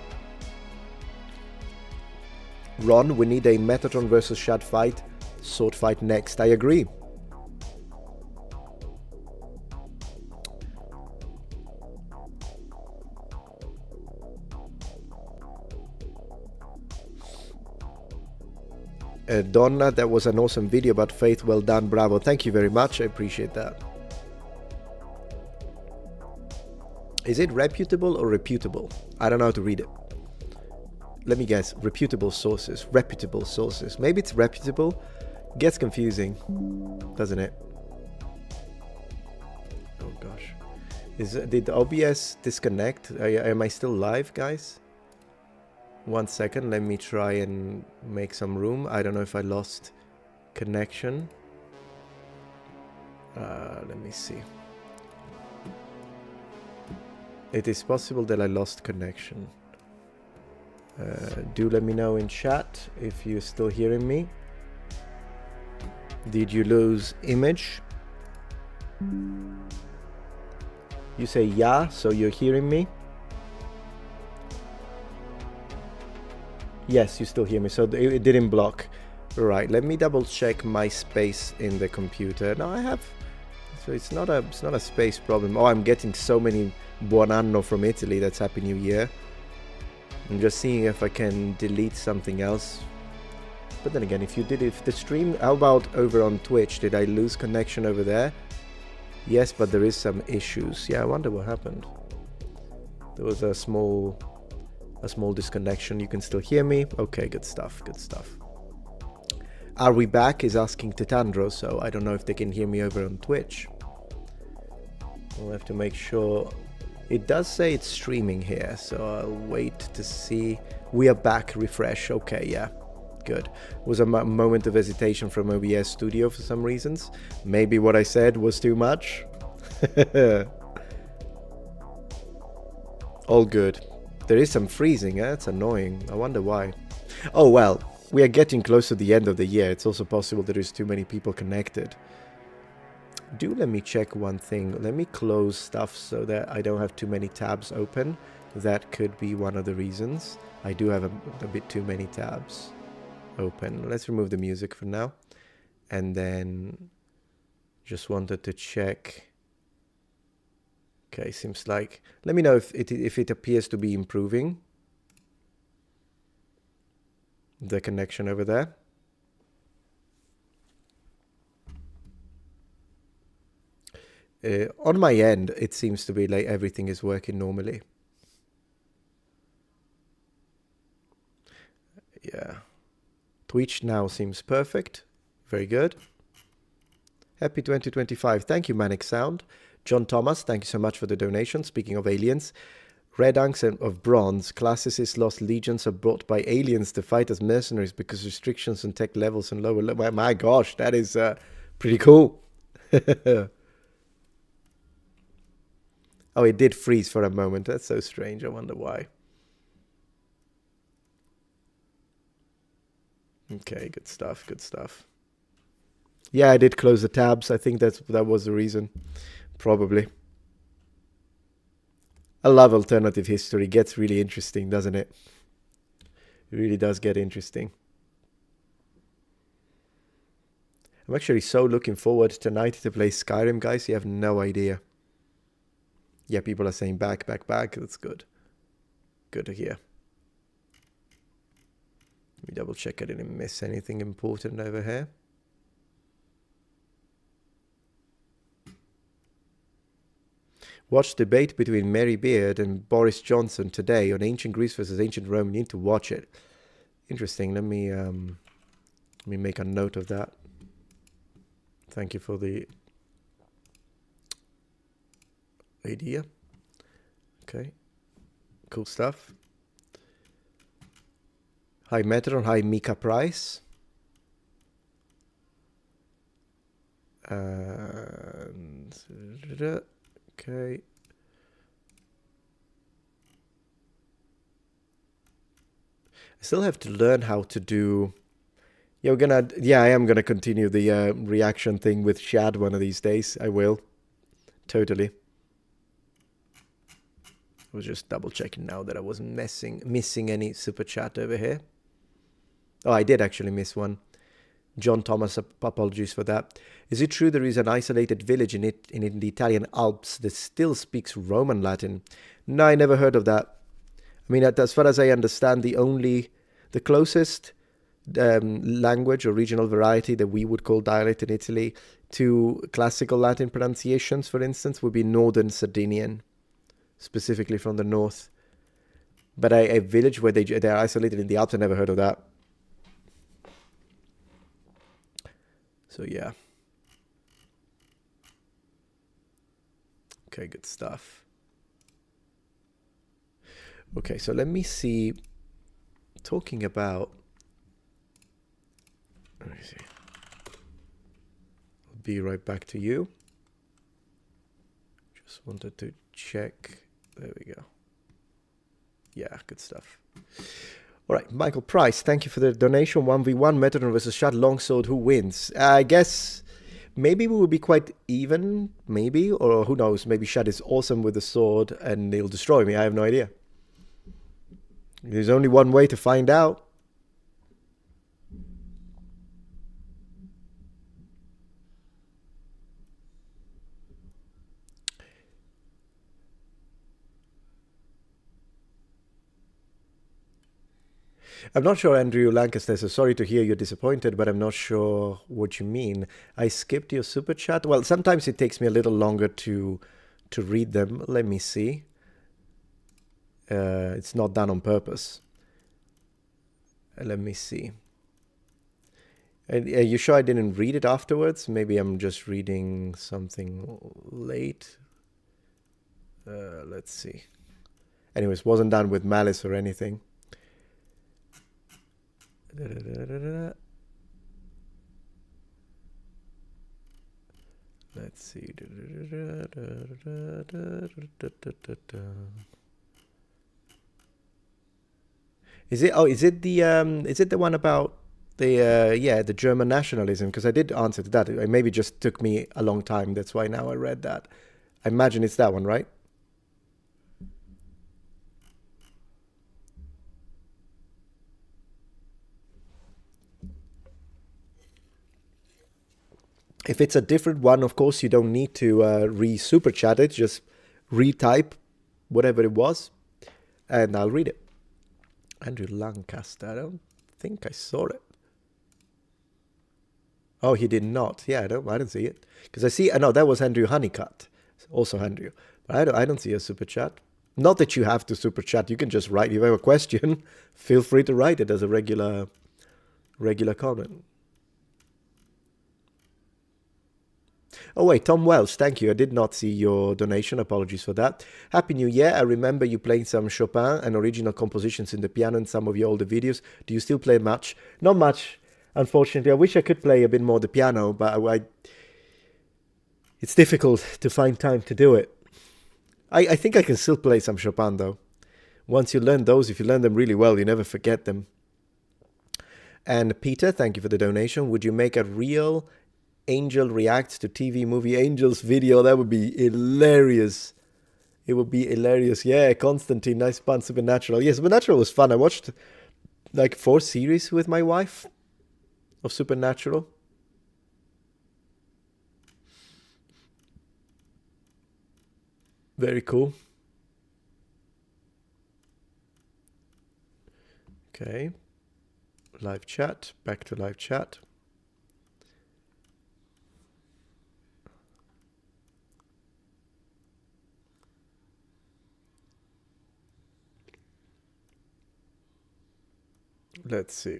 Ron, we need a Metatron versus Shad fight, sword fight next. I agree. Donna, that was an awesome video about faith. Well done, bravo. Thank you very much. I appreciate that. Is it reputable or reputable? I don't know how to read it. Let me guess. Reputable sources. Reputable sources. Maybe it's reputable. Gets confusing, doesn't it? Oh gosh. Did OBS disconnect? Am I still live, guys? 1 second, let me try and make some room. I don't know if I lost connection. Let me see. It is possible that I lost connection. Do let me know in chat if you're still hearing me. Did you lose image? You say yeah, so you're hearing me? Yes, you still hear me, so it didn't block. Right, let me double check my space in the computer. No, I have, so it's not a space problem. Oh, I'm getting so many buon anno from Italy. That's Happy New Year. I'm just seeing if I can delete something else. But then again, if the stream, how about over on Twitch? Did I lose connection over there? Yes, but there is some issues. Yeah, I wonder what happened. There was a small disconnection. You can still hear me? Okay, good stuff, good stuff. Are we back? Is asking Titandro, so I don't know if they can hear me over on Twitch. We'll have to make sure. It does say it's streaming here, so I'll wait to see. We are back, refresh. Okay, yeah, good. It was a moment of hesitation from OBS Studio for some reasons. Maybe what I said was too much. All good. There is some freezing, that's annoying. I wonder why. Oh well, we are getting close to the end of the year. It's also possible there is too many people connected. Let me check one thing. Let me close stuff so that I don't have too many tabs open. That could be one of the reasons. I do have a bit too many tabs open. Let's remove the music for now. And then just wanted to check. Okay, seems like, let me know if it appears to be improving, the connection over there. On my end, it seems to be like everything is working normally. Yeah. Twitch now seems perfect. Very good. Happy 2025. Thank you, Manic Sound. John Thomas, thank you so much for the donation. Speaking of aliens, Red Unks of Bronze, classicists lost legions are brought by aliens to fight as mercenaries because restrictions on tech levels and lower level. My gosh, that is pretty cool. Oh, it did freeze for a moment. That's so strange. I wonder why. Okay, good stuff, good stuff. Yeah, I did close the tabs. I think that was the reason. Probably. I love alternative history. It gets really interesting, doesn't it? It really does get interesting. I'm actually so looking forward tonight to play Skyrim, guys. You have no idea. Yeah, people are saying back. That's good. Good to hear. Let me double check I didn't miss anything important over here. Watch debate between Mary Beard and Boris Johnson today on ancient Greece versus ancient Rome. You need to watch it. Interesting. Let me make a note of that. Thank you for the idea. Okay. Cool stuff. Hi Metatron. Hi Mika Price. Okay. I still have to learn how to do. Yeah, I am gonna continue the reaction thing with Shad one of these days. I will. Totally. I was just double checking now that I wasn't missing any super chat over here. Oh, I did actually miss one. John Thomas, apologies for that. Is it true there is an isolated village in the Italian Alps that still speaks Roman Latin? No, I never heard of that. I mean, as far as I understand, the closest language or regional variety that we would call dialect in Italy to classical Latin pronunciations, for instance, would be Northern Sardinian, specifically from the north. But a village where they're isolated in the Alps, I never heard of that. So yeah. Okay, good stuff. Okay, so let me see. Talking about. Let me see. I'll be right back to you. Just wanted to check. There we go. Yeah, good stuff. All right, Michael Price, thank you for the donation. 1v1, Metatron versus Shad Longsword. Who wins? I guess maybe we will be quite even, maybe, or who knows? Maybe Shad is awesome with the sword and he'll destroy me. I have no idea. There's only one way to find out. I'm not sure, Andrew Lancaster, so sorry to hear you're disappointed, but I'm not sure what you mean. I skipped your super chat. Well, sometimes it takes me a little longer to read them. Let me see. It's not done on purpose. Let me see. Are you sure I didn't read it afterwards? Maybe I'm just reading something late. Let's see. Anyways, wasn't done with malice or anything. Let's see. Is it the one about the German nationalism? Because I did answer to that. It maybe just took me a long time. That's why now I read that. I imagine it's that one, right? If it's a different one, of course, you don't need to re-super chat it. Just retype whatever it was, and I'll read it. Andrew Lancaster. I don't think I saw it. Oh, he did not. Yeah, I didn't see it. Because I see... no, that was Andrew Honeycutt. Also Andrew. But I don't see a super chat. Not that you have to super chat. You can just write. If you have a question, feel free to write it as a regular comment. Oh wait, Tom Welsh, thank you. I did not see your donation. Apologies for that. Happy New Year. I remember you playing some Chopin and original compositions in the piano in some of your older videos. Do you still play much? Not much, unfortunately. I wish I could play a bit more the piano, but it's difficult to find time to do it. I think I can still play some Chopin though. Once you learn those, if you learn them really well, you never forget them. And Peter, thank you for the donation. Would you make a real Angel reacts to TV movie Angels video? That would be hilarious. It would be hilarious. Yeah, Constantine, nice pun. Supernatural. Yeah, Supernatural was fun. I watched like 4 series with my wife of Supernatural. Very cool. Okay. Live chat. Back to live chat. Let's see.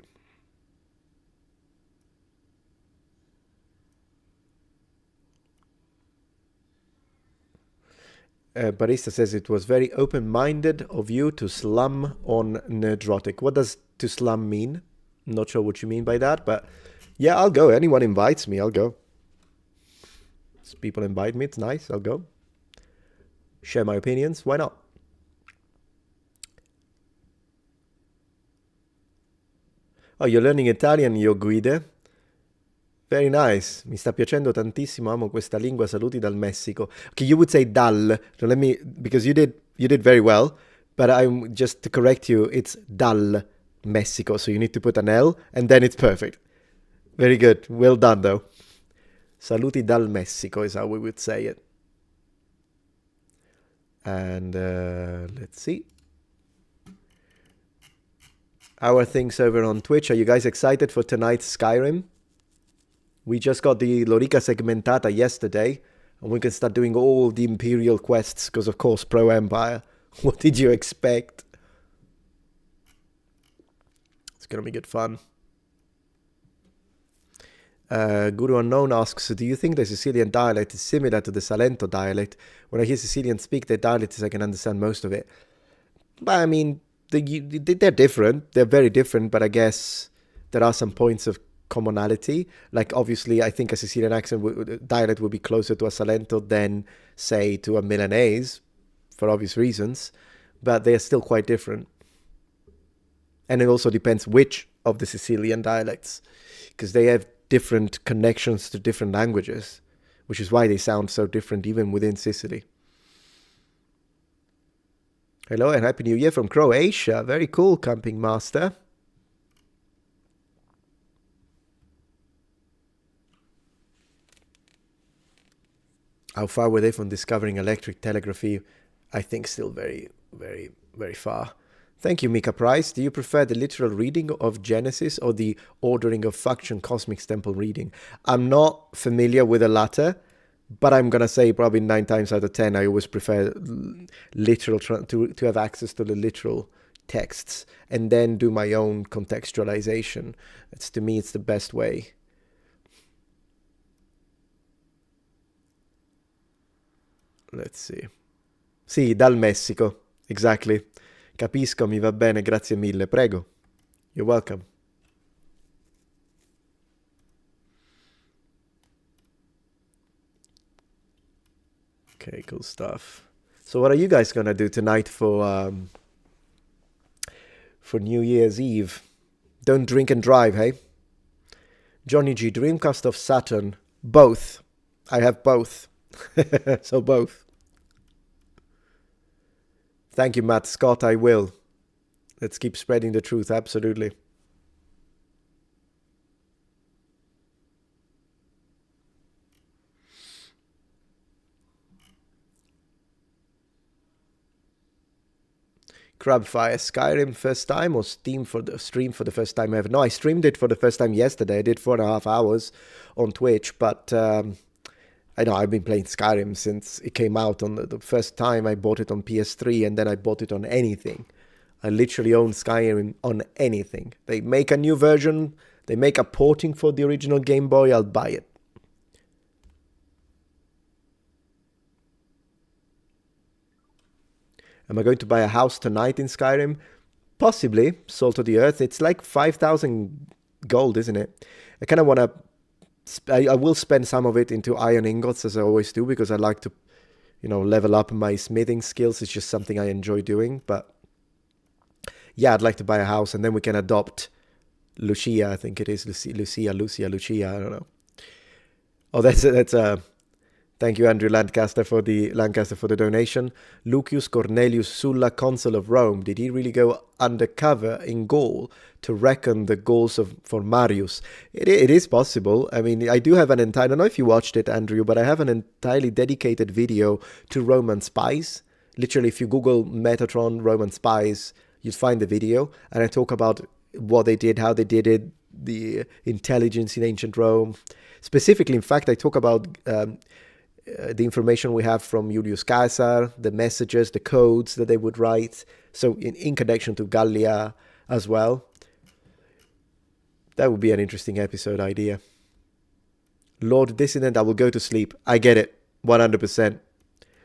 Barista says it was very open-minded of you to slum on Nerdrotic. What does to slum mean? Not sure what you mean by that, but yeah, I'll go. Anyone invites me, I'll go. People invite me, it's nice, I'll go. Share my opinions, why not? Oh, you're learning Italian, io guide. Very nice. Mi sta piacendo tantissimo. Amo questa lingua. Saluti dal Messico. Okay, you would say dal. So let me, because you did very well, but I'm just to correct you. It's dal Messico. So you need to put an L, and then it's perfect. Very good. Well done, though. Saluti dal Messico is how we would say it. And let's see. How are things over on Twitch? Are you guys excited for tonight's Skyrim? We just got the Lorica Segmentata yesterday, and we can start doing all the Imperial quests, because of course, pro-Empire. What did you expect? It's gonna be good fun. Guru Unknown asks, do you think the Sicilian dialect is similar to the Salento dialect? When I hear Sicilians speak their dialects, I can understand most of it. But I mean, they're different. They're very different, but I guess there are some points of commonality. Like, obviously, I think a Sicilian dialect would be closer to a Salento than, say, to a Milanese, for obvious reasons. But they are still quite different. And it also depends which of the Sicilian dialects, because they have different connections to different languages, which is why they sound so different even within Sicily. Hello and Happy New Year from Croatia. Very cool, Camping Master. How far were they from discovering electric telegraphy? I think still very, very, very far. Thank you, Mika Price. Do you prefer the literal reading of Genesis or the ordering of faction Cosmic Temple reading? I'm not familiar with the latter, but I'm going to say probably 9 times out of 10, I always prefer literal to have access to the literal texts and then do my own contextualization. To me, it's the best way. Let's see. Sì, dal Messico. Exactly. Capisco, mi va bene, grazie mille. Prego. You're welcome. Okay, cool stuff. So what are you guys gonna do tonight for New Year's Eve? Don't drink and drive, hey? Johnny G, Dreamcast of Saturn. Both. I have both. So both. Thank you, Matt Scott. I will. Let's keep spreading the truth. Absolutely. Crabfire, Skyrim first time or stream for the first time ever? No, I streamed it for the first time yesterday. I did 4.5 hours on Twitch, but I I know I've been playing Skyrim since it came out. On the first time I bought it on PS3, and then I bought it on anything. I literally own Skyrim on anything. They make a new version, they make a porting for the original Game Boy, I'll buy it. Am I going to buy a house tonight in Skyrim? Possibly. Salt of the Earth. It's like 5,000 gold, isn't it? I kind of want to... I will spend some of it into iron ingots, as I always do, because I like to, level up my smithing skills. It's just something I enjoy doing. But yeah, I'd like to buy a house, and then we can adopt Lucia. I think it is Lucia. I don't know. Oh, that's a. Thank you, Andrew Lancaster, for the donation. Lucius Cornelius Sulla, consul of Rome. Did he really go undercover in Gaul to reckon the Gauls for Marius? It is possible. I mean, I do have an entire... I don't know if you watched it, Andrew, but I have an entirely dedicated video to Roman spies. Literally, if you Google Metatron Roman spies, you'd find the video. And I talk about what they did, how they did it, the intelligence in ancient Rome. Specifically, in fact, I talk about... the information we have from Julius Caesar, the messages, the codes that they would write. So in connection to Gallia as well. That would be an interesting episode idea. Lord Dissident, I will go to sleep. I get it. 100%.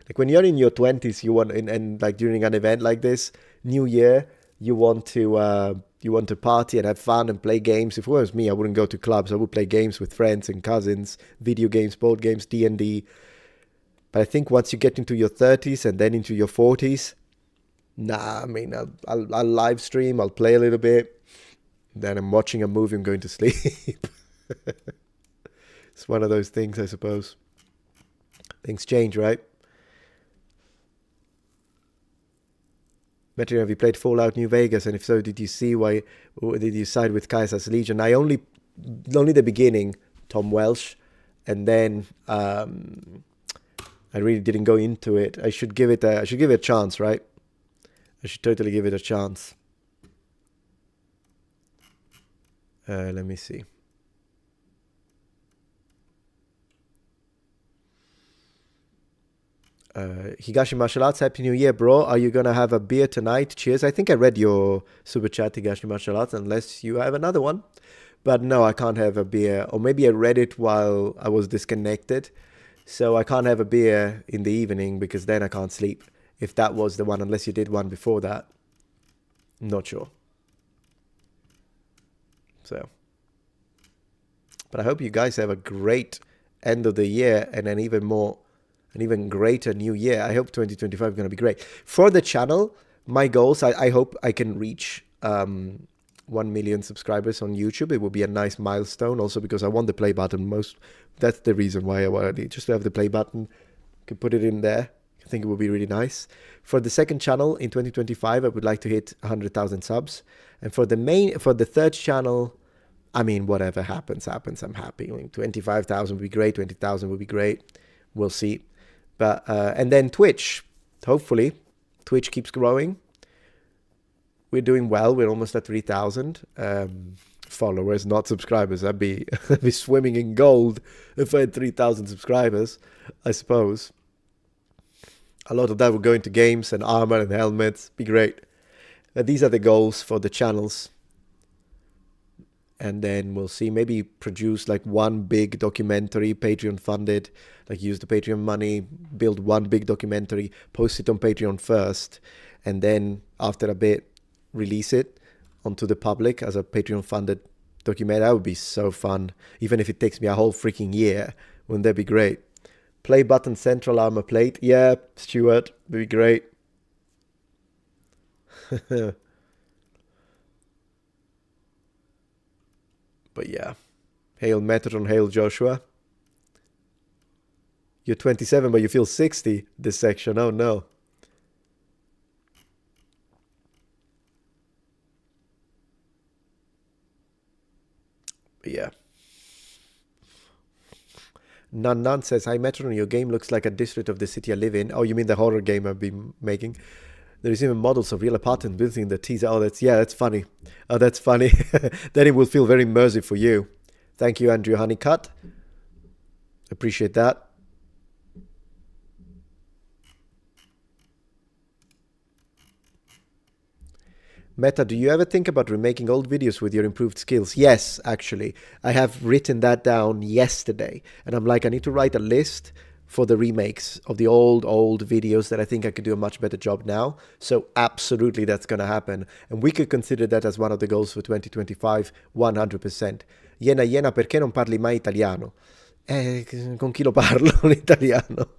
Like when you're in your 20s, you want, and like during an event like this, New Year, you want to party and have fun and play games. If it was me, I wouldn't go to clubs. I would play games with friends and cousins, video games, board games, D&D. But I think once you get into your 30s and then into your 40s, I mean, I'll live stream, I'll play a little bit. Then I'm watching a movie, I'm going to sleep. It's one of those things, I suppose. Things change, right? Metatron, have you played Fallout New Vegas? And if so, did you side with Kaiser's Legion? I only the beginning, Tom Welsh, and then I really didn't go into it. I should give it a chance, right? I should totally give it a chance. Let me see. Higashi Martial Arts, Happy New Year, bro. Are you gonna have a beer tonight? Cheers. I think I read your super chat, Higashi Martial Arts, unless you have another one. But no, I can't have a beer. Or maybe I read it while I was disconnected. So I can't have a beer in the evening because then I can't sleep. If that was the one, unless you did one before that. I'm not sure. So. But I hope you guys have a great end of the year and an even greater new year. I hope 2025 is going to be great. For the channel, my goals, I hope I can reach 1 million subscribers on YouTube. It will be a nice milestone. Also because I want the play button that's the reason why I want it. Just to have the play button. Could put it in there. I think it would be really nice. For the second channel in 2025, I would like to hit 100,000 subs. And for the third channel, I mean, whatever happens. I'm happy. 25,000 would be great. 20,000 would be great. We'll see. But and then Twitch, hopefully, Twitch keeps growing. We're doing well. We're almost at 3,000 followers, not subscribers. I'd be swimming in gold if I had 3,000 subscribers, I suppose. A lot of that would go into games and armor and helmets. Be great. These are the goals for the channels. And then we'll see, maybe produce like one big documentary, Patreon funded, like use the Patreon money, build one big documentary, post it on Patreon first, and then after a bit, release it onto the public as a Patreon funded documentary. That would be so fun. Even if it takes me a whole freaking year, wouldn't that be great? Play button central armor plate. Yeah, Stuart, would be great. But yeah, hail Metatron, hail Joshua. You're 27, but you feel 60 this section. Oh no. But yeah. Nan says, hi Metatron, your game looks like a district of the city I live in. Oh, you mean the horror game I've been making? There is even models of real apartments built in the teaser. Oh, that's funny. Oh, that's funny. Then it will feel very immersive for you. Thank you, Andrew Honeycutt. Appreciate that. Meta, do you ever think about remaking old videos with your improved skills? Yes, actually. I have written that down yesterday. And I'm like, I need to write a list for the remakes of the old videos that I think I could do a much better job now. So absolutely that's going to happen. And we could consider that as one of the goals for 2025, 100%. Iena, perché non parli mai italiano? Con chi lo parlo in italiano?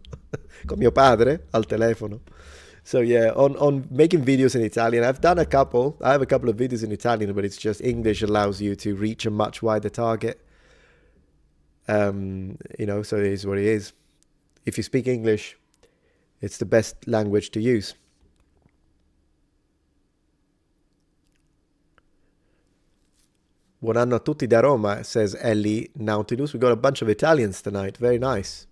Con mio padre al telefono. So yeah, on making videos in Italian, I've done a couple. I have a couple of videos in Italian, but it's just English allows you to reach a much wider target. So it is what it is. If you speak English, it's the best language to use. Buon anno a tutti da Roma, says Ellie Nautilus. We got a bunch of Italians tonight. Very nice.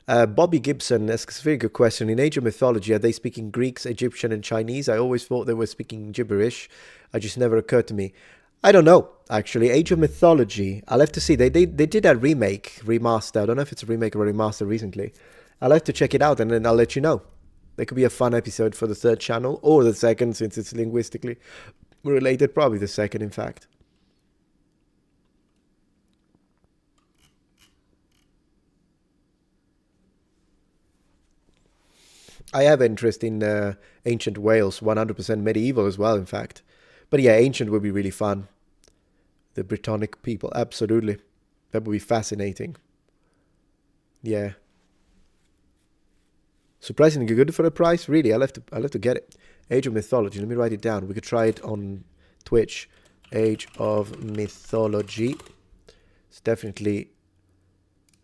Bobby Gibson asks a very good question. In Age of Mythology, are they speaking Greeks, Egyptian, and Chinese? I always thought they were speaking gibberish. It just never occurred to me. I don't know, actually. Age of Mythology, I'll have to see. They did a remaster. I don't know if it's a remake or a remaster recently. I'll have to check it out, and then I'll let you know. There could be a fun episode for the third channel, or the second, since it's linguistically related. Probably the second, in fact. I have interest in ancient Wales, 100% medieval as well, in fact. But yeah, ancient would be really fun. The Brittonic people, absolutely. That would be fascinating. Yeah. Surprisingly good for the price, really. I'll have to get it. Age of Mythology. Let me write it down. We could try it on Twitch. Age of Mythology. It's definitely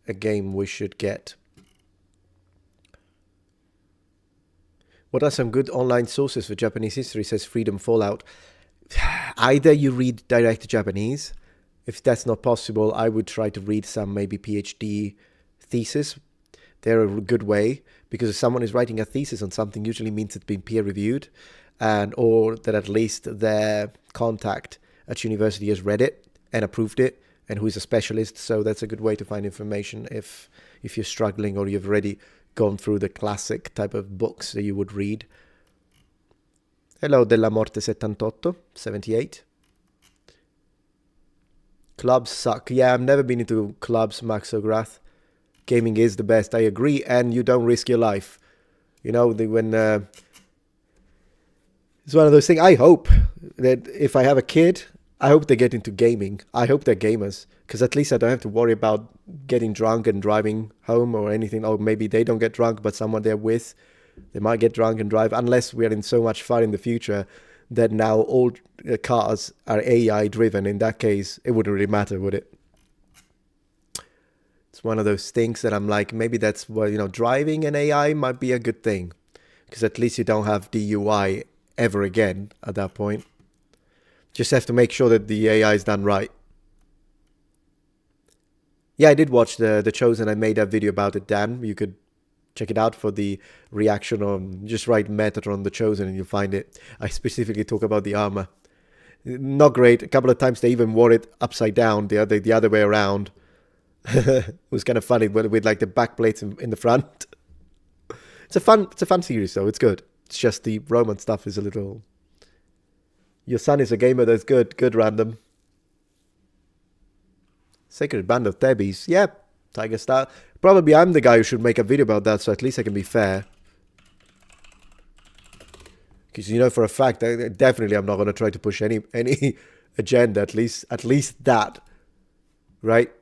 a game we should get. What are some good online sources for Japanese history, says Freedom Fallout? Either you read direct Japanese. If that's not possible, I would try to read some maybe PhD thesis. They're a good way, because if someone is writing a thesis on something, usually means it's been peer reviewed, or that at least their contact at university has read it and approved it, and who is a specialist. So that's a good way to find information if you're struggling or you've already gone through the classic type of books that you would read. Hello, Della Morte 78. Clubs suck. Yeah, I've never been into clubs, Max O'Grath. Gaming is the best, I agree, and you don't risk your life. You know, when it's one of those things. I hope that if I have a kid, I hope they get into gaming. I hope they're gamers, because at least I don't have to worry about getting drunk and driving home or anything. Or maybe they don't get drunk, but someone they're with, they might get drunk and drive, unless we're in so much fun in the future that now all cars are AI driven. In that case, it wouldn't really matter, would it? It's one of those things that I'm like, maybe that's why, driving an AI might be a good thing, because at least you don't have DUI ever again at that point. Just have to make sure that the AI is done right. Yeah, I did watch The Chosen. I made a video about it, Dan. You could check it out for the reaction on, just write Metatron The Chosen and you'll find it. I specifically talk about the armor. Not great. A couple of times they even wore it upside down, the other way around. It was kind of funny with like the back plates in the front. It's a fun series though. It's good. It's just the Roman stuff is a little. Your son is a gamer. That's good random. Sacred Band of Thebes. Yeah, Tiger Star. Probably I'm the guy who should make a video about that, so at least I can be fair. Because for a fact, definitely I'm not going to try to push any agenda. At least that, right?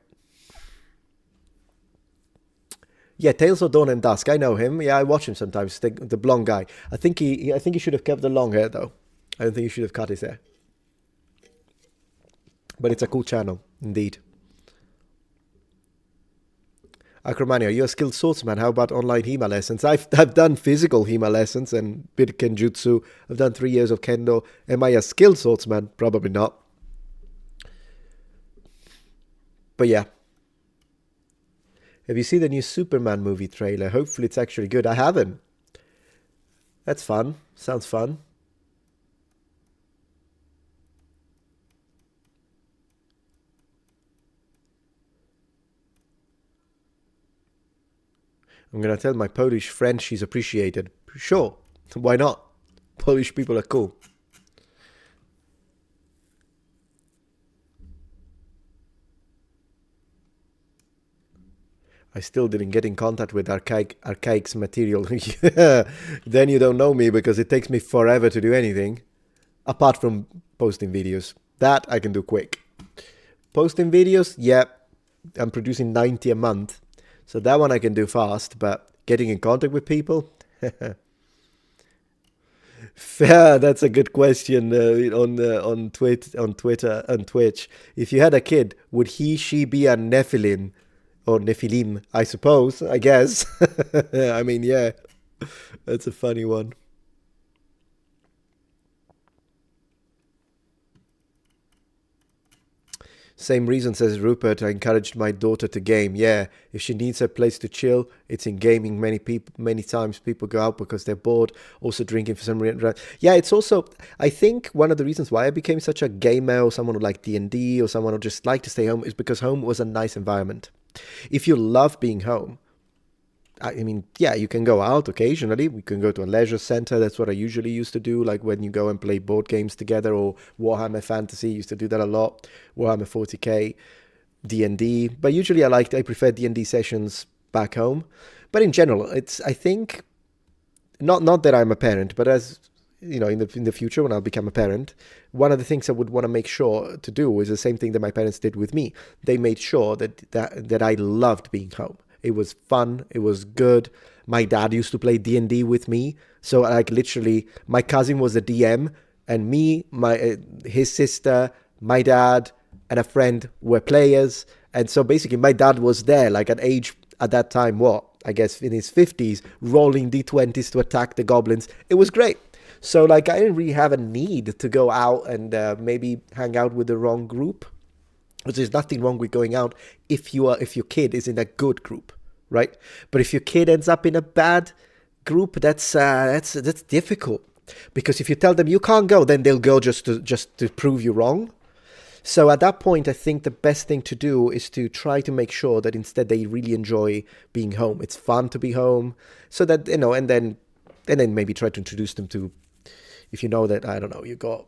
Yeah, Tales of Dawn and Dusk. I know him. Yeah, I watch him sometimes. The blonde guy. I think he should have kept the long hair though. I don't think he should have cut his hair. But it's a cool channel, indeed. Acromania, you're a skilled swordsman. How about online HEMA lessons? I've done physical HEMA lessons and bit Kenjutsu. I've done 3 years of Kendo. Am I a skilled swordsman? Probably not. But yeah. Have you seen the new Superman movie trailer? Hopefully it's actually good. I haven't. That's fun. Sounds fun. I'm going to tell my Polish friend she's appreciated. Sure. Why not? Polish people are cool. I still didn't get in contact with Archaic's material. Then you don't know me, because it takes me forever to do anything. Apart from posting videos. That I can do quick. Posting videos, yeah. I'm producing 90 a month. So that one I can do fast. But getting in contact with people? Fair, that's a good question on Twitter and Twitch. If you had a kid, would she be a Nephilim? Or Nephilim, I suppose, I guess. I mean, yeah, that's a funny one. Same reason, says Rupert, I encouraged my daughter to game. Yeah, if she needs a place to chill, it's in gaming. Many times people go out because they're bored, also drinking for some reason. Yeah, it's also, I think one of the reasons why I became such a gamer, or someone who liked D&D, or someone who just liked to stay home, is because home was a nice environment. If you love being home, I mean, yeah, you can go out occasionally. We can go to a leisure center. That's what I usually used to do, like when you go and play board games together, or Warhammer Fantasy. Used to do that a lot. Warhammer 40k, D&D. But usually I prefer D&D sessions back home. But in general, I think, not that I'm a parent, but as you know, in the future when I'll become a parent, one of the things I would want to make sure to do is the same thing that my parents did with me. They made sure that I loved being home. It was fun. It was good. My dad used to play D&D with me. So like literally, my cousin was a DM, and me, his sister, my dad, and a friend were players. And so basically, my dad was there, like at that time, I guess in his 50s, rolling D20s to attack the goblins. It was great. So like, I didn't really have a need to go out and maybe hang out with the wrong group. Because there's nothing wrong with going out if your kid is in a good group, right? But if your kid ends up in a bad group, that's difficult. Because if you tell them you can't go, then they'll go just to prove you wrong. So at that point, I think the best thing to do is to try to make sure that instead they really enjoy being home. It's fun to be home, so that, you know, and then maybe try to introduce them to, if you know that, I don't know, you got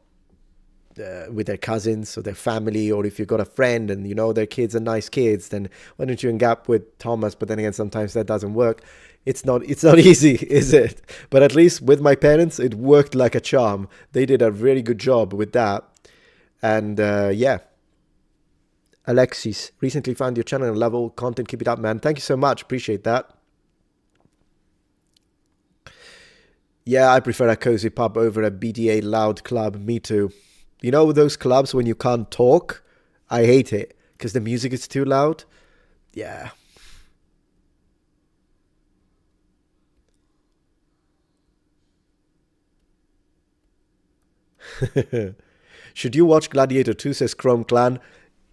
with their cousins or their family, or if you've got a friend and you know their kids are nice kids, then why don't you hang up with Thomas? But then again, sometimes that doesn't work. It's not easy, is it? But at least with my parents, it worked like a charm. They did a really good job with that. And yeah. Alexis, recently found your channel and love all content. Keep it up, man. Thank you so much. Appreciate that. Yeah, I prefer a cozy pub over a BDA loud club. Me too. You know those clubs when you can't talk? I hate it because the music is too loud. Yeah. Should you watch Gladiator 2, says Chrome Clan?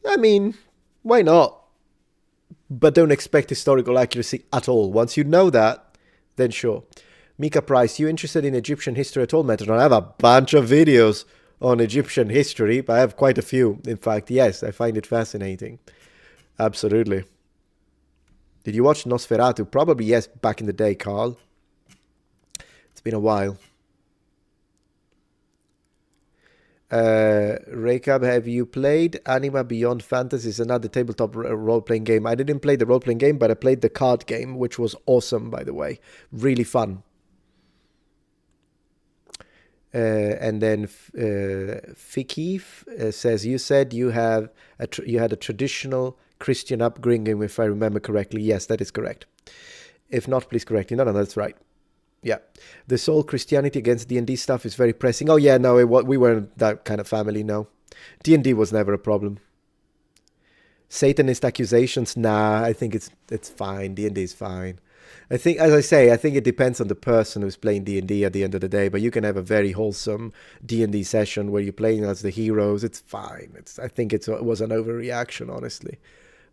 I mean, why not? But don't expect historical accuracy at all. Once you know that, then sure. Mika Price, you interested in Egyptian history at all, Metatron? I have a bunch of videos on Egyptian history, but I have quite a few. In fact, yes, I find it fascinating. Absolutely. Did you watch Nosferatu? Probably yes, back in the day, Carl. It's been a while. Rekab, have you played Anima Beyond Fantasy? Is another tabletop role-playing game. I didn't play the role-playing game, but I played the card game, which was awesome, by the way. Really fun. And then Fiki says, you said you had a traditional Christian upbringing, if I remember correctly. Yes, that is correct. If not, please correct me. No, that's right. Yeah, this whole Christianity against D&D stuff is very pressing. Oh yeah, no, we weren't that kind of family, no. D&D was never a problem. Satanist accusations, nah, I think it's fine. D&D is fine. I think, as I say, I think it depends on the person who's playing D&D at the end of the day, but you can have a very wholesome D&D session where you're playing as the heroes. It's fine. I think it was an overreaction, honestly.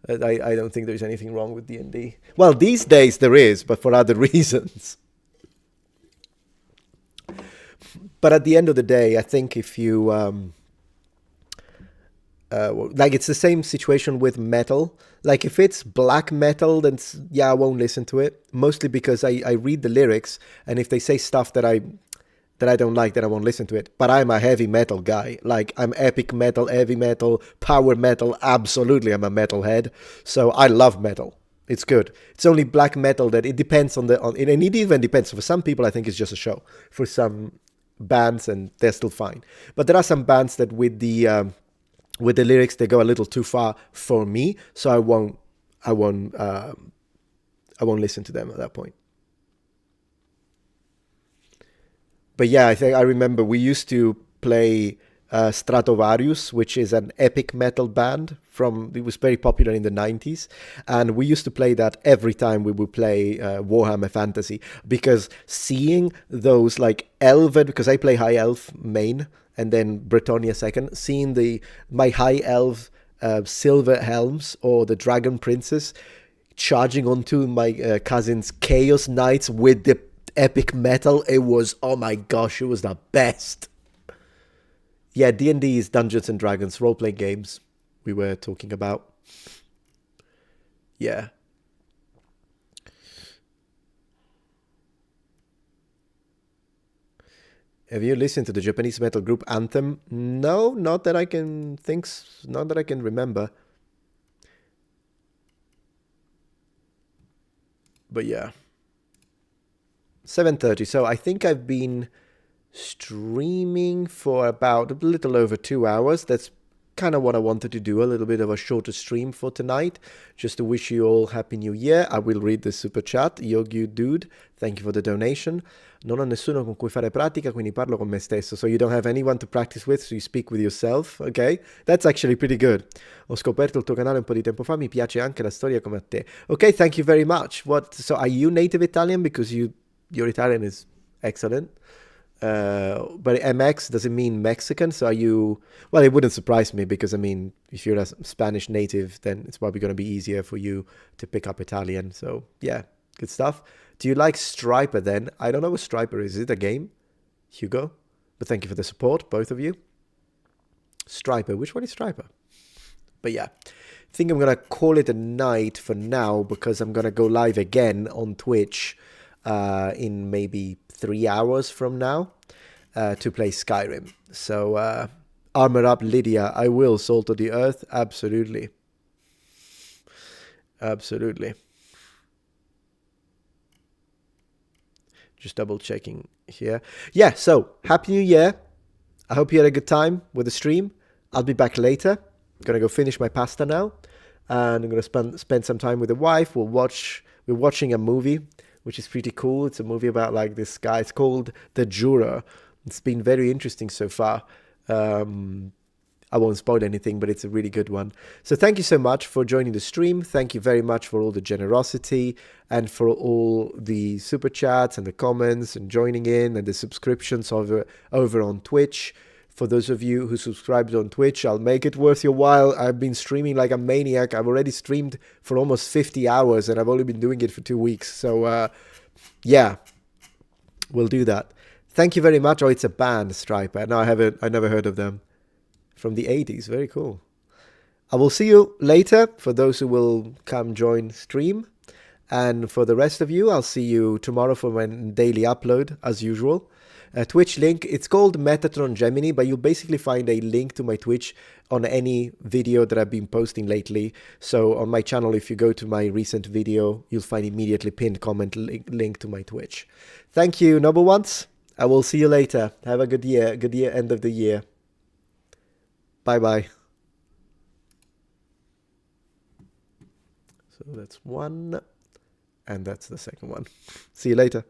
I don't think there's anything wrong with D&D. Well, these days there is, but for other reasons. But at the end of the day, I think if you like it's the same situation with metal. Like if it's black metal, then yeah, I won't listen to it. Mostly because I read the lyrics, and if they say stuff that I don't like, then I won't listen to it. But I'm a heavy metal guy. Like I'm epic metal, heavy metal, power metal. Absolutely, I'm a metalhead. So I love metal. It's good. It's only black metal that it depends on and it even depends. For some people, I think it's just a show. For some bands, and they're still fine. But there are some bands that with the lyrics they go a little too far for me. So I won't listen to them at that point. But yeah, I remember we used to play Stratovarius, which is an epic metal band it was very popular in the 90s. And we used to play that every time we would play Warhammer Fantasy, because seeing those like Elven, because I play High Elf main and then Bretonnia second, seeing my High Elf silver helms or the Dragon Princes charging onto my cousin's Chaos Knights with the epic metal, it was, oh my gosh, it was the best. Yeah, D&D is Dungeons and Dragons, role-playing games we were talking about. Yeah. Have you listened to the Japanese metal group Anthem? No, not that I can remember. But yeah. 7:30. So I think I've been streaming for about a little over 2 hours. That's kind of what I wanted to do, a little bit of a shorter stream for tonight, just to wish you all Happy New Year. I will read the super chat. Yogi Dude, thank you for the donation. Non ho nessuno con cui fare pratica, quindi parlo con me stesso. So you don't have anyone to practice with, so you speak with yourself, okay? That's actually pretty good. Ho scoperto il tuo canale un po' di tempo fa, mi piace anche la storia come a te. Okay, thank you very much. So are you native Italian? Because your Italian is excellent. But MX doesn't mean Mexican, so are you... Well, it wouldn't surprise me, because, I mean, if you're a Spanish native, then it's probably going to be easier for you to pick up Italian. So, yeah, good stuff. Do you like Striper, then? I don't know what Striper is. Is it a game, Hugo? But thank you for the support, both of you. Striper. Which one is Striper? But, yeah. I think I'm going to call it a night for now, because I'm going to go live again on Twitch in maybe 3 hours from now to play Skyrim. So armor up, Lydia. I will. Salt of the Earth. Absolutely. Absolutely. Just double checking here. Yeah, so Happy New Year. I hope you had a good time with the stream. I'll be back later. I'm going to go finish my pasta now. And I'm going to spend some time with the wife. We're watching a movie, which is pretty cool. It's a movie about like this guy. It's called The Juror. It's been very interesting so far. I won't spoil anything, but it's a really good one. So thank you so much for joining the stream. Thank you very much for all the generosity and for all the super chats and the comments and joining in and the subscriptions over on Twitch. For those of you who subscribed on Twitch, I'll make it worth your while. I've been streaming like a maniac. I've already streamed for almost 50 hours and I've only been doing it for 2 weeks. So, yeah, we'll do that. Thank you very much. Oh, it's a band, Striper. No, I never heard of them. From the 80s. Very cool. I will see you later for those who will come join stream. And for the rest of you, I'll see you tomorrow for my daily upload as usual. Twitch link, it's called Metatron Gemini, but you'll basically find a link to my Twitch on any video that I've been posting lately. So on my channel, if you go to my recent video, you'll find immediately pinned comment link to my Twitch. Thank you, number ones. I will see you later. Have a good year, end of the year. Bye-bye. So that's one, and that's the second one. See you later.